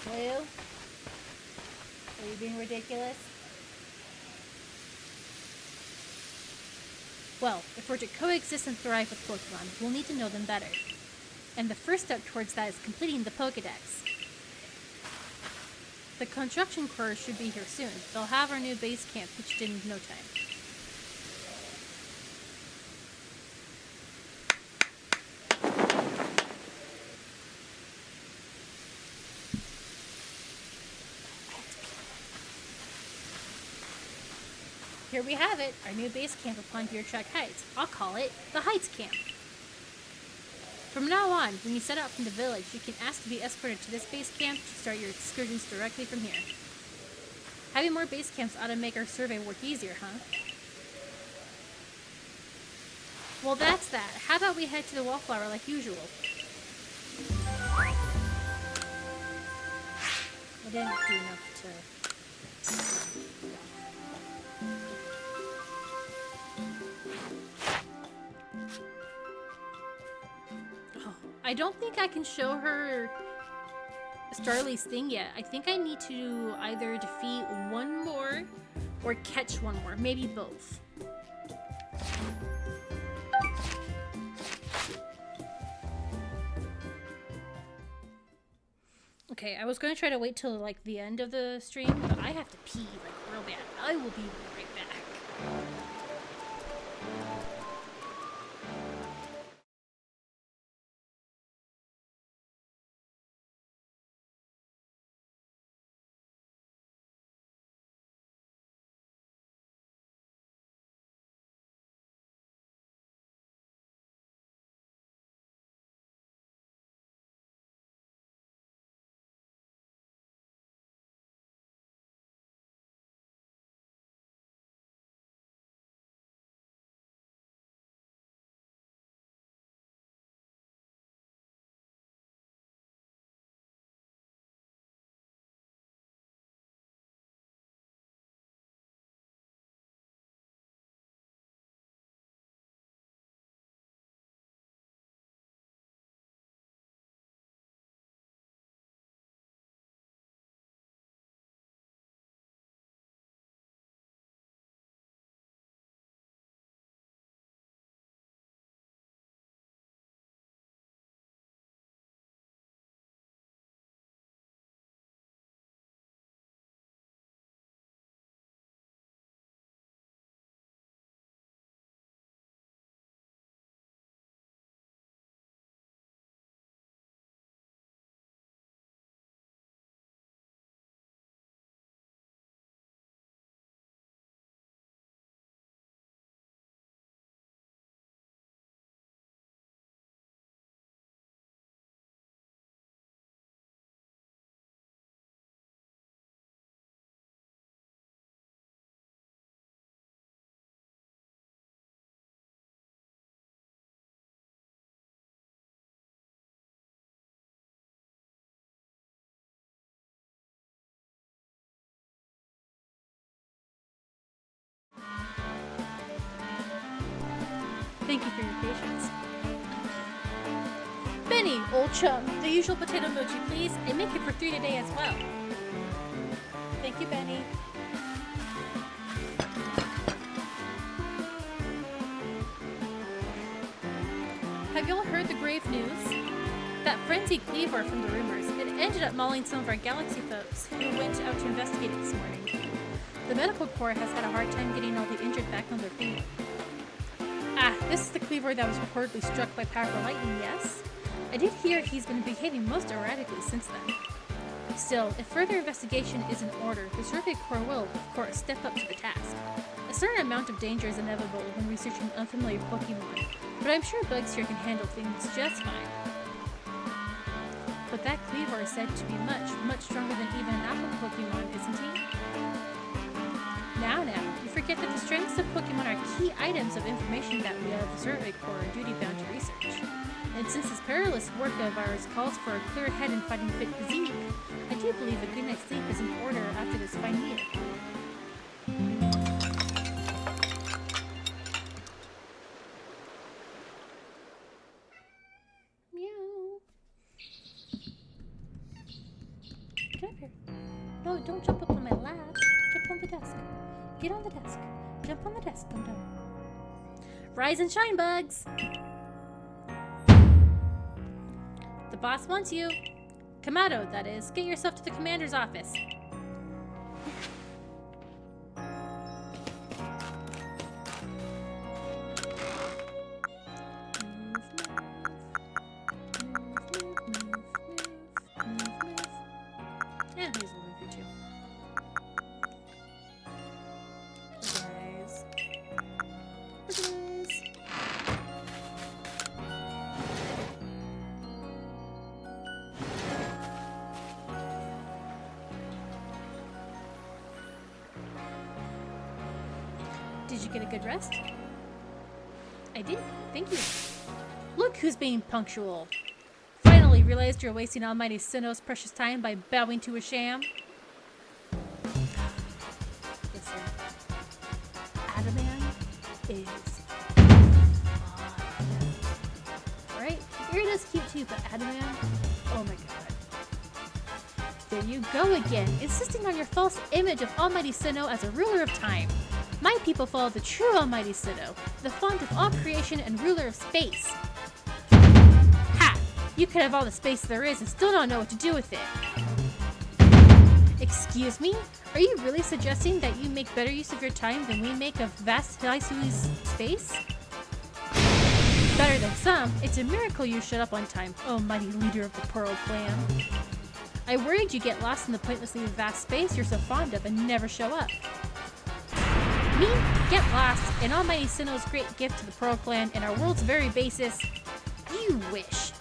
Blue? Are you being ridiculous? Well, if we're to coexist and thrive with Pokemon, we'll need to know them better. And the first step towards that is completing the Pokedex. The construction crew should be here soon. They'll have our new base camp pitched in no time. Here we have it, our new base camp upon Deer Track Heights. I'll call it the Heights Camp. From now on, when you set out from the village, you can ask to be escorted to this base camp to start your excursions directly from here. Having more base camps ought to make our survey work easier, huh? Well, that's that. How about we head to the Wallflower like usual? I didn't do enough to... I don't think I can show her Starly's thing yet. I think I need to either defeat one more or catch one more. Maybe both. Okay, I was going to try to wait till like the end of the stream, but I have to pee like real bad. I will be right back. Thank you for your patience. Benny, old chum, the usual potato emoji, please, and make it for 3 today as well. Thank you, Benny. Have y'all heard the grave news? That frenzied Cleaver from the rumors, it ended up mauling some of our Galaxy folks who went out to investigate it this morning. The medical corps has had a hard time getting all the injured back on their feet. Ah, this is the Cleaver that was reportedly struck by powerful lightning, yes? I did hear he's been behaving most erratically since then. Still, if further investigation is in order, the Survey Corps will, of course, step up to the task. A certain amount of danger is inevitable when researching unfamiliar Pokemon, but I'm sure Bugs here can handle things just fine. But that Cleaver is said to be much, much stronger than even an aqua Pokemon, isn't he? Now, you forget that the strengths of Pokemon are key items of information that we of the Survey Corps are duty-bound to research. And since this perilous work of ours calls for a clear head and fighting fit physique, I do believe a good night's sleep is in order after this fine meal. Meow. Get up here. No, don't jump up on my lap. Jump on the desk. Get on the desk. Jump on the desk. I'm done. Rise and shine, Bugs! The boss wants you. Kamado, that is. Get yourself to the commander's office. Yeah, here's a little for you. Guys. Did you get a good rest? I did. Thank you. Look who's being punctual. Finally realized you're wasting Almighty Sinnoh's precious time by bowing to a sham. Listen. Adaman is right? Irida's cute too, but Adaman? Oh my god. There you go again, insisting on your false image of Almighty Sinnoh as a ruler of time. My people follow the true Almighty Sinnoh, the font of all creation and ruler of space. Ha! You could have all the space there is and still not know what to do with it. Excuse me? Are you really suggesting that you make better use of your time than we make of vast Hysui's space? Better than some, it's a miracle you showed up on time, oh mighty leader of the Pearl Clan. I worried you get lost in the pointlessly vast space you're so fond of and never show up. Me? Get lost, and Almighty Sinnoh's great gift to the Pearl Clan and our world's very basis? You wish.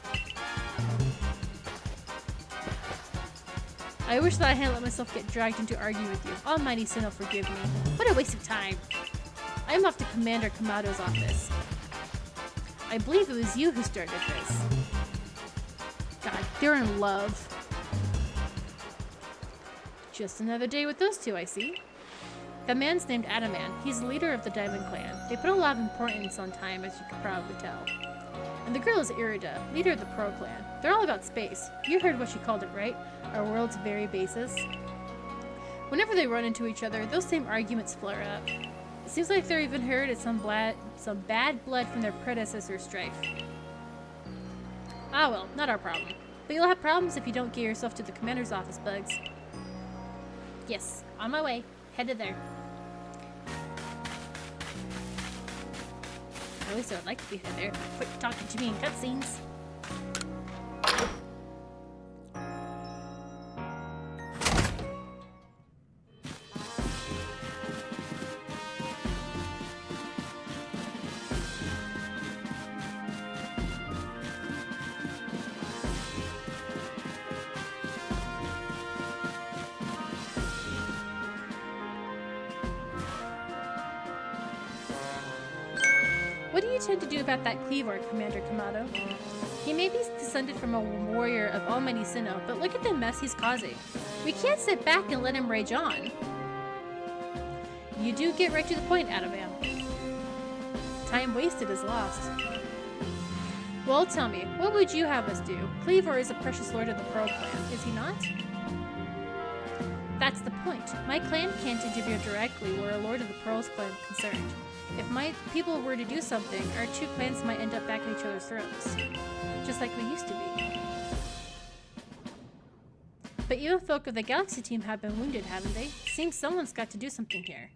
I wish that I hadn't let myself get dragged into arguing with you. Almighty Sinnoh, forgive me. What a waste of time. I'm off to Commander Kamado's office. I believe it was you who started this. God, they're in love. Just another day with those two, I see. The man's named Adaman. He's the leader of the Diamond Clan. They put a lot of importance on time, as you can probably tell. And the girl is Irida, leader of the Pearl Clan. They're all about space. You heard what she called it, right? Our world's very basis. Whenever they run into each other, those same arguments flare up. It seems like they're even hurt some bad blood from their predecessor strife. Ah well, not our problem. But you'll have problems if you don't get yourself to the commander's office, Bugs. Yes, on my way. Headed there. At least I would like to be headed there. Quit talking to me in cutscenes. What do you intend to do about that Cleaver, Commander Kamado? He may be descended from a warrior of Almighty Sinnoh, but look at the mess he's causing. We can't sit back and let him rage on. You do get right to the point, Adaman. Time wasted is lost. Well, tell me, what would you have us do? Cleaver is a precious lord of the Pearl Clan, is he not? That's the point. My clan can't interfere directly where a lord of the Pearls clan is concerned. If my people were to do something, our two clans might end up back at each other's throats. Just like we used to be. But you folk of the Galaxy team have been wounded, haven't they? Seems someone's got to do something here.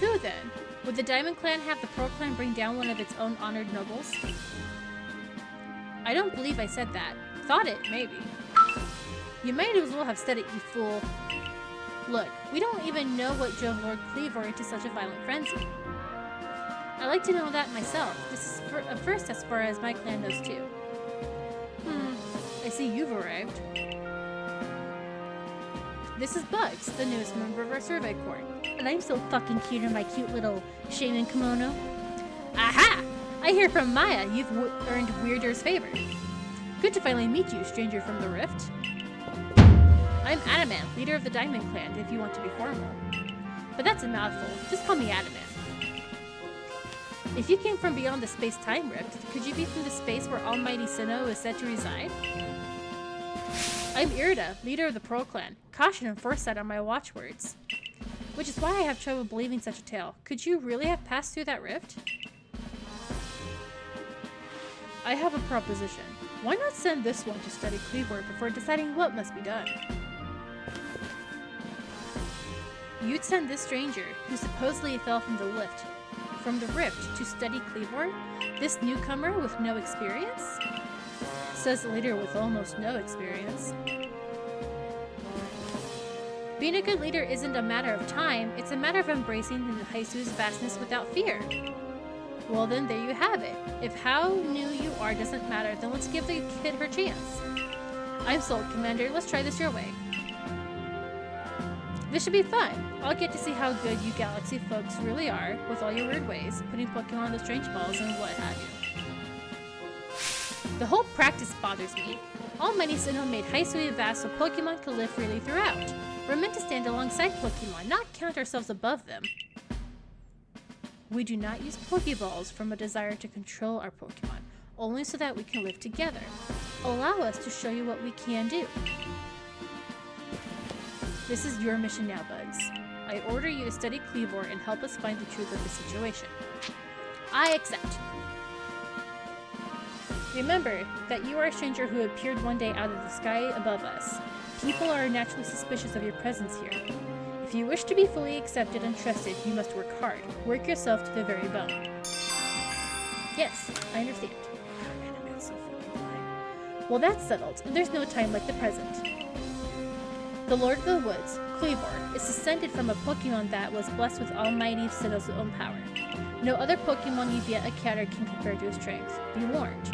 Who then? Would the Diamond Clan have the Pearl Clan bring down one of its own honored nobles? I don't believe I said that. Thought it, maybe. You might as well have said it, you fool. Look, we don't even know what drove Lord Cleaver into such a violent frenzy. I like to know that myself. This is a first as far as my clan knows too. I see you've arrived. This is Bugs, the newest member of our survey corps. And I'm so fucking cute in my cute little shaman kimono. Aha! I hear from Maya you've earned Weirder's favor. Good to finally meet you, stranger from the Rift. I'm Adamant, leader of the Diamond Clan, if you want to be formal. But that's a mouthful. Just call me Adamant. If you came from beyond the space-time rift, could you be from the space where Almighty Sinnoh is said to reside? I'm Irida, leader of the Pearl Clan. Caution and foresight are my watchwords. Which is why I have trouble believing such a tale. Could you really have passed through that rift? I have a proposition. Why not send this one to study Cleaver before deciding what must be done? You'd send this stranger, who supposedly fell from the rift, to study Cleaver? This newcomer with no experience? Says the leader with almost no experience. Being a good leader isn't a matter of time, it's a matter of embracing the Haisu's vastness without fear. Well then, there you have it. If how new you are doesn't matter, then let's give the kid her chance. I'm sold, Commander. Let's try this your way. This should be fun. I'll get to see how good you Galaxy folks really are, with all your weird ways, putting Pokemon on the strange balls and what have you. The whole practice bothers me. Almighty Sinnoh made Hisui vast so Pokemon could live freely throughout. We're meant to stand alongside Pokemon, not count ourselves above them. We do not use Pokeballs from a desire to control our Pokemon, only so that we can live together. Allow us to show you what we can do. This is your mission now, Bugs. I order you to study Cleaver and help us find the truth of the situation. I accept. Remember that you are a stranger who appeared one day out of the sky above us. People are naturally suspicious of your presence here. If you wish to be fully accepted and trusted, you must work hard. Work yourself to the very bone. Yes, I understand. God, man, so fucking fine. Well, that's settled, and there's no time like the present. The Lord of the Woods, Cleaver, is descended from a Pokemon that was blessed with Almighty Sinnoh's own power. No other Pokemon you've yet encountered can compare to his strength. Be warned.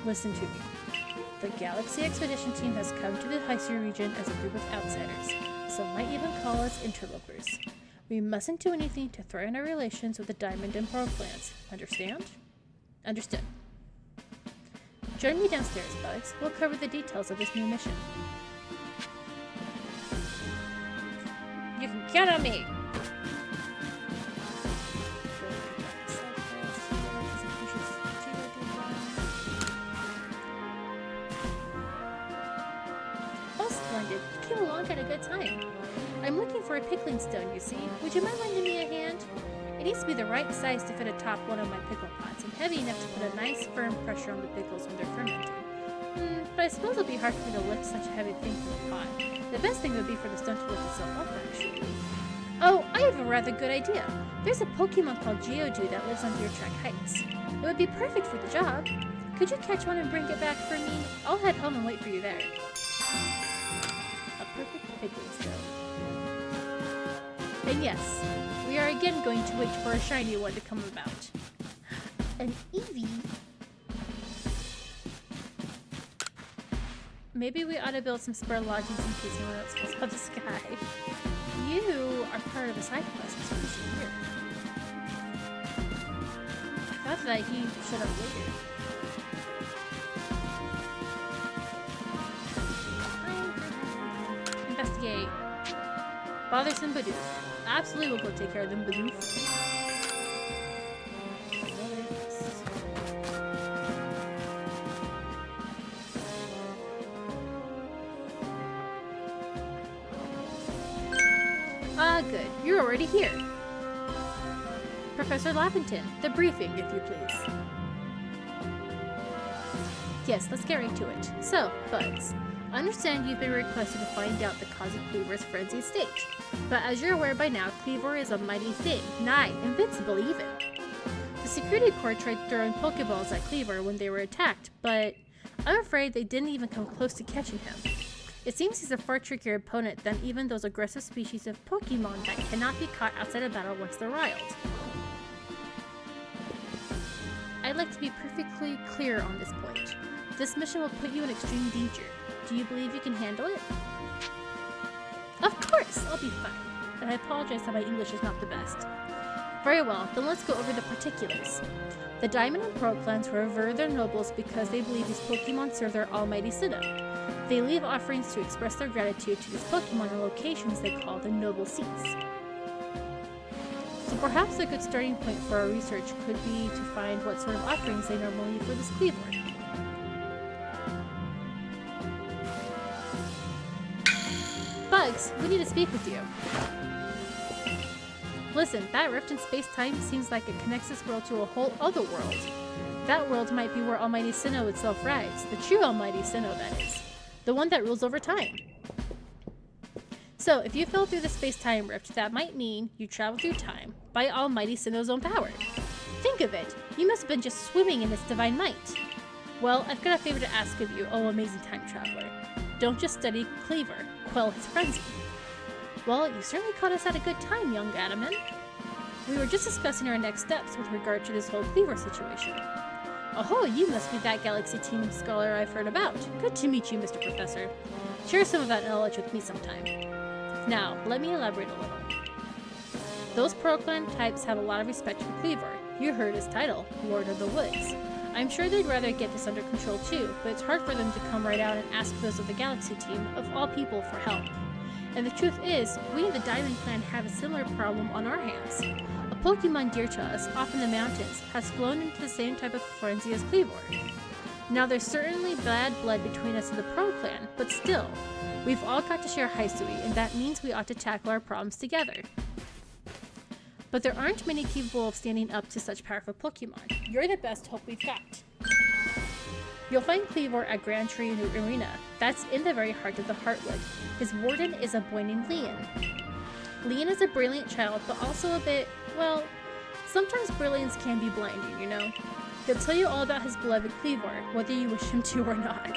Listen to me. The Galaxy Expedition team has come to the Hisui region as a group of outsiders. Some might even call us interlopers. We mustn't do anything to threaten our relations with the Diamond and Pearl clans. Understand? Understood. Join me downstairs, Bugs. We'll cover the details of this new mission. You can count on me! You came along at a good time. I'm looking for a pickling stone, you see. Would you mind lending me a hand? It needs to be the right size to fit atop one of my pickle pots, and heavy enough to put a nice firm pressure on the pickles when they're fermenting. But I suppose it'll be hard for me to lift such a heavy thing from the pot. The best thing would be for the stone to lift itself up, actually. Oh, I have a rather good idea. There's a Pokemon called Geodude that lives on Deer Track Heights. It would be perfect for the job. Could you catch one and bring it back for me? I'll head home and wait for you there. Perfect pickling stone. And yes, we are again going to wait for a shiny one to come about. An Eevee? Maybe we ought to build some spare lodgings in case anyone else falls out of the sky. You are part of a side quest. It's pretty weird. I thought that he showed up later. Investigate. Bothersome Bidoof. Absolutely will go take care of them, Bidoof. Ah, good. You're already here. Professor Lavington, the briefing, if you please. Yes, let's get right to it. So, Bugs, I understand you've been requested to find out the cause of Cleavor's frenzied state. But as you're aware by now, Cleaver is a mighty thing, nigh invincible even. The security corps tried throwing Pokeballs at Cleaver when they were attacked, but I'm afraid they didn't even come close to catching him. It seems he's a far trickier opponent than even those aggressive species of Pokemon that cannot be caught outside of battle once they're riled. I'd like to be perfectly clear on this point. This mission will put you in extreme danger. Do you believe you can handle it? Of course, I'll be fine. And I apologize that my English is not the best. Very well, then let's go over the particulars. The Diamond and Pearl clans revere their nobles because they believe these Pokemon serve their almighty Sinnoh. They leave offerings to express their gratitude to these Pokemon in locations they call the Noble Seats. So perhaps a good starting point for our research could be to find what sort of offerings they normally leave for this Cleaver. Bugs, we need to speak with you. Listen, that rift in space-time seems like it connects this world to a whole other world. That world might be where Almighty Sinnoh itself rides, the true Almighty Sinnoh, that is. The one that rules over time. So, if you fell through the space-time rift, that might mean you travel through time by Almighty Sinnoh's own power. Think of it, you must have been just swimming in its divine might. Well, I've got a favor to ask of you, oh amazing time traveler. Don't just study Cleaver, quell his frenzy. Well, you certainly caught us at a good time, young Adaman. We were just discussing our next steps with regard to this whole Cleaver situation. Oh, you must be that Galaxy Team scholar I've heard about. Good to meet you, Mr. Professor. Share some of that knowledge with me sometime. Now, let me elaborate a little. Those Pearl Clan types have a lot of respect for Cleaver. You heard his title, Lord of the Woods. I'm sure they'd rather get this under control too, but it's hard for them to come right out and ask those of the Galaxy Team, of all people, for help. And the truth is, we in the Diamond Clan have a similar problem on our hands. A Pokemon dear to us, off in the mountains, has flown into the same type of frenzy as Cleaver. Now there's certainly bad blood between us and the Pearl Clan, but still, we've all got to share Hisui, and that means we ought to tackle our problems together. But there aren't many capable of standing up to such powerful Pokemon. You're the best hope we've got. You'll find Cleaver at Grand Tree Arena. That's in the very heart of the Heartwood. His warden is a boy named Leon. Leon is a brilliant child, but also a bit, well, sometimes brilliance can be blinding, you know? He'll tell you all about his beloved Cleaver, whether you wish him to or not.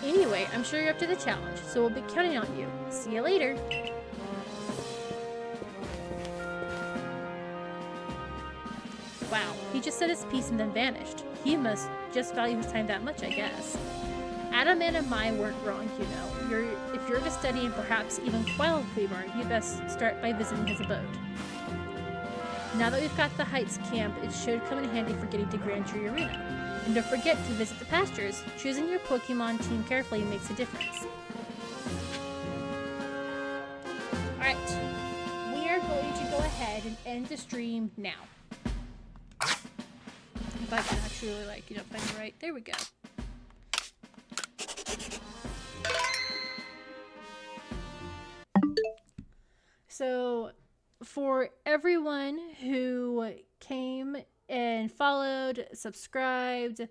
Anyway, I'm sure you're up to the challenge, so we'll be counting on you. See you later! Wow, he just said his piece and then vanished. He must just value his time that much, I guess. Adam and Mai weren't wrong, you know. If you're to study and perhaps even quell Cleaver, you'd best start by visiting his abode. Now that we've got the Heights camp, it should come in handy for getting to Grand Tree Arena. And don't forget to visit the pastures. Choosing your Pokemon team carefully makes a difference. Alright, we are going to go ahead and end the stream now. If I can actually, find it right. There we go. So, for everyone who came and followed, subscribed,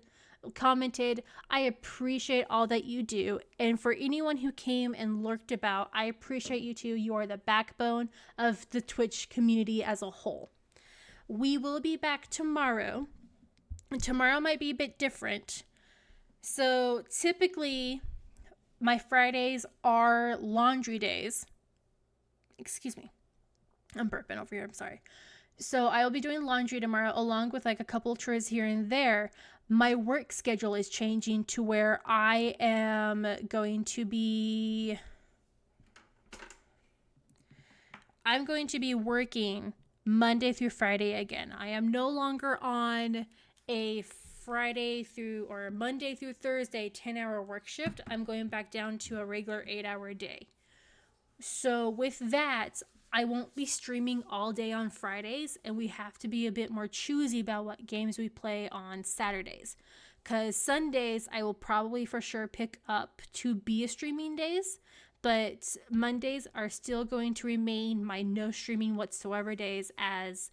commented, I appreciate all that you do. And for anyone who came and lurked about, I appreciate you too. You are the backbone of the Twitch community as a whole. We will be back tomorrow. And tomorrow might be a bit different. So typically, my Fridays are laundry days. Excuse me. I'm burping over here. I'm sorry. So I will be doing laundry tomorrow along with like a couple of chores here and there. My work schedule is changing to where I am going to be... I'm going to be working Monday through Friday again. I am no longer on a Monday through Thursday 10-hour work shift. I'm going back down to a regular 8-hour day. So with that, I won't be streaming all day on Fridays, and we have to be a bit more choosy about what games we play on Saturdays. Because Sundays, I will probably for sure pick up to be a streaming days, but Mondays are still going to remain my no streaming whatsoever days, as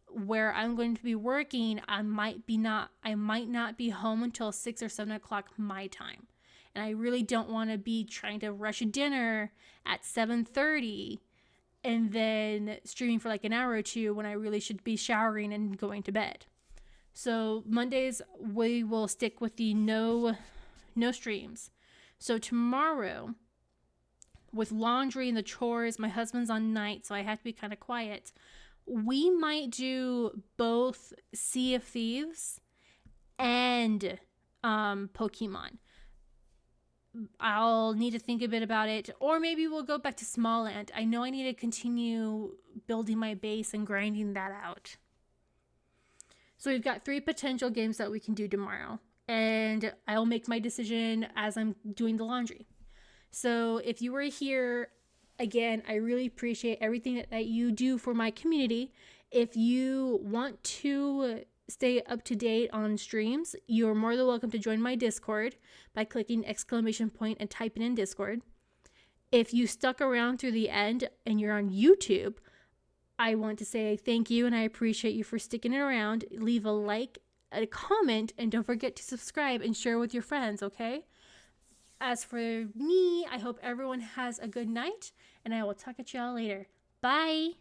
where I'm going to be working, I might not be home until 6 or 7 o'clock my time. And I really don't want to be trying to rush a dinner at 7:30 and then streaming for like an hour or two when I really should be showering and going to bed. So Mondays we will stick with the no streams. So tomorrow, with laundry and the chores, my husband's on night, so I have to be kind of quiet. We might do both Sea of Thieves and Pokemon. I'll need to think a bit about it, or maybe we'll go back to Smallland. I know I need to continue building my base and grinding that out. So we've got 3 potential games that we can do tomorrow, and I'll make my decision as I'm doing the laundry. So if you were here, again, I really appreciate everything that you do for my community. If you want to stay up to date on streams, you're more than welcome to join my Discord by clicking exclamation point and typing in Discord. If you stuck around through the end and you're on YouTube, I want to say thank you and I appreciate you for sticking around. Leave a like, a comment, and don't forget to subscribe and share with your friends, okay? As for me, I hope everyone has a good night, and I will talk at y'all later. Bye!